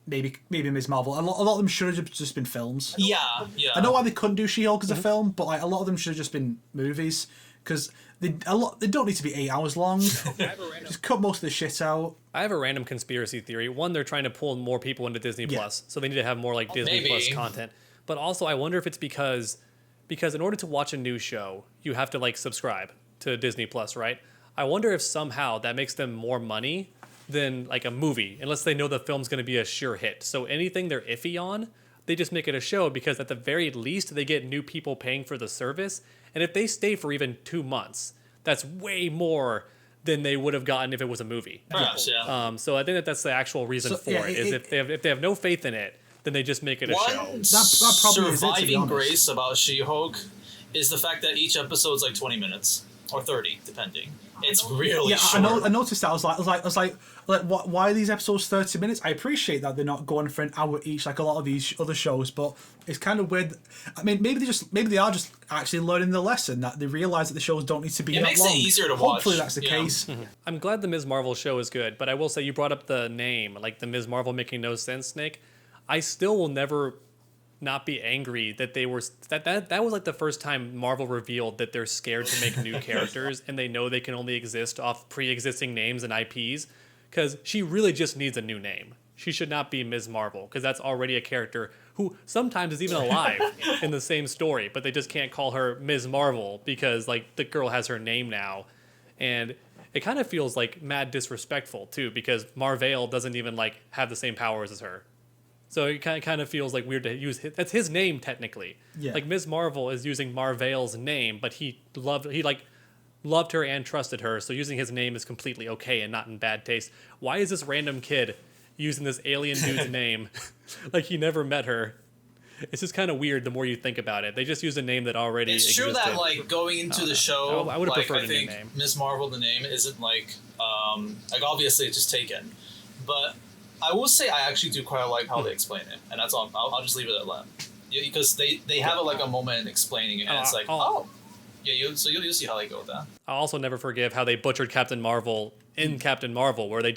maybe Ms. Marvel, a lot of them should have just been films. Yeah. I know why they couldn't do She-Hulk as a film, but, like, a lot of them should have just been movies, because they don't need to be 8 hours long. Just cut most of the shit out. I have a random conspiracy theory. One, they're trying to pull more people into Disney Plus, so they need to have more like Disney Plus content. But also, I wonder if it's because in order to watch a new show, you have to like subscribe to Disney Plus, right? I wonder if somehow that makes them more money than like a movie, unless they know the film's going to be a sure hit. So anything they're iffy on, they just make it a show because at the very least they get new people paying for the service, and if they stay for even 2 months, that's way more than they would have gotten if it was a movie. Perhaps, yeah. So I think that's the actual reason for it. Is if they have no faith in it, then they just make it a show. One That probably is it, to be surviving honest. grace about She-Hulk is the fact that each episode's like 20 minutes or 30, depending. It's really short. I noticed that. I was like, why are these episodes 30 minutes? I appreciate that they're not going for an hour each like a lot of these other shows, but it's kind of weird. I mean, maybe they are just actually learning the lesson that they realize that the shows don't need to be It that makes long. it easier to watch. Hopefully that's the Yeah. case. I'm glad the Ms. Marvel show is good, but I will say you brought up the name, like the Ms. Marvel making no sense, Snake. I still will never not be angry that they were that was like the first time Marvel revealed that they're scared to make new characters and they know they can only exist off pre-existing names and IPs, because she really just needs a new name. She should not be Ms. Marvel, because that's already a character who sometimes is even alive in the same story, but they just can't call her Ms. Marvel because like the girl has her name now. And it kind of feels like mad disrespectful too, because Marvel doesn't even like have the same powers as her. So it kind of feels like weird to use that's his name technically. Yeah. Like Ms. Marvel is using Marvel's name, but he loved her and trusted her, so using his name is completely okay and not in bad taste. Why is this random kid using this alien dude's name like he never met her? It's just kind of weird the more you think about it. They just use a name that already It's true existed. that like going into the show, I would have like, preferred I a new think name. Ms. Marvel, the name isn't like obviously it's just taken, but I will say I actually do quite like how they explain it, and that's all. I'll just leave it at that. Yeah, because they have like a moment in explaining it, and it's like yeah, you'll see how they go with that. I'll also never forgive how they butchered Captain Marvel in Captain Marvel, where they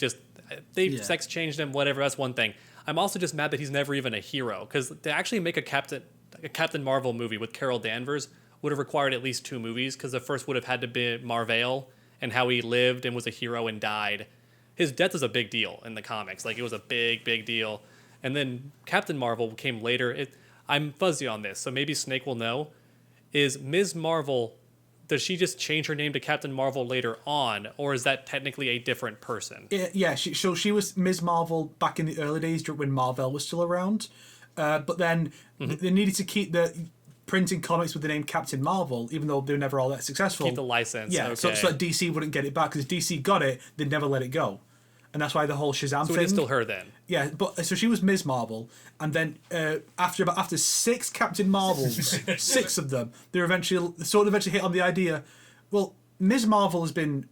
sex changed him, whatever, that's one thing. I'm also just mad that he's never even a hero, because to actually make a Captain Marvel movie with Carol Danvers would have required at least 2 movies, because the first would have had to be Marvel and how he lived and was a hero and died. His death is a big deal in the comics. Like, it was a big, big deal. And then Captain Marvel came later. I'm fuzzy on this, so maybe Snake will know. Is Ms. Marvel, does she just change her name to Captain Marvel later on, or is that technically a different person? Yeah, she was Ms. Marvel back in the early days when Marvel was still around. But then they needed to keep the printing comics with the name Captain Marvel, even though they were never all that successful. Keep the license. Yeah, okay. so that DC wouldn't get it back, because DC got it, they'd never let it go. And that's why the whole Shazam So thing. it is still her then. Yeah, but so she was Ms. Marvel, and then after 6 Captain Marvels, 6 of them, they eventually hit on the idea. Well, Ms. Marvel has been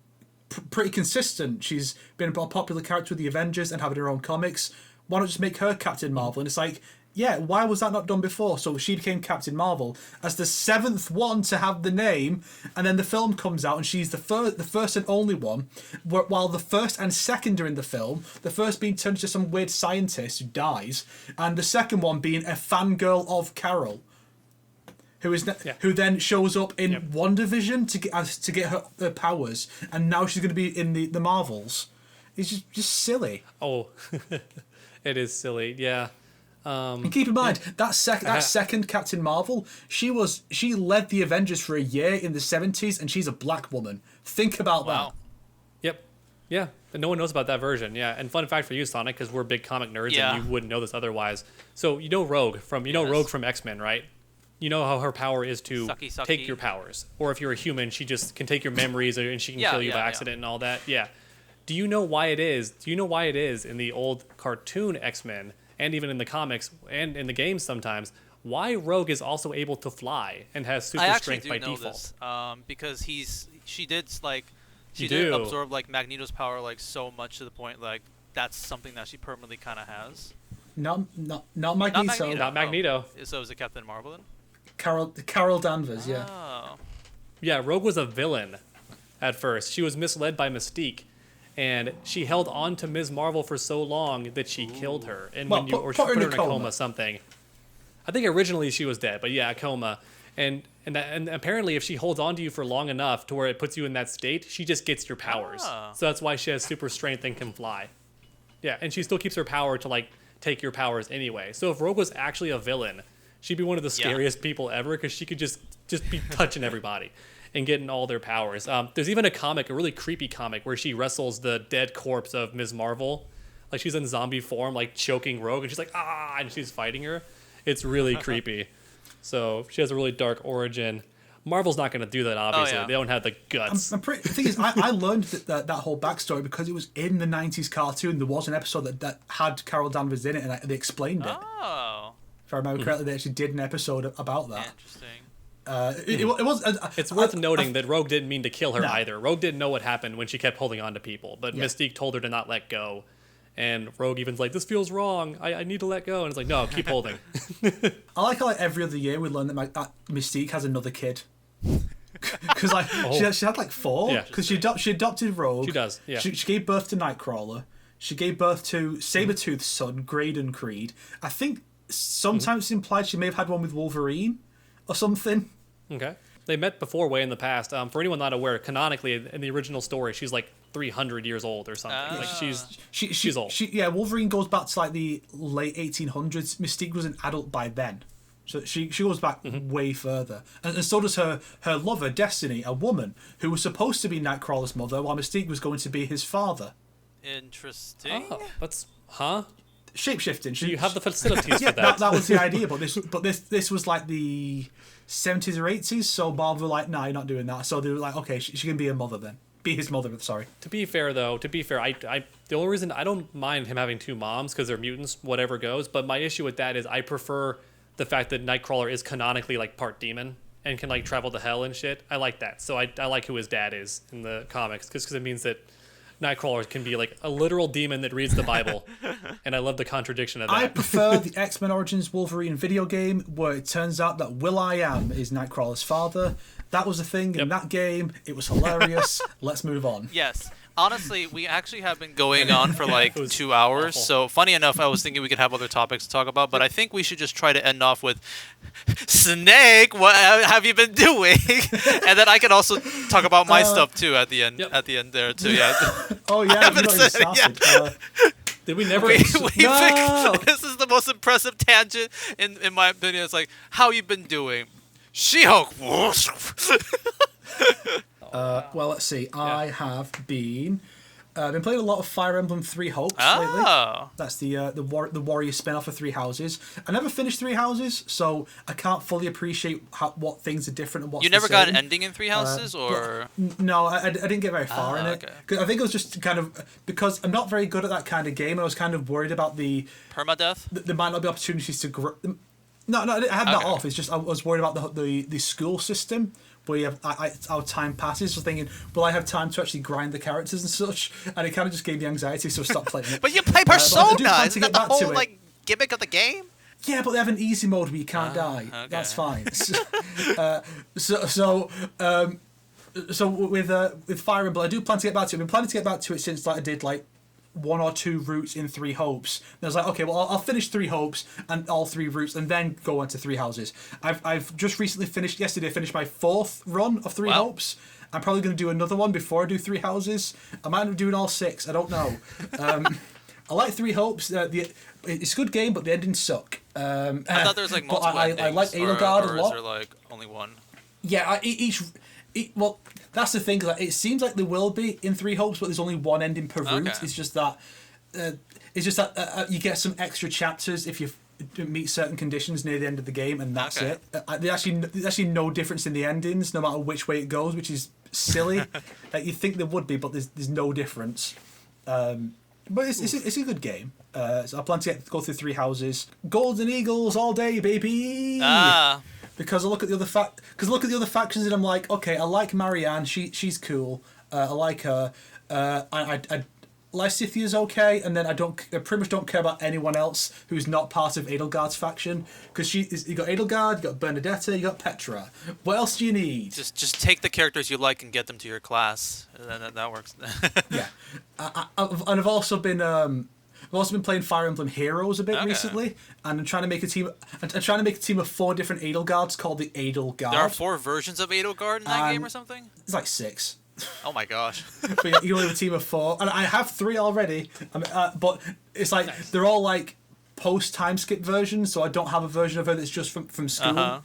pretty consistent. She's been a popular character with the Avengers and having her own comics. Why not just make her Captain Marvel? And it's like, Yeah, why was that not done before? So she became Captain Marvel as the 7th one to have the name, and then the film comes out and she's the first and only one, while the first and second are in the film, the first being turned into some weird scientist who dies, and the second one being a fangirl of Carol, who then shows up in WandaVision to get her powers, and now she's going to be in the Marvels. It's just silly. Oh, it is silly, yeah. And keep in mind that second Captain Marvel, she led the Avengers for a year in the 70s, and she's a black woman. Think about that. Yep. Yeah. And no one knows about that version. Yeah. And fun fact for you, Sonic, because we're big comic nerds and you wouldn't know this otherwise. So you know Rogue from X-Men, right? You know how her power is to take your powers, or if you're a human, she just can take your memories and she can kill you by accident and all that. Yeah. Do you know why it is? Do you know why it is in the old cartoon X-Men? And even in the comics and in the games sometimes, why Rogue is also able to fly and has super strength by default. Because she did absorb like Magneto's power like so much to the point like that's something that she permanently kind of has. Not Magneto. Not Magneto. Oh. So is it Captain Marvel then? Carol Danvers, yeah. Oh. Yeah, Rogue was a villain at first. She was misled by Mystique. And she held on to Ms. Marvel for so long that she killed her. And she put her in a coma, something. I think originally she was dead, but yeah, a coma. And apparently if she holds on to you for long enough to where it puts you in that state, she just gets your powers. So that's why she has super strength and can fly. Yeah, and she still keeps her power to like take your powers anyway. So if Rogue was actually a villain, she'd be one of the scariest people ever because she could just be touching everybody and getting all their powers. There's even a really creepy comic, where she wrestles the dead corpse of Ms. Marvel. Like, she's in zombie form, like, choking Rogue, and she's like, ah, and she's fighting her. It's really creepy. So, she has a really dark origin. Marvel's not going to do that, obviously. They don't have the guts. The thing is, I learned that whole backstory because it was in the 90s cartoon. There was an episode that had Carol Danvers in it, and they explained it. Oh. If I remember correctly, they actually did an episode about that. Interesting. It's worth noting that Rogue didn't mean to kill her either. Rogue didn't know what happened when she kept holding on to people, but Mystique told her to not let go. And Rogue even's like, this feels wrong. I need to let go. And it's like, no, keep holding. I like how every other year we learn that Mystique has another kid. Because she had like 4. Because she adopted Rogue. She does, yeah. She gave birth to Nightcrawler. She gave birth to Sabretooth's son, Graydon Creed. I think sometimes it's implied she may have had one with Wolverine or something. Okay. They met before way in the past. For anyone not aware, canonically, in the original story, she's like 300 years old or something. Like she's old. Wolverine goes back to like the late 1800s. Mystique was an adult by then. So she goes back way further. And so does her lover, Destiny, a woman, who was supposed to be Nightcrawler's mother, while Mystique was going to be his father. Interesting. Oh, that's... Shape-shifting. You have the facilities for that. that was the idea, but this was like the 70s or 80s, so Marvel were like, nah, you're not doing that. So they were like, okay, she can be a mother then. Be his mother, sorry. To be fair, I the only reason I don't mind him having 2 moms, because they're mutants, whatever goes, but my issue with that is I prefer the fact that Nightcrawler is canonically like part demon and can like travel to hell and shit. I like that. So I like who his dad is in the comics, because it means that Nightcrawler can be like a literal demon that reads the Bible, and I love the contradiction of that. I prefer the X-Men Origins Wolverine video game, where it turns out that Will.i.am is Nightcrawler's father. That was a thing in that game. It was hilarious. Let's move on. Yes. Honestly, we actually have been going on for like 2 hours. Awful. So funny enough, I was thinking we could have other topics to talk about, but I think we should just try to end off with Snake. What have you been doing? And then I can also talk about my stuff too at the end. At the end there too. Yeah. Oh yeah. Did we never? This is the most impressive tangent in my opinion. It's like, how you been doing? She-Hulk. Well, let's see. I have been playing a lot of Fire Emblem Three Hopes lately. That's the warrior spin-off of Three Houses. I never finished Three Houses, so I can't fully appreciate what things are different and what's You never the got same. an ending in Three Houses, or no? I didn't get very far in it. Okay. 'Cause I think it was just kind of because I'm not very good at that kind of game, and I was kind of worried about the permadeath. There might not be opportunities to grow. No, I had that off. It's just I was worried about the school system, where you have our time passes. So thinking, will I have time to actually grind the characters and such? And it kind of just gave me anxiety, so I stopped playing it. But you play Persona. I do plan to Isn't get that the back to whole it. like gimmick of the game? Yeah, but they have an easy mode where you can't die. Okay. That's fine. So with Fire Emblem, I do plan to get back to it. I've been planning to get back to it since I did 1 or 2 routes in 3 hopes. And I was like, okay, well, I'll finish 3 hopes and all 3 routes, and then go on to 3 houses. I've just recently finished my 4th run of 3 hopes. I'm probably going to do another one before I do 3 houses. I might end up doing all 6. I don't know. I like 3 hopes. It's a good game, but the endings suck. I thought there was multiple endings. I like Edelgard a lot. Or is there only one? Yeah, well, that's the thing. It seems like there will be in 3 hopes, but there's only 1 ending per route. Okay. It's just that you get some extra chapters if you meet certain conditions near the end of the game, and that's it. There's actually no difference in the endings, no matter which way it goes, which is silly. You'd think there would be, but there's no difference. But it's a good game. So I plan to go through 3 houses. Golden Eagles all day, baby. Because I look at the other factions and I'm like, okay, I like Marianne. She's cool. I like her. Lysithia's okay, and then I pretty much don't care about anyone else who's not part of Edelgard's faction, because you got Edelgard, you got Bernadetta, you got Petra. What else do you need? Just take the characters you like and get them to your class, and then that works. Yeah, I've also been playing Fire Emblem Heroes a bit recently, and I'm trying to make a team. I'm trying to make a team of 4 different Edelgards called the Edelgard. There are 4 versions of Edelgard in that game or something? It's like 6. Oh my gosh. But you only have a team of 4, and I have 3 already. But it's they're all post time skip versions, so I don't have a version of it that's just from school.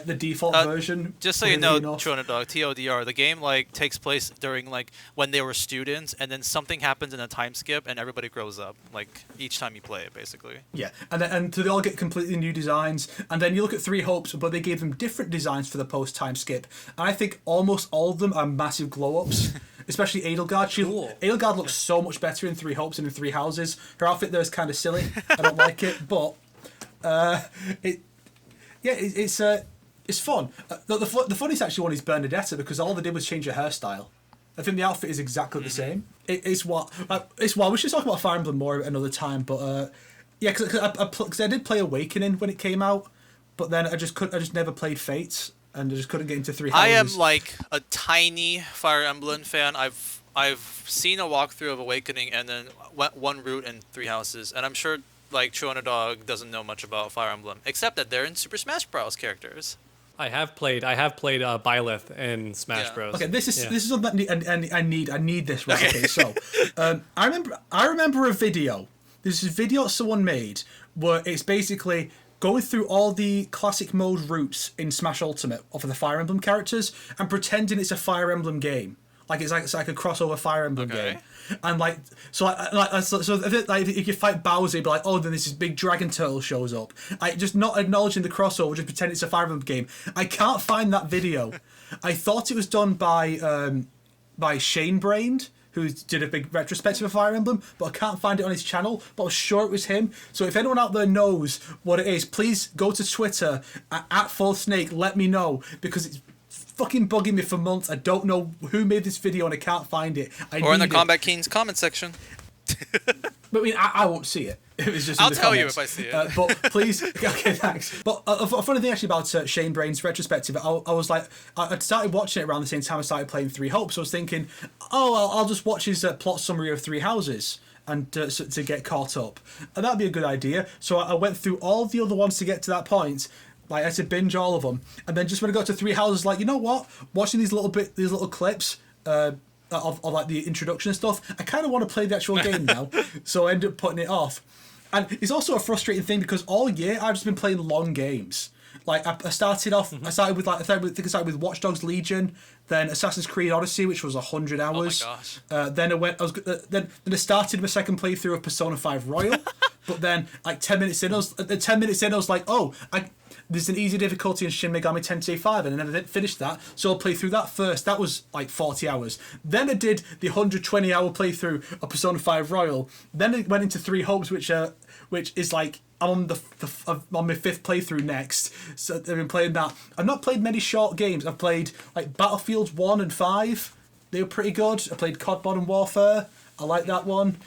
The default version. Just so you know, TrueUnderDawg, TODR, the game takes place during when they were students, and then something happens in a time skip, and everybody grows up each time you play it, basically. Yeah, and so they all get completely new designs, and then you look at 3 hopes, but they gave them different designs for the post time skip, and I think almost all of them are massive glow ups. Especially Edelgard. Edelgard looks so much better in 3 hopes than in 3 houses. Her outfit there is kind of silly. I don't like it, but it's fun. The funniest actually one is Bernadetta, because all they did was change her hairstyle. I think the outfit is exactly the same. It's what we should talk about Fire Emblem more another time. But because I did play Awakening when it came out, but then I just never played Fates, and I just couldn't get into 3 houses. I am a tiny Fire Emblem fan. I've seen a walkthrough of Awakening and then went 1 route in 3 houses, and I'm sure TrueUnderDawg doesn't know much about Fire Emblem, except that they're in Super Smash Bros. Characters. I have played Byleth in Smash Bros. Okay, this is something I need this right. Okay, so I remember a video. There's a video someone made where it's basically going through all the classic mode routes in Smash Ultimate of the Fire Emblem characters and pretending it's a Fire Emblem game. It's like a crossover Fire Emblem game. And if you fight Bowser, you'd be like, oh, then this big dragon turtle shows up. Just not acknowledging the crossover, just pretend it's a Fire Emblem game. I can't find that video. I thought it was done by Shane Brained, who did a big retrospective of Fire Emblem, but I can't find it on his channel. But I was sure it was him. So if anyone out there knows what it is, please go to Twitter at FullSnake. Let me know, because it's fucking bugging me for months. I don't know who made this video and I can't find it. Or in the Combat Kings comment section. But I won't see it. It was just. I'll tell you if I see it. But please, okay, thanks. But a funny thing actually about Shane Brain's retrospective, I was I started watching it around the same time I started playing 3 Hopes. So I was thinking, I'll just watch his plot summary of 3 Houses and to get caught up, and that'd be a good idea. So I went through all the other ones to get to that point. I had to binge all of them, and then just when I got to 3 Houses, you know what? Watching these little clips of the introduction and stuff, I kind of want to play the actual game now. So I ended up putting it off, and it's also a frustrating thing because all year I've just been playing long games. I started off. I started with Watch Dogs Legion, then Assassin's Creed Odyssey, which was 100 hours. Oh my gosh. Then I started my second playthrough of Persona 5 Royal, but then 10 minutes in, I was like, there's an easy difficulty in Shin Megami Tensei 5, and I never finished that, so I'll play through that first. That was 40 hours. Then I did the 120-hour playthrough of Persona 5 Royal. Then I went into 3 Hopes, which is I'm on on my 5th playthrough next. So I've been playing that. I've not played many short games. I've played Battlefields 1 and 5. They were pretty good. I played COD Modern Warfare. I like that one.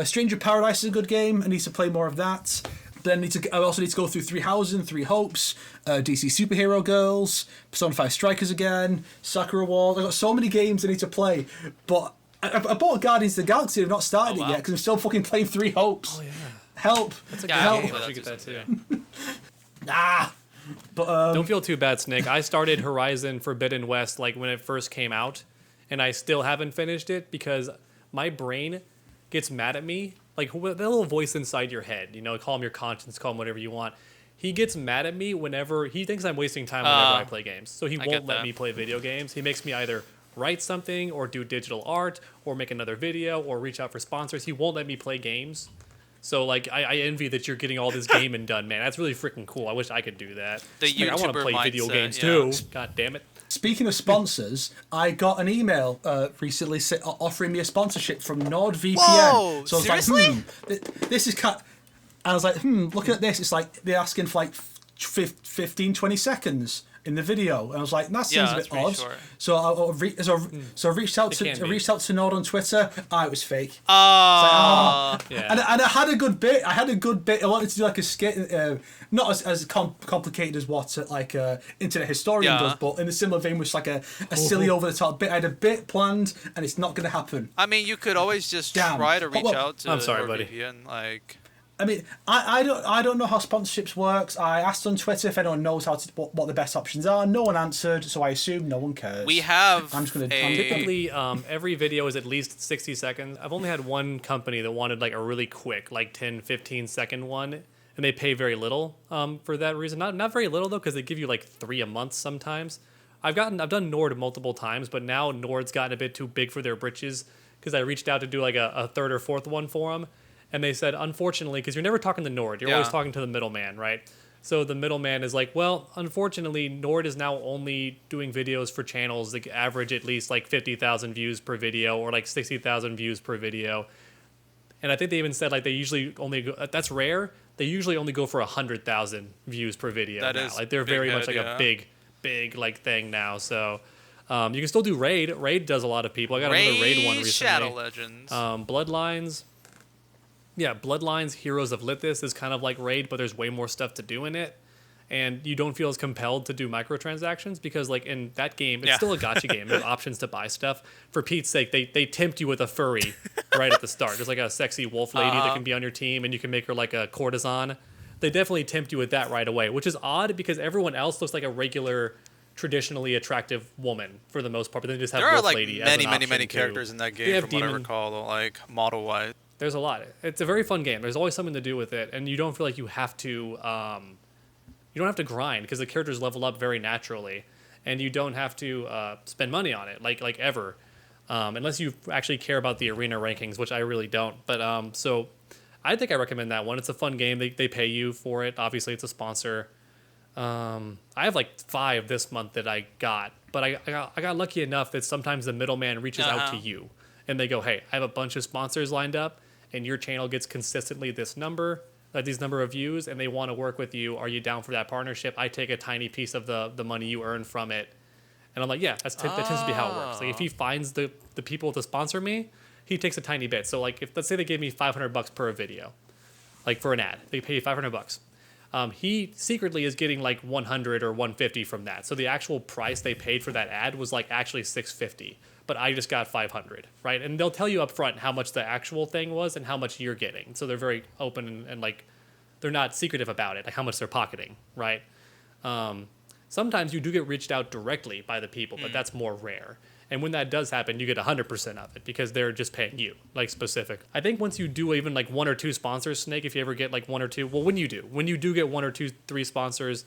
Stranger Paradise is a good game. I need to play more of that. Then I also need to go through 3000, 3 Hopes, DC Superhero Girls, Persona 5 Strikers again, Sakura Wars. I've got so many games I need to play, but I bought Guardians of the Galaxy. I've not started it yet because I'm still fucking playing 3 Hopes. Oh yeah. Help! That's a Yeah, good I game. will I play should that get too that too. But Don't feel too bad, Snake. I started Horizon Forbidden West like when it first came out, and I still haven't finished it because my brain gets mad at me. Like that little voice inside your head, you know, call him your conscience, call him whatever you want. He gets mad at me whenever he thinks I'm wasting time whenever I play games. So he won't let me play video games. He makes me either write something or do digital art or make another video or reach out for sponsors. He won't let me play games. So like I envy that you're getting all this gaming done, man. That's really freaking cool. I wish I could do that. The Like, I want to YouTuber play video mindset, games yeah. too. God damn it. speaking of sponsors, I got an email recently offering me a sponsorship from NordVPN. Whoa, So I was seriously? like, this is cut. I was like, look at this. It's like they're asking for like 15, 20 seconds in the video, and I was like, that seems a that's bit pretty odd. short. So I reached out It can be. to Nord on Twitter. It was fake. Oh, Yeah. And I had a good bit. I wanted to do like a skit, not as complicated as what like Internet Historian Yeah. does, but in a similar vein, which like a silly over the top bit. I had a bit planned, and it's not going to happen. I mean, you could always just Damn. try to reach Well, out to I'm sorry, buddy. NordVPN, like. I mean, I don't know how sponsorships works. I asked on Twitter if anyone knows what the best options are. No one answered, so I assume no one cares. We have I'm just gonna- Typically, every video is at least 60 seconds. I've only had one company that wanted like a really quick, like 10, 15 second one, and they pay very little for that reason. Not very little though, because they give you like 3 a month sometimes. I've done Nord multiple times, but now Nord's gotten a bit too big for their britches because I reached out to do like a third or fourth one for them. And they said, unfortunately, because you're never talking to Nord, you're always Yeah. talking to the middleman, right? So the middleman is like, well, unfortunately, Nord is now only doing videos for channels that average at least like 50,000 views per video or like 60,000 views per video. And I think they even said like they usually only go, that's rare. They usually only go for 100,000 views per video That now. is Like they're big very head, much like yeah. a big like thing now. So you can still do Raid. Raid does a lot of people. I got another Raid one recently. Shadow Legends. Bloodlines. Yeah, Bloodlines, Heroes of Lithis is kind of like Raid, but there's way more stuff to do in it. And you don't feel as compelled to do microtransactions because, like, in that game, it's Yeah. still a gacha game. There's options to buy stuff. For Pete's sake, they tempt you with a furry right at the start. There's like a sexy wolf lady that can be on your team, and you can make her like a courtesan. They definitely tempt you with that right away, which is odd because everyone else looks like a regular, traditionally attractive woman for the most part, but then just have there are wolf like lady as many, an many, option many too. characters in that They game have from what I demon- recall, like model-wise. There's a lot. It's a very fun game. There's always something to do with it, and you don't feel like you have to. You don't have to grind because the characters level up very naturally, and you don't have to spend money on it like ever, unless you actually care about the arena rankings, which I really don't. But so I think I recommend that one. It's a fun game. They pay you for it. Obviously, it's a sponsor. I have like 5 this month that I got, but I got lucky enough that sometimes the middleman reaches out to you and they go, hey, I have a bunch of sponsors lined up and your channel gets consistently this number, these number of views, and they want to work with you. Are you down for that partnership? I take a tiny piece of the money you earn from it. And I'm like, yeah, that tends to be how it works. Like if he finds the people to sponsor me, he takes a tiny bit. So like if let's say they gave me $500 per video, like for an ad, they pay you $500. He secretly is getting like 100 or 150 from that. So the actual price they paid for that ad was like actually $650, but I just got 500, right? And they'll tell you up front how much the actual thing was and how much you're getting. So they're very open and like they're not secretive about it, like how much they're pocketing, right? Sometimes you do get reached out directly by the people, but that's more rare. And when that does happen, you get 100% of it because they're just paying you, like specific. I think once you do even like 1 or 2 sponsors, Snake, if you ever get like 1 or 2, well, when you do get 1 or 2, 3 sponsors,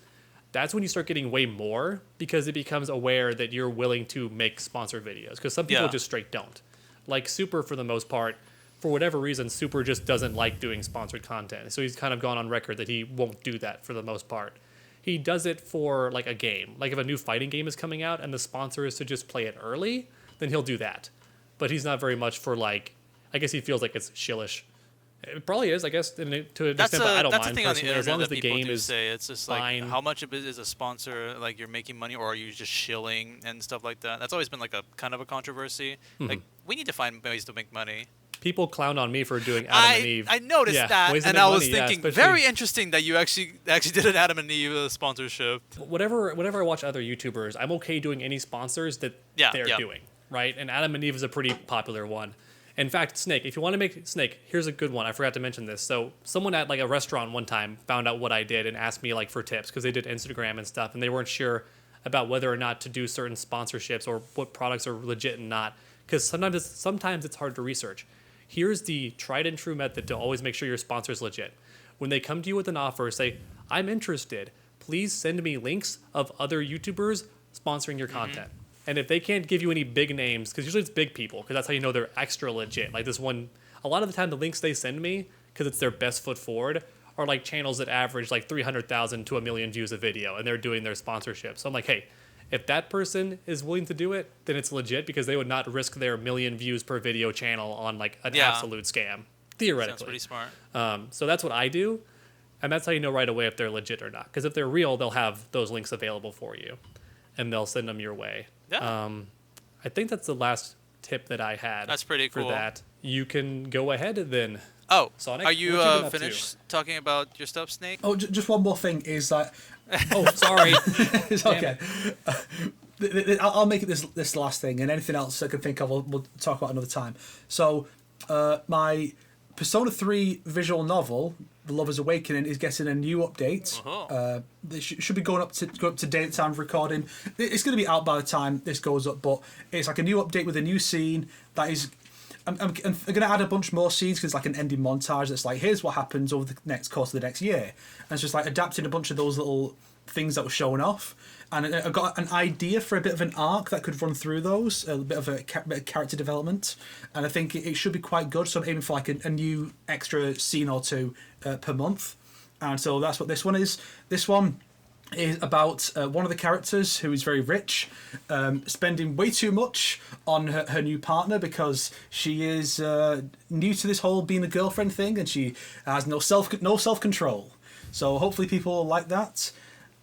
that's when you start getting way more because it becomes aware that you're willing to make sponsor videos. Because some people just straight don't. Like Super, for the most part, for whatever reason, Super just doesn't like doing sponsored content. So he's kind of gone on record that he won't do that for the most part. He does it for like a game. Like if a new fighting game is coming out and the sponsor is to just play it early, then he'll do that. But he's not very much for like, I guess he feels like it's shillish. It probably is, I guess, to an extent, but I don't that's mind the thing on the personally. internet As long as that the people game do is say. It's just fine. like how much of it is a sponsor, like you're making money, or are you just shilling and stuff like that. That's always been like a kind of a controversy. Like we need to find ways to make money. people clown on me for doing Adam and Eve. I noticed that, ways to and make I was money, yeah, thinking, especially- very interesting that you actually did an Adam and Eve sponsorship. Whenever I watch other YouTubers, I'm okay doing any sponsors that they're doing, right? And Adam and Eve is a pretty popular one. In fact, Snake, if you want to make Snake, here's a good one. I forgot to mention this. So someone at like a restaurant one time found out what I did and asked me like for tips because they did Instagram and stuff, and they weren't sure about whether or not to do certain sponsorships or what products are legit and not. Because sometimes it's hard to research. Here's the tried and true method to always make sure your sponsor is legit. When they come to you with an offer, say, I'm interested. Please send me links of other YouTubers sponsoring your content. And if they can't give you any big names, because usually it's big people, because that's how you know they're extra legit. Like this one, a lot of the time the links they send me, because it's their best foot forward, are like channels that average like 300,000 to 1 million views a video, and they're doing their sponsorship. So I'm like, hey, if that person is willing to do it, then it's legit, because they would not risk their 1 million views per video channel on like an absolute scam, theoretically. Sounds pretty smart. So that's what I do, and that's how you know right away if they're legit or not. Because if they're real, they'll have those links available for you, and they'll send them your way. Yeah. I think that's the last tip that I had. That's pretty cool. For that, you can go ahead then. Oh, Sonic, are you what you been up finished talking about your stuff, Snake? Oh, just one more thing is that. Oh, sorry. It's okay. I'll make it this last thing, and anything else I can think of, we'll talk about another time. So, my Persona 3 visual novel, The Lover's Awakening, is getting a new update. It should be going up to date at the time of recording. It's going to be out by the time this goes up, but it's like a new update with a new scene that is. I'm going to add a bunch more scenes because it's like an ending montage that's like, here's what happens over the next course of the next year. And it's just like adapting a bunch of those little things that were showing off. And I've got an idea for a bit of an arc that could run through those, a bit of character development. And I think it should be quite good. So I'm aiming for like a new extra scene or two per month. And so that's what this one is. This one is about one of the characters who is very rich, spending way too much on her new partner because she is new to this whole being a girlfriend thing, and she has no self-control. So hopefully people will like that.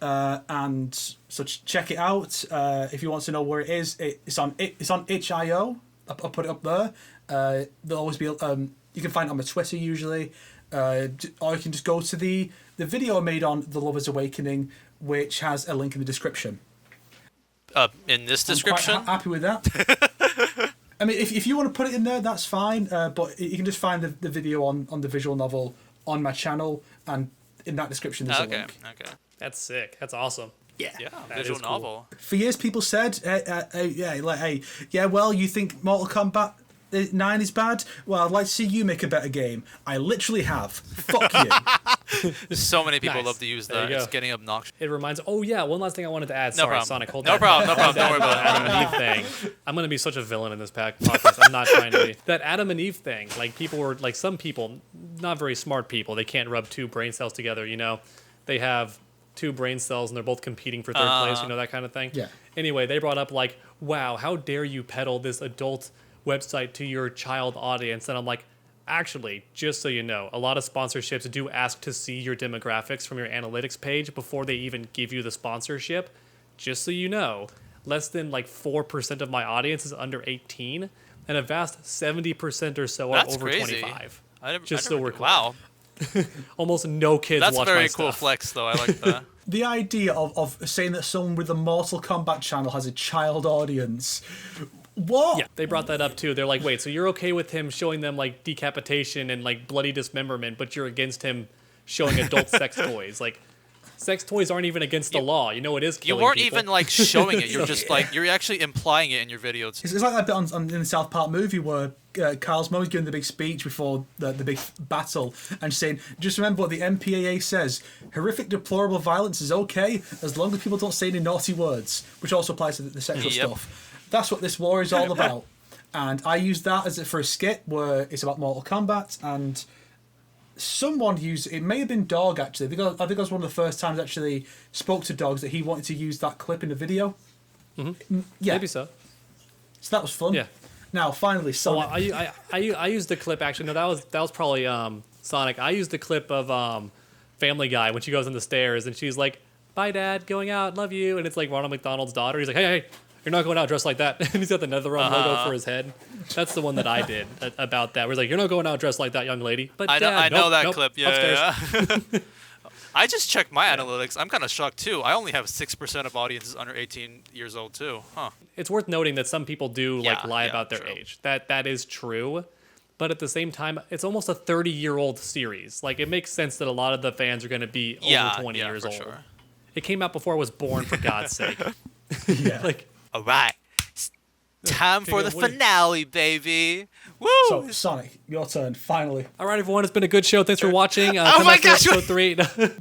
And so check it out if you want to know where it is. It's on itch.io. I'll put it up there. There'll always be you can find it on my Twitter usually, or you can just go to the video I made on The Lover's Awakening, which has a link in the description. In this description? I'm quite happy with that. I mean, if you want to put it in there, that's fine. But you can just find the video on the visual novel on my channel, and in that description there's a link. Okay. That's sick. That's awesome. Yeah, That visual is cool. novel. For years, people said, well, you think Mortal Kombat 9 is bad? Well, I'd like to see you make a better game. I literally have. Fuck you. So many people Nice. love to use There that. you go. It's getting obnoxious. It reminds. Oh yeah, one last thing I wanted to add. No Sorry, problem. Sonic. Hold No that. problem. Don't worry about Adam it. and Eve thing. I'm gonna be such a villain in this podcast. I'm not trying to be. That Adam and Eve thing. Like people were like some people, not very smart people. They can't rub two brain cells together. You know, they have two brain cells and they're both competing for third place. You know, that kind of thing. Yeah. Anyway, they brought up like, wow, how dare you peddle this adult website to your child audience? And I'm like, actually, just so you know, a lot of sponsorships do ask to see your demographics from your analytics page before they even give you the sponsorship. Just so you know, less than like 4% of my audience is under 18, and a vast 70% or so are That's over crazy. 25. Just so we're clear. wow. Almost no kids That's a watch my very cool stuff. flex, though. I like that. The idea of saying that someone with a Mortal Kombat channel has a child audience. What? Yeah, they brought that up too. They're like, wait, so you're okay with him showing them like decapitation and like bloody dismemberment, but you're against him showing adult sex toys? Like, sex toys aren't even against the law. You know, it is You killing weren't people. even like showing it. You're just like you're actually implying it in your videos. It's like that bit in the South Park movie where Carl's mum is giving the big speech before the big battle and saying, just remember what the MPAA says, horrific deplorable violence is okay as long as people don't say any naughty words, which also applies to the sexual Yep. stuff. That's what this war is all about. And I used that for a skit where it's about Mortal Kombat, and someone used it. May have been Dog actually. I think it was one of the first times I actually spoke to Dogs that he wanted to use that clip in the video. Mm-hmm. Yeah, Maybe so. so that was fun. Yeah. Now finally, Oh, Sonic. I used the clip actually. No, that was probably Sonic. I used the clip of Family Guy when she goes on the stairs and she's like, "Bye, Dad, going out, love you," and it's like Ronald McDonald's daughter. He's like, "Hey, "You're not going out dressed like that." And he's got the NetherRealm logo for his head. That's the one that I did about that. Where he's like, "You're not going out dressed like that, young lady." But I know that nope, clip. upstairs. Yeah. I just checked my analytics. I'm kind of shocked too. I only have 6% of audiences under 18 years old too. Huh. It's worth noting that some people do lie about their true. age. That is true. But at the same time, it's almost a 30-year-old series. Like, it makes sense that a lot of the fans are going to be over 20 years for old. Sure. It came out before I was born, for God's sake. Yeah. Like, All right. Time for the finale, baby. Woo! So, Sonic, your turn, finally. all right, everyone, it's been a good show. Thanks for watching. Oh my gosh! Episode 3.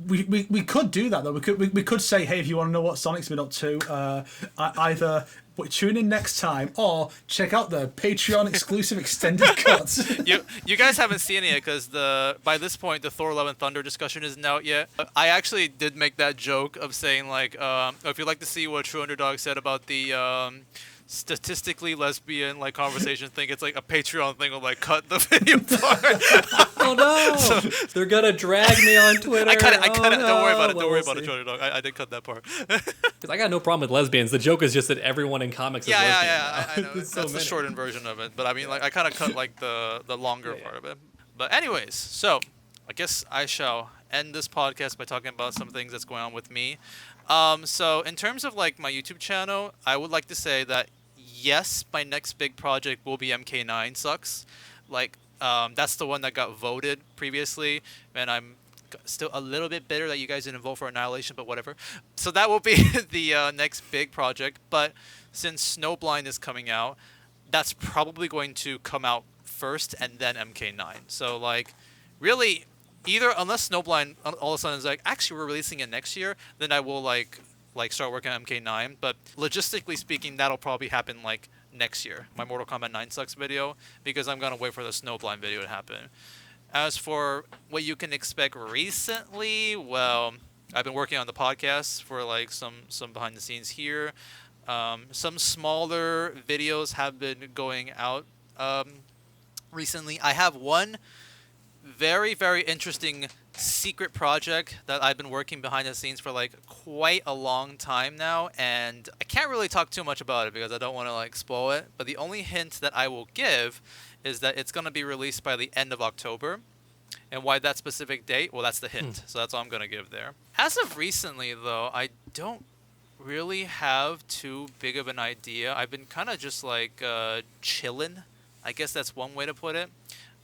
We could do that, though. We could say, hey, if you want to know what Sonic's been up to, either tune in next time or check out the Patreon exclusive extended cuts. You guys haven't seen it yet because by this point the Thor: Love and Thunder discussion isn't out yet. I actually did make that joke of saying like, if you'd like to see what True Underdog said about the statistically lesbian like conversation thing, it's like a Patreon thing will like cut the video part. Oh, no. They're going to drag me on Twitter. I cut it. Don't worry about it. Well, Don't worry we'll about it, see. True Underdog. I did cut that part. 'Cause I got no problem with lesbians. The joke is just that everyone in comics is lesbian. Yeah. I know. There's so That's the many. shortened version of it. But I mean, like, I kind of cut like the longer part of it. But anyways, so I guess I shall end this podcast by talking about some things that's going on with me. So in terms of like my YouTube channel, I would like to say that yes, my next big project will be MK9 Sucks. Like, that's the one that got voted previously, and I'm still a little bit bitter that you guys didn't vote for Annihilation, but whatever. So that will be the next big project. But since Snowblind is coming out, that's probably going to come out first and then MK9. So like, really, either unless Snowblind all of a sudden is like, actually we're releasing it next year, then I will like start working on MK9. But logistically speaking, that'll probably happen like next year, my Mortal Kombat 9 Sucks video, because I'm gonna wait for the Snowblind video to happen. As for what you can expect recently, well, I've been working on the podcast for like some behind the scenes here. Some smaller videos have been going out recently. I have one very, very interesting secret project that I've been working behind the scenes for like quite a long time now, and I can't really talk too much about it because I don't want to like spoil it, but the only hint that I will give is that it's going to be released by the end of October. And why that specific date? Well, that's the hint. So that's all I'm going to give there. As of recently, though, I don't really have too big of an idea. I've been kind of just like chilling. I guess that's one way to put it.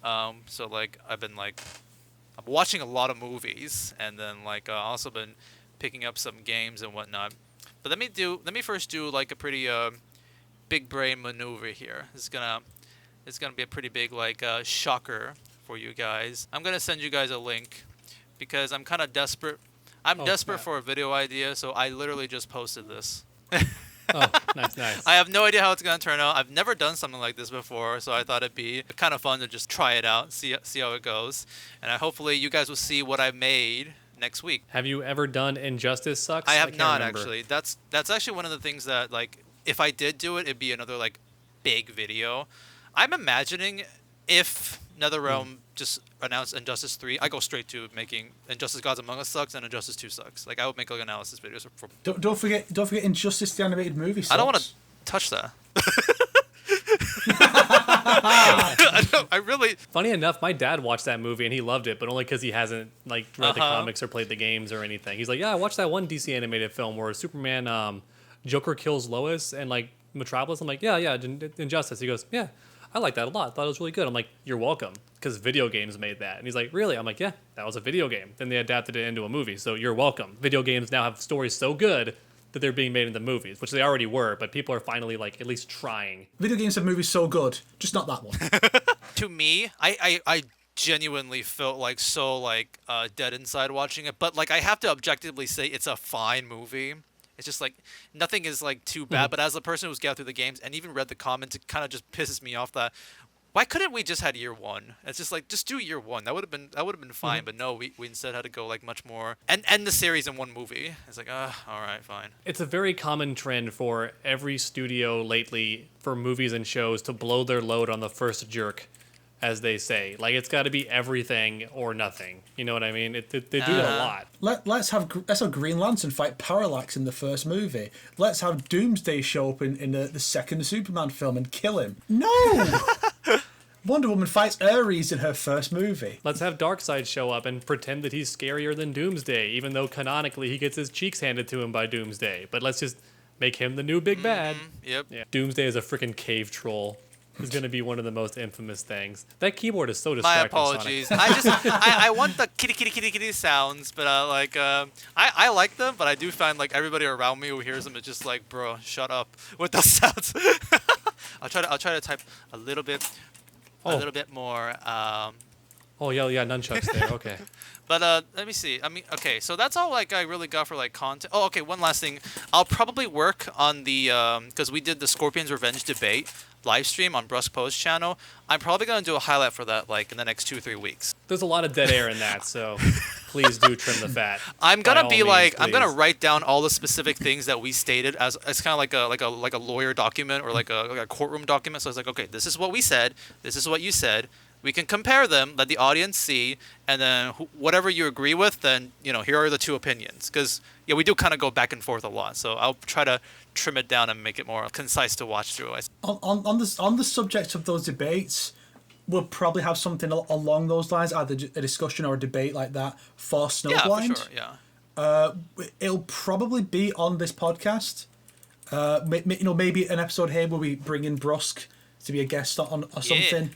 So like I'm watching a lot of movies, and then like also been picking up some games and whatnot. But let me first do like a pretty big brain maneuver here. It's gonna be a pretty big like shocker for you guys. I'm gonna send you guys a link because I'm kind of desperate. I'm desperate for a video idea, so I literally just posted this. Oh, nice. I have no idea how it's gonna turn out. I've never done something like this before, so I thought it'd be kind of fun to just try it out, see how it goes, and hopefully you guys will see what I made next week. Have you ever done Injustice Sucks? I have can't not remember. actually. That's actually one of the things that like if I did do it, it'd be another like big video. I'm imagining if NetherRealm just announced Injustice 3, I go straight to making Injustice Gods Among Us Sucks and Injustice 2 Sucks. Like I would make like analysis videos for. Don't forget Injustice the animated movie. Sucks. I don't want to touch that. I really. Funny enough, my dad watched that movie and he loved it, but only because he hasn't like read the comics or played the games or anything. He's like, yeah, I watched that one DC animated film where Superman, Joker kills Lois and like Metropolis. I'm like, yeah, Injustice. He goes, yeah, I like that a lot. Thought it was really good. I'm like, you're welcome, because video games made that. And he's like, really? I'm like, yeah, that was a video game. Then they adapted it into a movie, so you're welcome. Video games now have stories so good that they're being made into movies, which they already were, but people are finally like at least trying. Video games have movies so good, just not that one. To me, I genuinely felt like so like dead inside watching it, but like I have to objectively say it's a fine movie. It's just like nothing is like too bad, but as a person who's got through the games and even read the comments, it kind of just pisses me off that why couldn't we just had year one? It's just like just do year one. That would have been fine, but no, we instead had to go like much more and end the series in one movie. It's like all right, fine. It's a very common trend for every studio lately for movies and shows to blow their load on the first jerk. as they say. Like, it's got to be everything or nothing. You know what I mean? They do it a lot. Let's have Green Lantern fight Parallax in the first movie. Let's have Doomsday show up in the second Superman film and kill him. No! Wonder Woman fights Ares in her first movie. Let's have Darkseid show up and pretend that he's scarier than Doomsday, even though canonically he gets his cheeks handed to him by Doomsday. But let's just make him the new big bad. Yep. Yeah. Doomsday is a freaking cave troll. Is going to be one of the most infamous things. That keyboard is so My distracting. apologies. Sonic. I want the kitty sounds, but I like them, but I do find like everybody around me who hears them is just like, bro, shut up with those sounds. I'll try to type a little bit more. Oh yeah, nunchucks there. Okay. But let me see. I mean, okay, so that's all like I really got for like content. Oh, okay, one last thing. I'll probably work on the because we did the Scorpion's Revenge debate live stream on Brusque Post channel. I'm probably gonna do a highlight for that like in the next 2 or 3 weeks. There's a lot of dead air in that, so please do trim the fat. I'm gonna By all means, I'm gonna please. write down all the specific things that we stated as it's kind of like a lawyer document or like a courtroom document. So it's like, okay, this is what we said, this is what you said. We can compare them, let the audience see, and then whatever you agree with, then here are the 2 opinions. Because we do kind of go back and forth a lot. So I'll try to trim it down and make it more concise to watch through. On the subject of those debates, we'll probably have something along those lines, either a discussion or a debate like that for Snowblind. Yeah, for sure. Yeah. It'll probably be on this podcast. Maybe an episode here where we bring in Brusque to be a guest on or something. Yeah.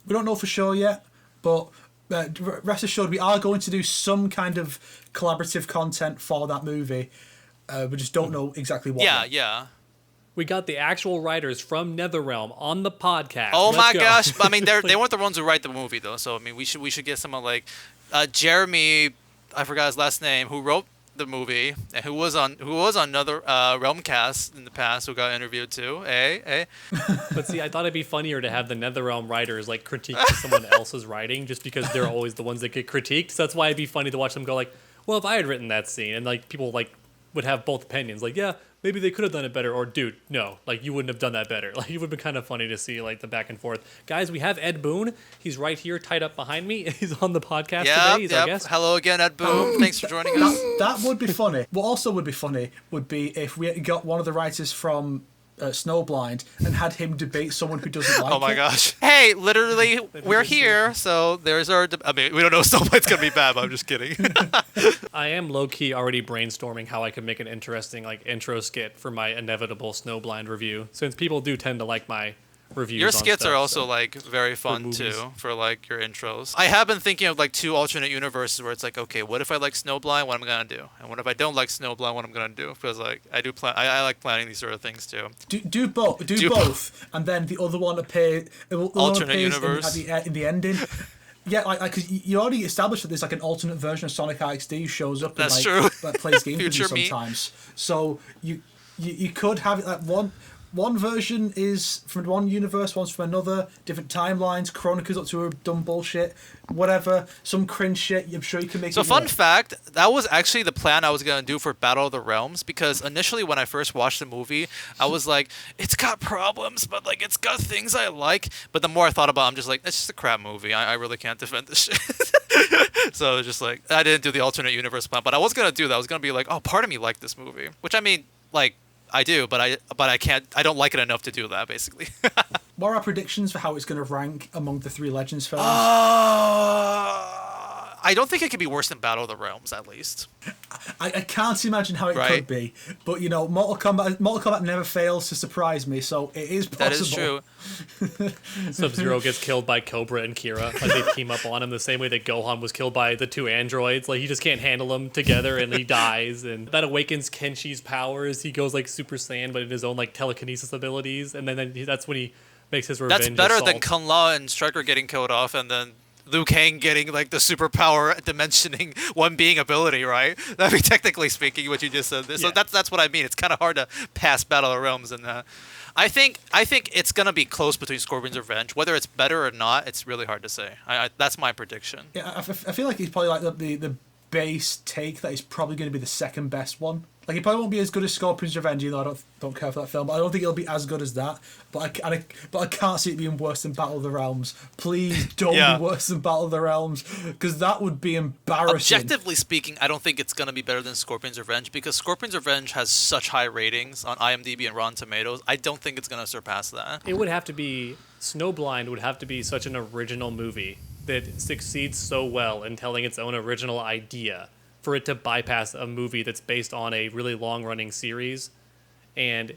We don't know for sure yet, but rest assured we are going to do some kind of collaborative content for that movie. We just don't know exactly what. Yeah. We got the actual writers from NetherRealm on the podcast. Oh Let's my go. gosh! I mean, they weren't the ones who write the movie though. So I mean, we should get someone like Jeremy. I forgot his last name. Who wrote the movie and who was on another Realmcast in the past, who got interviewed too. But see, I thought it'd be funnier to have the NetherRealm writers like critique someone else's writing, just because they're always the ones that get critiqued. So that's why it'd be funny to watch them go like, well, if I had written that scene, and like people like would have both opinions, like, yeah, maybe they could have done it better, or dude, no, like you wouldn't have done that better. Like it would be kind of funny to see like the back and forth. Guys, we have Ed Boon. He's right here, tied up behind me. He's on the podcast today. He's our guest. Hello again, Ed Boon. Thanks for joining us. That would be funny. What also would be funny would be if we got one of the writers from Snowblind and had him debate someone who doesn't like it. Oh my gosh. Hey, literally, we're here, so there's our... I mean, we don't know if Snowblind's going to be bad, but I'm just kidding. I am low-key already brainstorming how I could make an interesting like intro skit for my inevitable Snowblind review, since people do tend to like my reviews. Your on skits stuff, are also so. like very fun movies. too, for like your intros. I have been thinking of like 2 alternate universes where it's like, okay, what if I like Snowblind? What am I gonna do? And what if I don't like Snowblind? What I'm gonna do? Because like I do plan. I like planning these sort of things too. Do both. Do both, and then the other one appear. Alternate universe. in the ending. Yeah, like because you already established that there's like an alternate version of SonicHaXD who shows up. That's and, like, true. That plays games with you Future me. sometimes. So you could have it like one version is from one universe, one's from another, different timelines, Chronicles up to dumb bullshit, whatever, some cringe shit. I'm sure you can make. So it fun work. fact, that was actually the plan I was gonna do for Battle of the Realms, because initially when I first watched the movie, I was like, it's got problems, but like it's got things I like. But the more I thought about it, I'm just like, it's just a crap movie. I really can't defend this shit. So it was just like, I didn't do the alternate universe plan, but I was gonna do that. I was gonna be like, oh, part of me liked this movie, which I mean, like. I do, but I can't. I don't like it enough to do that. Basically. What are our predictions for how it's going to rank among the 3 Legends films? I don't think it could be worse than Battle of the Realms, at least. I can't imagine how it Right. could be, but you know, Mortal Kombat never fails to surprise me, so it is possible. That is true. Sub-Zero gets killed by Cobra and Kira. Like they team up on him the same way that Gohan was killed by the 2 androids. Like he just can't handle them together and he dies. And that awakens Kenshi's powers. He goes like Super Saiyan, but in his own like telekinesis abilities. And then that's when he makes his revenge. That's better than assault. Kun Lao and Striker getting killed off, and then Liu Kang getting like the superpower dimensioning one being ability, right? That'd be technically speaking what you just said. So Yeah. that's what I mean. It's kind of hard to pass Battle of the Realms, and I think it's gonna be close between Scorpion's Revenge. Whether it's better or not, it's really hard to say. That's my prediction. Yeah, I feel like he's probably like base take that is probably going to be the second best one. Like, it probably won't be as good as Scorpion's Revenge, even though I don't care for that film. But I don't think it'll be as good as that. But I can't see it being worse than Battle of the Realms. Please don't be worse than Battle of the Realms, because that would be embarrassing. Objectively speaking, I don't think it's going to be better than Scorpion's Revenge, because Scorpion's Revenge has such high ratings on IMDb and Rotten Tomatoes. I don't think it's going to surpass that. It would have to be... Snowblind would have to be such an original movie that succeeds so well in telling its own original idea for it to bypass a movie that's based on a really long-running series, and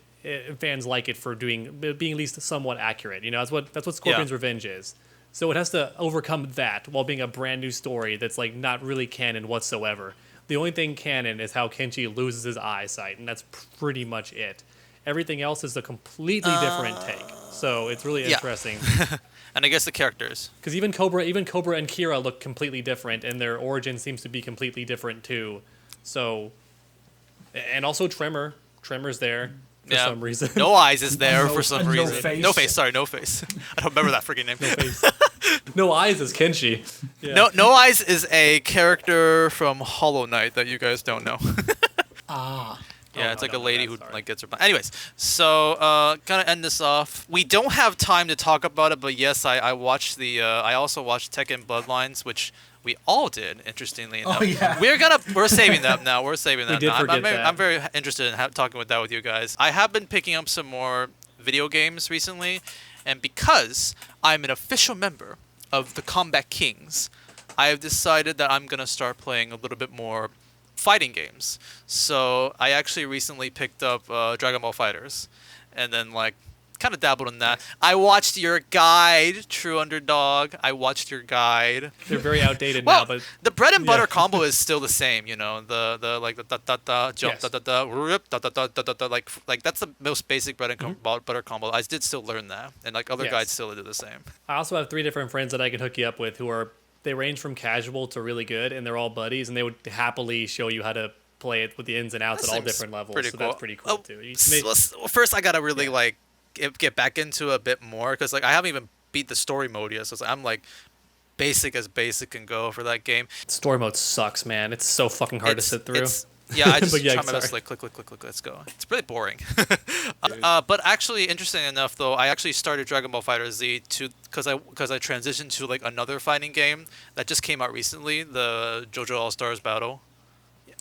fans like it for being at least somewhat accurate. You know, that's what Scorpion's Revenge is. So it has to overcome that while being a brand new story that's like not really canon whatsoever. The only thing canon is how Kenshi loses his eyesight, and that's pretty much it. Everything else is a completely different take. So it's really interesting. And I guess the characters. Because even Cobra and Kira look completely different, and their origin seems to be completely different too. So, and also Tremor's there for some reason. No Eyes is there for some reason. No Face. No Face, sorry, No Face. I don't remember that freaking name. No Face. No Eyes is Kenshi. Yeah. No Eyes is a character from Hollow Knight that you guys don't know. Yeah, it's like a lady who like gets her. Anyways, so gonna end this off. We don't have time to talk about it, but yes, I watched the. I also watched Tekken Bloodlines, which we all did. Interestingly enough, we're saving that now. We're saving that. We did forget that. I'm very interested in talking with that with you guys. I have been picking up some more video games recently, and because I'm an official member of the Kombat Kings, I have decided that I'm gonna start playing a little bit more fighting games. So I actually recently picked up Dragon Ball FighterZ, and then like kind of dabbled in that. I watched your guide, True Underdog. I watched your guide. They're very outdated now, but the bread and butter combo is still the same. You know, the like the da da da jump, da da da rip, da da da da da, like that's the most basic bread and butter combo. I did still learn that, and like other guides still do the same. I also have 3 different friends that I can hook you up with who are. They range from casual to really good, and they're all buddies, and they would happily show you how to play it with the ins and outs at all different levels. So that's pretty cool too. First, I gotta really like get back into a bit more, because like I haven't even beat the story mode yet, so it's like, I'm like basic as basic can go for that game. Story mode sucks, man. It's so fucking hard to sit through. I just try my best, like click, let's go. It's really boring. But actually, interesting enough, though, I actually started Dragon Ball FighterZ because I transitioned to like another fighting game that just came out recently, the JoJo All Stars Battle.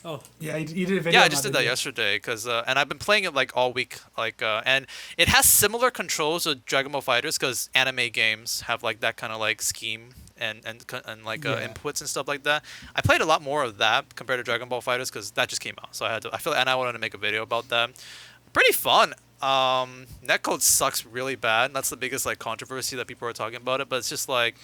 Oh yeah, you did a video. Yeah, I just did that yesterday and I've been playing it like all week, and it has similar controls to Dragon Ball FighterZ, because anime games have like that kind of like scheme and like inputs and stuff like that. I played a lot more of that compared to Dragon Ball FighterZ, because that just came out, so I wanted to make a video about that. Pretty fun. Netcode sucks really bad. That's the biggest like controversy that people are talking about it, but it's just like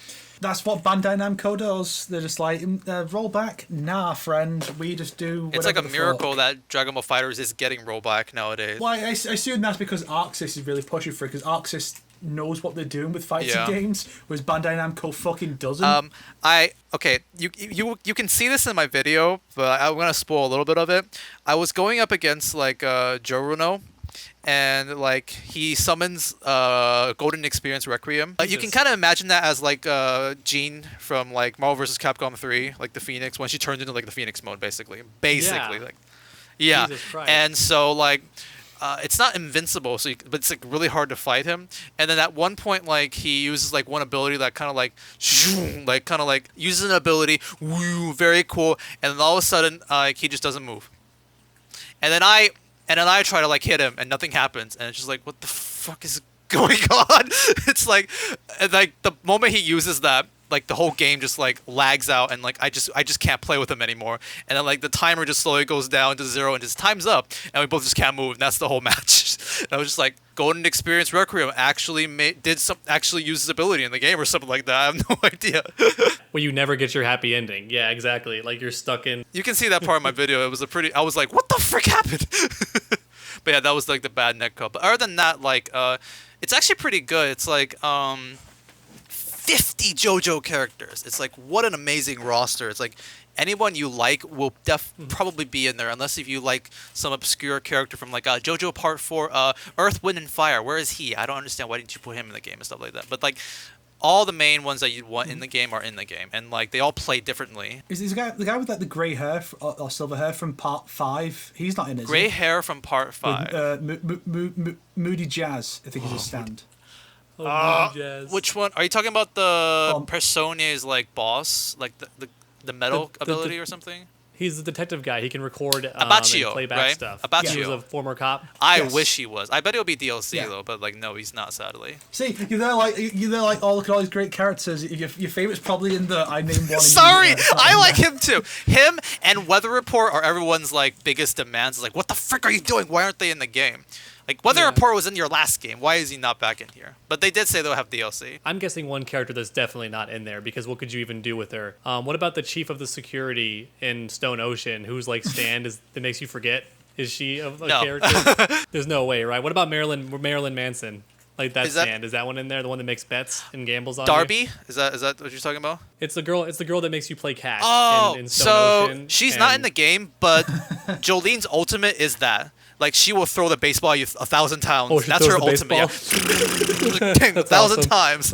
that's what Bandai Namco does. They're just like roll back. Nah, friend, we just do. It's like a miracle that Dragon Ball FighterZ is getting rollback nowadays. Well, I assume that's because Arxis is really pushing for it, because Arxis knows what they're doing with fighting games, whereas Bandai Namco fucking doesn't. You can see this in my video, but I'm gonna spoil a little bit of it. I was going up against like Joruno, and like he summons Golden Experience Requiem. You can kind of imagine that as like Jean from like Marvel vs. Capcom 3, like the Phoenix, when she turns into like the Phoenix mode, basically. And so like it's not invincible, but it's like really hard to fight him. And then at one point, like he uses like one ability that kind of like uses an ability, woo, very cool. And then all of a sudden, he just doesn't move. And then I try to like hit him, and nothing happens. And it's just like, what the fuck is going on? It's like, and like the moment he uses that, like the whole game just like lags out, and like I just can't play with him anymore. And then like the timer just slowly goes down to 0, and his time's up, and we both just can't move. And that's the whole match. And I was just like, Golden Experience Requiem actually uses ability in the game or something like that. I have no idea. Well, you never get your happy ending. Yeah, exactly. Like you're stuck in. You can see that part of my video. It was I was like, what the frick happened? But yeah, that was like the bad netcode. But other than that, like it's actually pretty good. It's like 50 JoJo characters. It's like, what an amazing roster. It's like anyone you like will probably be in there, unless if you like some obscure character from like JoJo Part 4, Earth, Wind, and Fire. Where is he? I don't understand. Why didn't you put him in the game and stuff like that? But like all the main ones that you want in the game are in the game, and like they all play differently. Is the guy with like the grey hair or silver hair from Part 5? He's not in it. Grey hair from Part 5. Moody Jazz, I think is his stand. Which one? Are you talking about the Persona's like boss, like the metal ability or something? He's the detective guy. He can record and Abacchio, play back right? stuff. Abacchio. He was a former cop. I Yes. wish he was. I bet it'll be DLC Yeah. though, but like no, he's not, sadly. See, you're there like, oh, look at all these great characters. Your favorite's probably in the I named one. Sorry, I like him too. Him and Weather Report are everyone's like biggest demands. It's like, what the frick are you doing? Why aren't they in the game? Like, Weather Report was in your last game. Why is he not back in here? But they did say they'll have DLC. I'm guessing one character that's definitely not in there because what could you even do with her? What about the chief of the security in Stone Ocean, whose like stand that makes you forget? Is she a No. character? There's no way, right? What about Marilyn Manson? Like that Is that- stand, is that one in there? The one that makes bets and gambles on you? Darby? Is that what you're talking about? It's the girl that makes you play cash. Oh, in Stone so Ocean, she's not in and- the game, but Jolene's ultimate is that. Like, she will throw the baseball at you 1,000 times. Oh, she That's her throws the ultimate. Yeah. Dang, 1,000 awesome. times.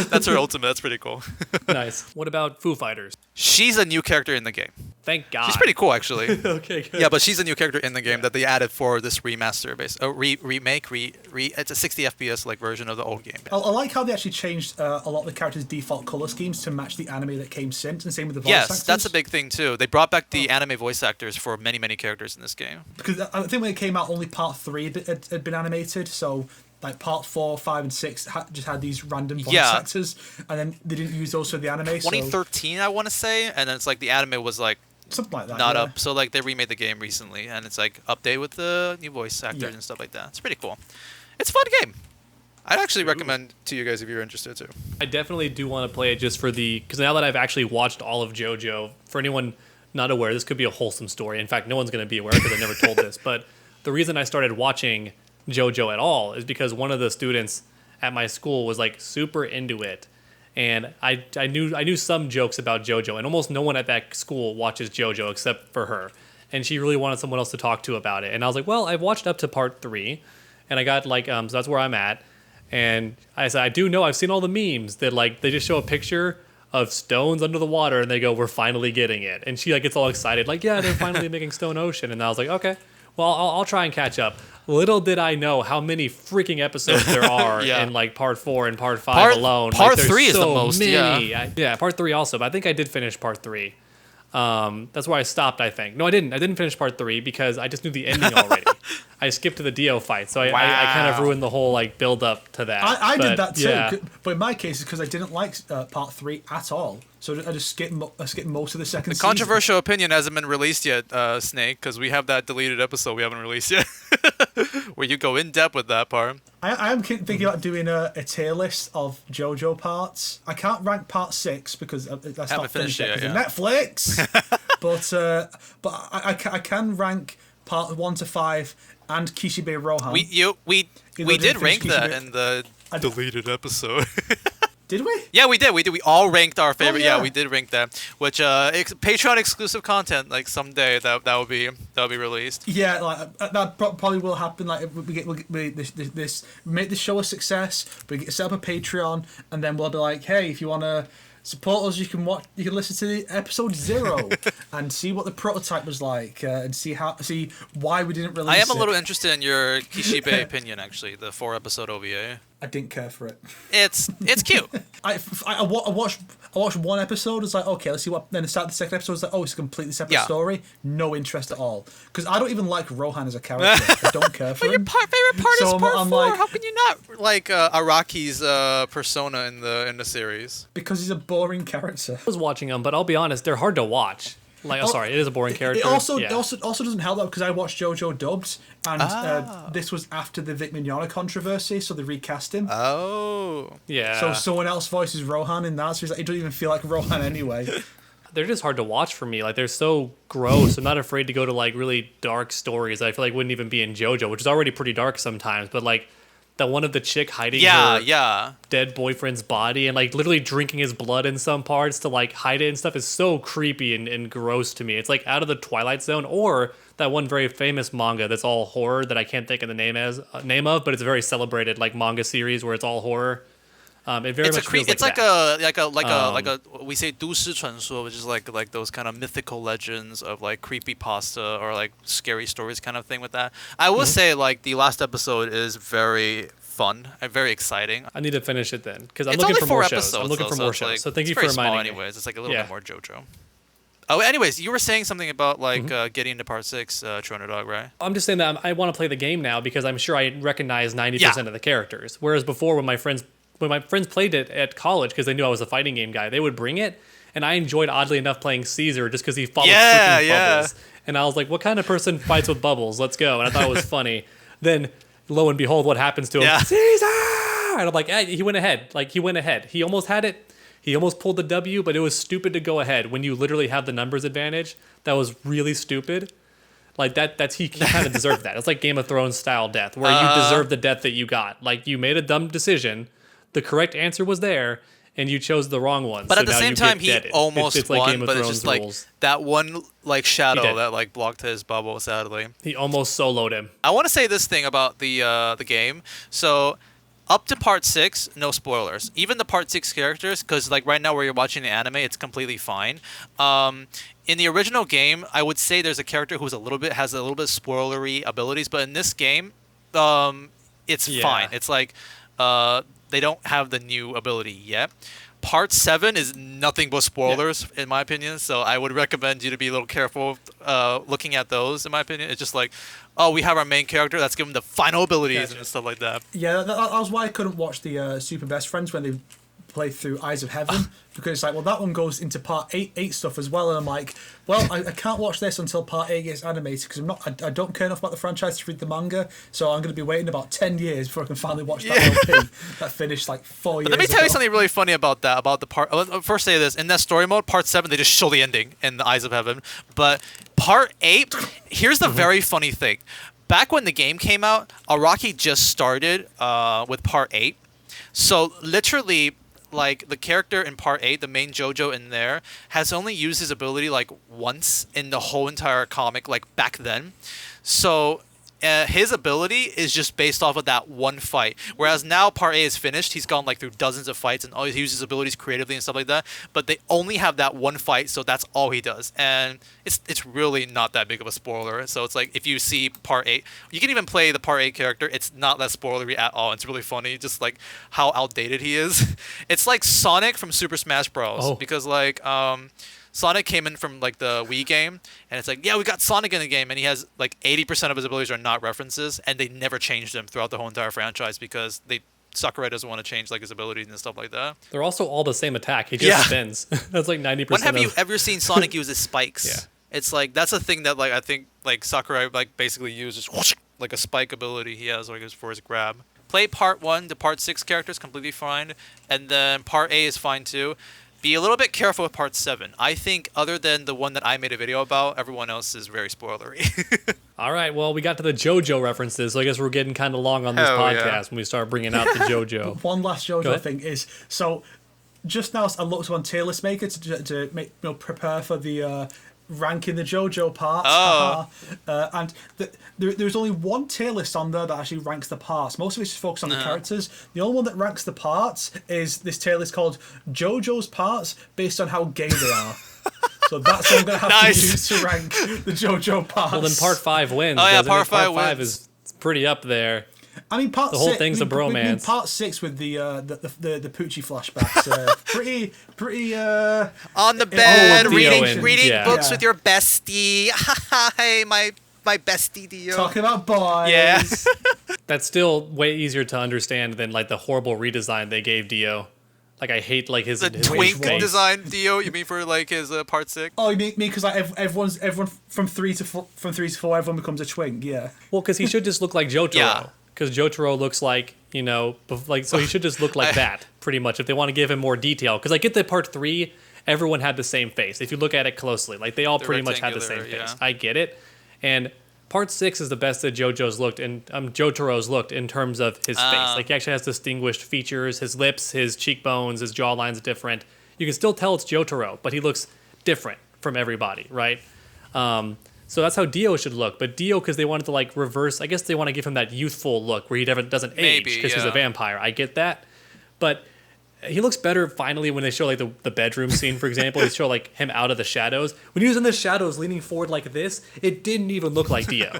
That's her ultimate. That's pretty cool. Nice. What about Foo Fighters? She's a new character in the game. Thank God. She's pretty cool, actually. Okay, good. Yeah, but she's a new character in the game that they added for this remaster, remake. It's a 60 FPS like version of the old game. I like how they actually changed a lot of the characters' default color schemes to match the anime that came since, and same with the voice actors. Yes, that's a big thing too. They brought back the anime voice actors for many characters in this game. Because I think when it came out, only Part 3 had been animated, so like Part 4, 5, and 6 just had these random voice actors, and then they didn't use those for the anime. 2013, I want to say, and then it's like the anime was like Something like that. not yeah. up. So like they remade the game recently, and it's like update with the new voice actors Yeah. and stuff like that. It's pretty cool. It's a fun game. I'd actually recommend to you guys if you're interested too. I definitely do want to play it just for because now that I've actually watched all of JoJo, for anyone not aware, this could be a wholesome story. In fact, no one's going to be aware because I never told this. But the reason I started watching JoJo at all is because one of the students at my school was like super into it. And I knew some jokes about JoJo, and almost no one at that school watches JoJo except for her. And she really wanted someone else to talk to about it. And I was like, well, I've watched up to Part 3, and I got like, so that's where I'm at. And I said, I do know, I've seen all the memes that like they just show a picture of stones under the water, and they go, we're finally getting it. And she like gets all excited, like, yeah, they're finally making Stone Ocean. And I was like, okay, well, I'll try and catch up. Little did I know how many freaking episodes there are in like Part 4 and Part 5 alone. Part like, 3 is the so most, many. Yeah, Part 3 also, but I think I did finish Part 3. That's where I stopped, I think. No, I didn't. I didn't finish Part 3 because I just knew the ending already. I skipped to the Dio fight, so I kind of ruined the whole like build up to that. I did that too, Yeah. but in my case, it's because I didn't like Part 3 at all. So I just skipped most of the second The season. controversial opinion hasn't been released yet, Snake, because we have that deleted episode we haven't released yet, where you go in depth with that part. I am thinking about doing a tier list of JoJo parts. I can't rank Part 6 because that's Haven't not finished finished yet it because yet, of Netflix. but I can rank Part 1 to 5 and Kishibe Rohan. We didn't did finish rank that Kishibe. in the deleted episode. Did we? Yeah, we did. We all ranked our favorite. yeah. Yeah, we did rank that. Which Patreon exclusive content. Like someday that will be released. Yeah, like that probably will happen. Like we make this show a success. We set up a Patreon, and then we'll be like, hey, if you want to support us, you can listen to the episode 0 and see what the prototype was like, and see why we didn't release I am a it. little interested in your Kishibe opinion. Actually, the 4-episode OVA. I didn't care for it. It's cute. I watched one episode. It's like, okay, let's see what. Then I started the second episode. It's like, oh, it's a completely separate Yeah. story. No interest at all. Because I don't even like Rohan as a character. I don't care for But your him. favorite part So is part I'm 4. like- How can you not like Araki's persona in the series? Because he's a boring character. I was watching them, but I'll be honest, they're hard to watch. Like, sorry, it is a boring character. It also Yeah. doesn't help that because I watched JoJo dubbed, and this was after the Vic Mignogna controversy, so they recast him. Oh. Yeah. So someone else voices Rohan in that, so he's like, it doesn't even feel like Rohan anyway. They're just hard to watch for me. Like, they're so gross. I'm not afraid to go to like really dark stories that I feel like wouldn't even be in JoJo, which is already pretty dark sometimes. But like that one of the chick hiding her dead boyfriend's body and like literally drinking his blood in some parts to like hide it and stuff is so creepy and gross to me. It's like out of the Twilight Zone, or that one very famous manga that's all horror that I can't think of the name of, but it's a very celebrated like manga series where it's all horror. It very much feels it's like like a we say 都市传说, which is like those kind of mythical legends of like creepypasta or like scary stories kind of thing with that. I will say like the last episode is very fun and very exciting. I need to finish it then because I'm It's looking only for 4 more episodes. shows. I'm looking for more shows. Like, So thank you it's for very small reminding me. anyways. It's like a little bit more JoJo. Oh, anyways, you were saying something about like getting into part 6, True Underdog, right? I'm just saying that I want to play the game now because I'm sure I recognize 90% of the characters. Whereas before, when my friends played it at college because they knew I was a fighting game guy, they would bring it, and I enjoyed oddly enough playing Caesar just because he followed freaking Bubbles. And I was like, what kind of person fights with Bubbles? Let's go. And I thought it was funny. Then lo and behold, what happens to him? Caesar! And I'm like, he went ahead. Like he went ahead. He almost had it. He almost pulled the W, but it was stupid to go ahead when you literally have the numbers advantage. That was really stupid. Like he kind of deserved that. It's like Game of Thrones style death, where you deserve the death that you got. Like you made a dumb decision, the correct answer was there, and you chose the wrong one. But so at the now same you time, get he deaded. almost it's like won. Game of But it's Thrones just like rules. that one like He shadow did. that like blocked his bubble. Sadly, He almost soloed him. I want to say this thing about the game. So up to part 6, no spoilers. Even the part 6 characters, because like right now where you're watching the anime, it's completely fine. In the original game, I would say there's a character who's has a little bit spoilery abilities, but in this game, it's fine. It's like they don't have the new ability yet. Part 7 is nothing but spoilers, in my opinion, so I would recommend you to be a little careful looking at those, in my opinion. It's just like, oh, we have our main character, let's give him the final abilities and stuff like that. Yeah, that was why I couldn't watch the Super Best Friends when they played through Eyes of Heaven, because it's like, well, that one goes into part 8 stuff as well, and I'm like, well, I can't watch this until part 8 gets animated, because I don't care enough about the franchise to read the manga, so I'm going to be waiting about 10 years before I can finally watch that LP that finished like 4 years Let me tell you ago. something really funny about that, about the part. First, say this: in that story mode, part 7, they just show the ending in the Eyes of Heaven. But part 8, here's the very funny thing: back when the game came out, Araki just started with part 8, so literally, like the character in part 8, the main JoJo in there, has only used his ability like once in the whole entire comic, like back then. So his ability is just based off of that one fight. Whereas now part 8 is finished, he's gone like through dozens of fights and always uses his abilities creatively and stuff like that. But they only have that one fight, so that's all he does. And it's really not that big of a spoiler. So it's like if you see part 8, you can even play the part 8 character. It's not that spoilery at all. It's really funny, just like how outdated he is. It's like Sonic from Super Smash Bros. Because like Sonic came in from like the Wii game, and it's like, yeah, we got Sonic in the game, and he has like 80% of his abilities are not references, and they never changed them throughout the whole entire franchise because Sakurai doesn't want to change like his abilities and stuff like that. They're also all the same attack. He just spins. That's like 90%. When have you ever seen Sonic use his spikes? Yeah. It's like that's a thing that like I think like Sakurai like basically uses like a spike ability he has like for his grab. Play part 1 to part 6 characters completely fine, and then part 8 is fine too. Be a little bit careful with part 7. I think other than the one that I made a video about, everyone else is very spoilery. All right, well, we got to the JoJo references, so I guess we're getting kind of long on this podcast when we start bringing out the JoJo. One last JoJo thing is, so just now I looked on Tier List Maker to make prepare for the ranking the JoJo parts. And there's only one tier list on there that actually ranks the parts. Most of it's just focused on the characters. The only one that ranks the parts is this tier list called JoJo's parts based on how gay they are. So that's what I'm going to have to use to rank the JoJo parts. Well, then part 5 wins. Oh yeah, part 5 5 wins. is pretty up there. I mean, part the whole 6, thing's a bromance. Part 6 with the Poochie flashbacks, pretty on the bed, reading books Yeah. with your bestie. Hi, my bestie Dio. Talking about boys. Yeah. That's still way easier to understand than like the horrible redesign they gave Dio. Like I hate like his twink face. design Dio. You mean for like his part 6? Oh, you mean because like everyone from 3 to 4, everyone becomes a twink. Yeah. Well, because he should just look like Jotaro. Yeah. Because Jotaro looks like, so he should just look like that, pretty much, if they want to give him more detail. Because I get that part 3, everyone had the same face. If you look at it closely, like they all pretty much had the same face. I get it. And part 6 is the best that Jotaro's looked in terms of his face. Like he actually has distinguished features. His lips, his cheekbones, his jawline's different. You can still tell it's Jotaro, but he looks different from everybody, right? So that's how Dio should look. But Dio, because they wanted to like reverse, I guess they want to give him that youthful look where he doesn't age because he's a vampire. I get that. But He looks better finally when they show like the bedroom scene, for example. They show like him out of the shadows. When he was in the shadows leaning forward like this, it didn't even look like Dio.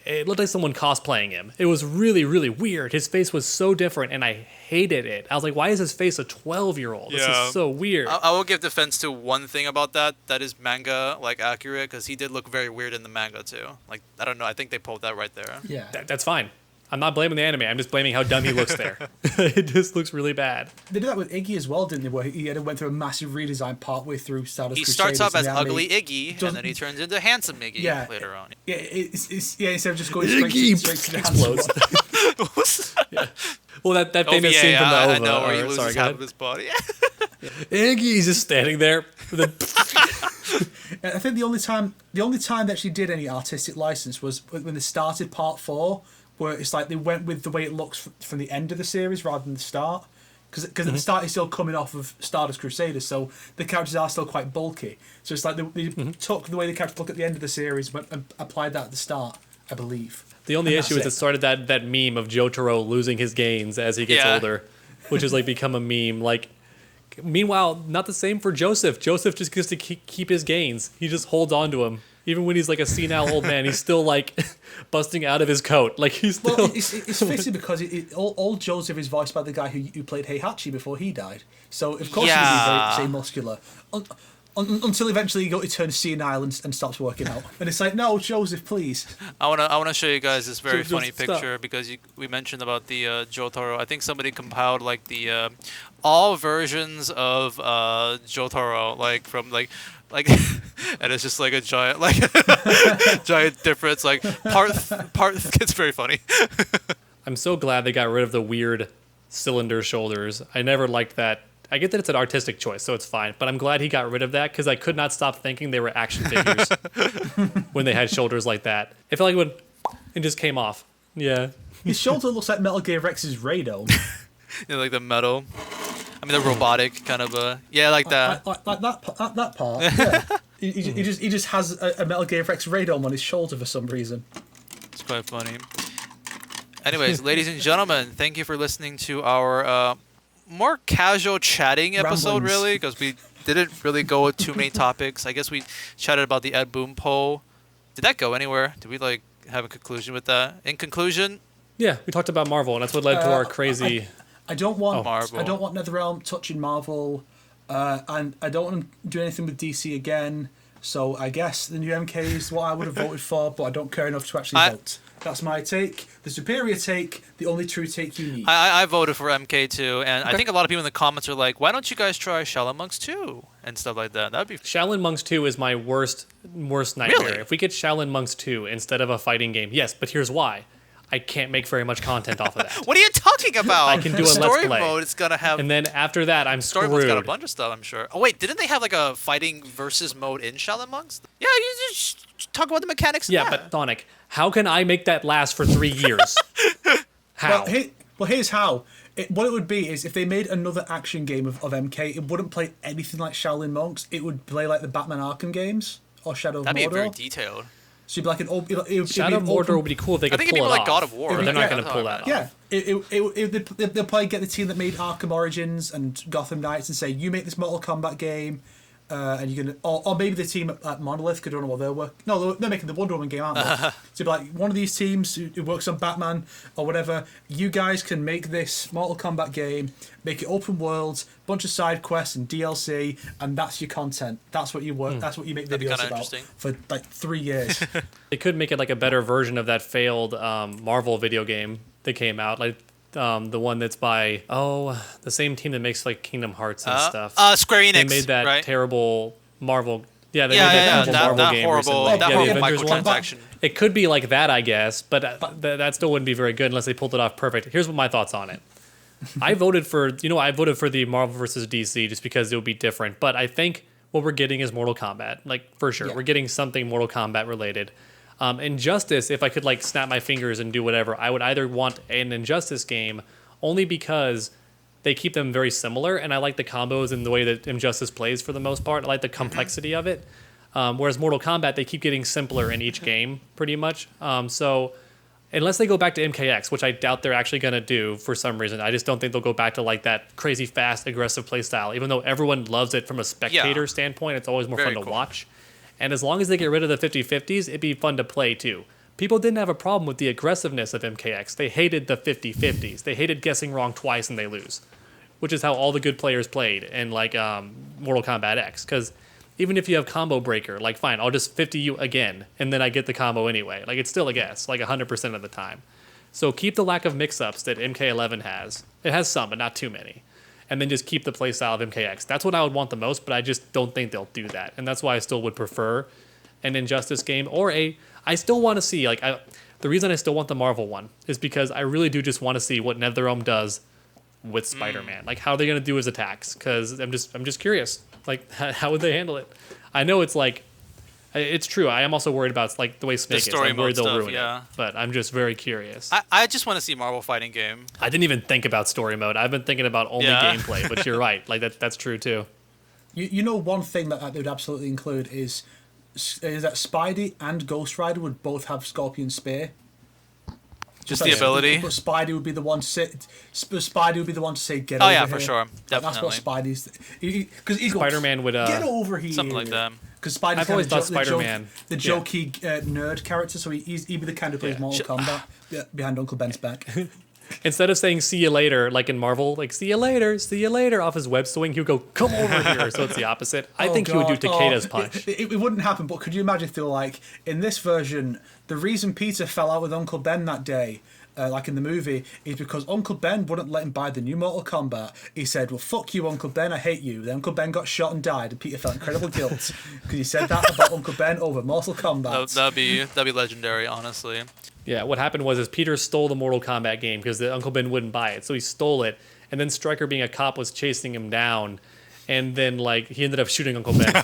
It looked like someone cosplaying him. It was really, really weird. His face was so different, and I hated it. I was like, why is his face a 12-year-old? This is so weird. I will give defense to one thing about that. That is manga like accurate, because he did look very weird in the manga too. Like, I don't know. I think they pulled that right there. Yeah. That's fine. I'm not blaming the anime. I'm just blaming how dumb he looks there. It just looks really bad. They did that with Iggy as well, didn't they? Where he went through a massive redesign partway through Stardust He Crusaders. starts off as and the anime ugly Iggy, and then he turns into handsome Iggy later on. Yeah, instead of just going straight to the Explodes. Yeah. Well, that famous OVA, scene from the OVA. I know, where he loses half ahead. of his body. Iggy's just standing there. With I think the only time they actually did any artistic license was when they started Part 4, where it's like they went with the way it looks from the end of the series rather than the start. Because at the start it's still coming off of Stardust Crusaders, so the characters are still quite bulky. So it's like they took the way the characters look at the end of the series and applied that at the start, I believe. The only issue is it started that meme of Jotaro losing his gains as he gets older, which has like become a meme. Like, meanwhile, not the same for Joseph. Joseph just gets to keep his gains. He just holds on to him. Even when he's like a senile old man, he's still like busting out of his coat. Like he's still. Well, it's fitting because old Joseph is voiced by the guy who played Heihachi before he died. So of course he's going to be very muscular. Until eventually he turns senile and stops working out. And it's like, no, Joseph, please. I wanna show you guys this very Just funny picture because we mentioned about the Jotaro. I think somebody compiled like the all versions of Jotaro, like from like and it's just like a giant giant difference. Like part it's very funny. I'm so glad they got rid of the weird cylinder shoulders. I never liked that. I get that it's an artistic choice, so it's fine. But I'm glad he got rid of that because I could not stop thinking they were action figures when they had shoulders like that. It felt like it just came off. Yeah. His shoulder looks like Metal Gear Rex's radome. Like the metal. I mean, the robotic kind of like that. Like that part. Yeah. he just has a Metal Gear Rex radome on his shoulder for some reason. It's quite funny. Anyways, ladies and gentlemen, thank you for listening to our more casual chatting episode, Ramblings. really, because we didn't really go with too many topics. I guess we chatted about the Ed Boon poll. Did that go anywhere? Did we like have a conclusion with that? In conclusion, Yeah, we talked about Marvel, and that's what led to our crazy. I don't want Marvel. I don't want NetherRealm touching Marvel, and I don't want to do anything with DC again. So I guess the new MK is what I would have voted for, but I don't care enough to actually vote. That's my take, the superior take, the only true take you need. I voted for MK too, and I think a lot of people in the comments are like, "Why don't you guys try Shaolin Monks 2?" and stuff like that. That'd be Shaolin Monks 2 is my worst nightmare. Really? If we get Shaolin Monks 2 instead of a fighting game, yes, but here's why. I can't make very much content off of that. What are you talking about? I can do a story Let's Play. mode. It's gonna have And then after that, I'm story screwed. mode's got a bunch of stuff, I'm sure. Oh wait, didn't they have like a fighting versus mode in Shaolin Monks? Yeah, you just talk about the mechanics. Yeah, but Sonic, how can I make that last for 3 years? How? Here's how. What it would be is if they made another action game of MK, it wouldn't play anything like Shaolin Monks. It would play like the Batman Arkham games or Shadow of Mordor. that'd be very detailed. So it'd be like an open. Shadow of Mordor would be cool if they could I think pull it'd it be like off. God of War. But they're not Yeah. going to pull that off. Yeah, they'll probably get the team that made Arkham Origins and Gotham Knights and say, you make this Mortal Kombat game, and you're gonna, or maybe the team at Monolith, because I don't know what they're working. No, they're making the Wonder Woman game, aren't they? So it'd be like one of these teams who works on Batman or whatever. You guys can make this Mortal Kombat game, make it open world, bunch of side quests and DLC, and that's your content. That's what you work. That's what you make That'd be videos kinda about interesting. for like 3 years. They could make it like a better version of that failed Marvel video game that came out, like the one that's by the same team that makes like Kingdom Hearts and stuff. Square Enix. They made that right? terrible Marvel. Yeah, they Yeah, made yeah, that that Marvel game horrible, recently. that Yeah, the horrible Avengers one. microtransaction. It could be like that, I guess, but that still wouldn't be very good unless they pulled it off perfect. Here's what my thoughts on it. I voted for the Marvel versus DC just because it would be different. But I think what we're getting is Mortal Kombat, like for sure. Yeah. We're getting something Mortal Kombat related. Injustice, if I could like snap my fingers and do whatever, I would either want an Injustice game only because they keep them very similar, and I like the combos and the way that Injustice plays for the most part. I like the complexity of it. Whereas Mortal Kombat, they keep getting simpler in each game, pretty much. So unless they go back to MKX, which I doubt they're actually going to do for some reason. I just don't think they'll go back to like that crazy fast, aggressive playstyle. Even though everyone loves it from a spectator standpoint, it's always more Very fun to cool. watch. And as long as they get rid of the 50-50s, it'd be fun to play too. People didn't have a problem with the aggressiveness of MKX. They hated the 50-50s. They hated guessing wrong twice and they lose, which is how all the good players played in like Mortal Kombat X. Because even if you have combo breaker, like fine, I'll just 50 you again, and then I get the combo anyway. Like it's still a guess, like 100% of the time. So keep the lack of mix-ups that MK11 has. It has some, but not too many. And then just keep the playstyle of MKX. That's what I would want the most, but I just don't think they'll do that. And that's why I still would prefer an Injustice game or I still want to see, like, the reason I still want the Marvel one is because I really do just want to see what NetherRealm does with Spider-Man. Like, how are they going to do his attacks? Because I'm just curious. Like, how would they handle it? I know it's like, it's true. I am also worried about like the way Snake is. I'm worried they'll ruin it. But I'm just very curious. I just want to see a Marvel fighting game. I didn't even think about story mode. I've been thinking about only gameplay. But you're right. Like that's true too. You know, one thing that they would absolutely include is that Spidey and Ghost Rider would both have Scorpion Spear. Just the ability. But Spidey would be the one to say. Spidey would be the one to say, "Get Oh over yeah, here." for sure, definitely. That's what Spidey's. Because Spider-Man would get over here. Something like that. Because Spidey's I've always thought Spider-Man the jokey nerd character, so he'd be the kind who plays Mortal Kombat behind Uncle Ben's back. Instead of saying "see you later" like in Marvel, like "see you later" off his web swing, he would go "come over here." So it's the opposite. I think he would do Takeda's punch. It wouldn't happen, but could you imagine if they were like, in this version, the reason Peter fell out with Uncle Ben that day, like in the movie, is because Uncle Ben wouldn't let him buy the new Mortal Kombat. He said, "Well, fuck you, Uncle Ben, I hate you." Then Uncle Ben got shot and died, and Peter felt incredible guilt because he said that about Uncle Ben over Mortal Kombat. That'd be legendary, honestly. Yeah, what happened was Peter stole the Mortal Kombat game because Uncle Ben wouldn't buy it, so he stole it. And then Stryker, being a cop, was chasing him down, and then like he ended up shooting Uncle Ben.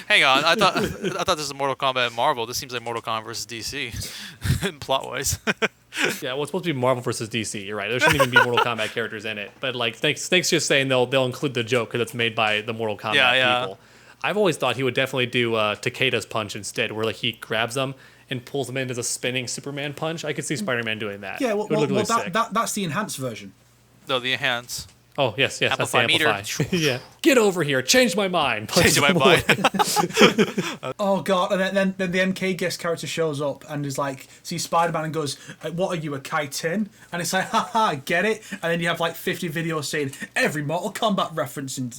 Hang on, I thought this was Mortal Kombat Marvel. This seems like Mortal Kombat versus DC, plot wise. Yeah, well, it's supposed to be Marvel versus DC. You're right. There shouldn't even be Mortal Kombat characters in it. But like, Snake's just saying they'll include the joke because it's made by the Mortal Kombat people. I've always thought he would definitely do Takeda's punch instead, where like he grabs them and pulls them in as a spinning Superman punch. I could see Spider-Man doing that. Yeah, It would look really sick. that's the enhanced version. No, the enhance. Oh, yes, that's the Amplify meter. amplify. Yeah. Get over here. Change my mind. Change my mind. Oh god! And then the MK guest character shows up and is like, sees Spider-Man and goes, "What are you, a chitin?" And it's like, haha, get it? And then you have like 50 videos saying every Mortal Kombat reference in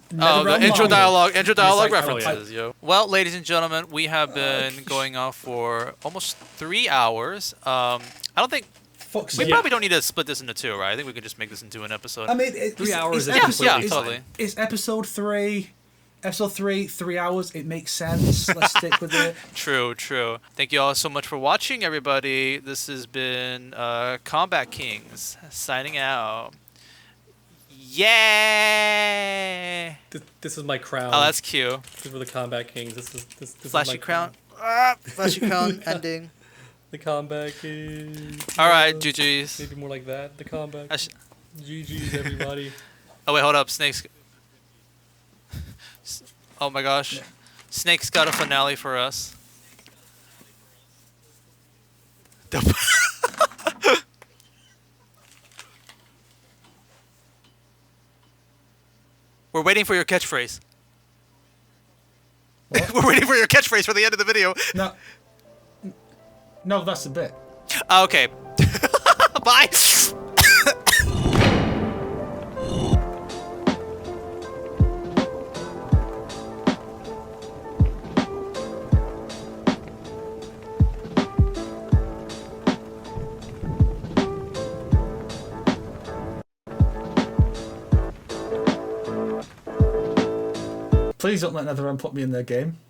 The intro dialogue like, references, yo. Well, ladies and gentlemen, we have been going off for almost 3 hours. I don't think we probably don't need to split this into two, right? I think we could just make this into an episode. I mean, 3 hours is completely fine. It's episode 3. Episode 3, 3 hours. It makes sense. Let's stick with it. True. Thank you all so much for watching, everybody. This has been Combat Kings signing out. Yeah. This is my crown. Oh, that's cute. These were the Combat Kings. This Flashy is my crown. Flashy crown ending. The Combat Kings. All right, GG's. Maybe more like that. The Combat. GG's, everybody. Oh wait, hold up, Snake's. Oh my gosh, Snake's got a finale for us. We're waiting for your catchphrase. We're waiting for your catchphrase for the end of the video. No, that's the bit. Okay. Bye. Please don't let NetherRealm put me in their game.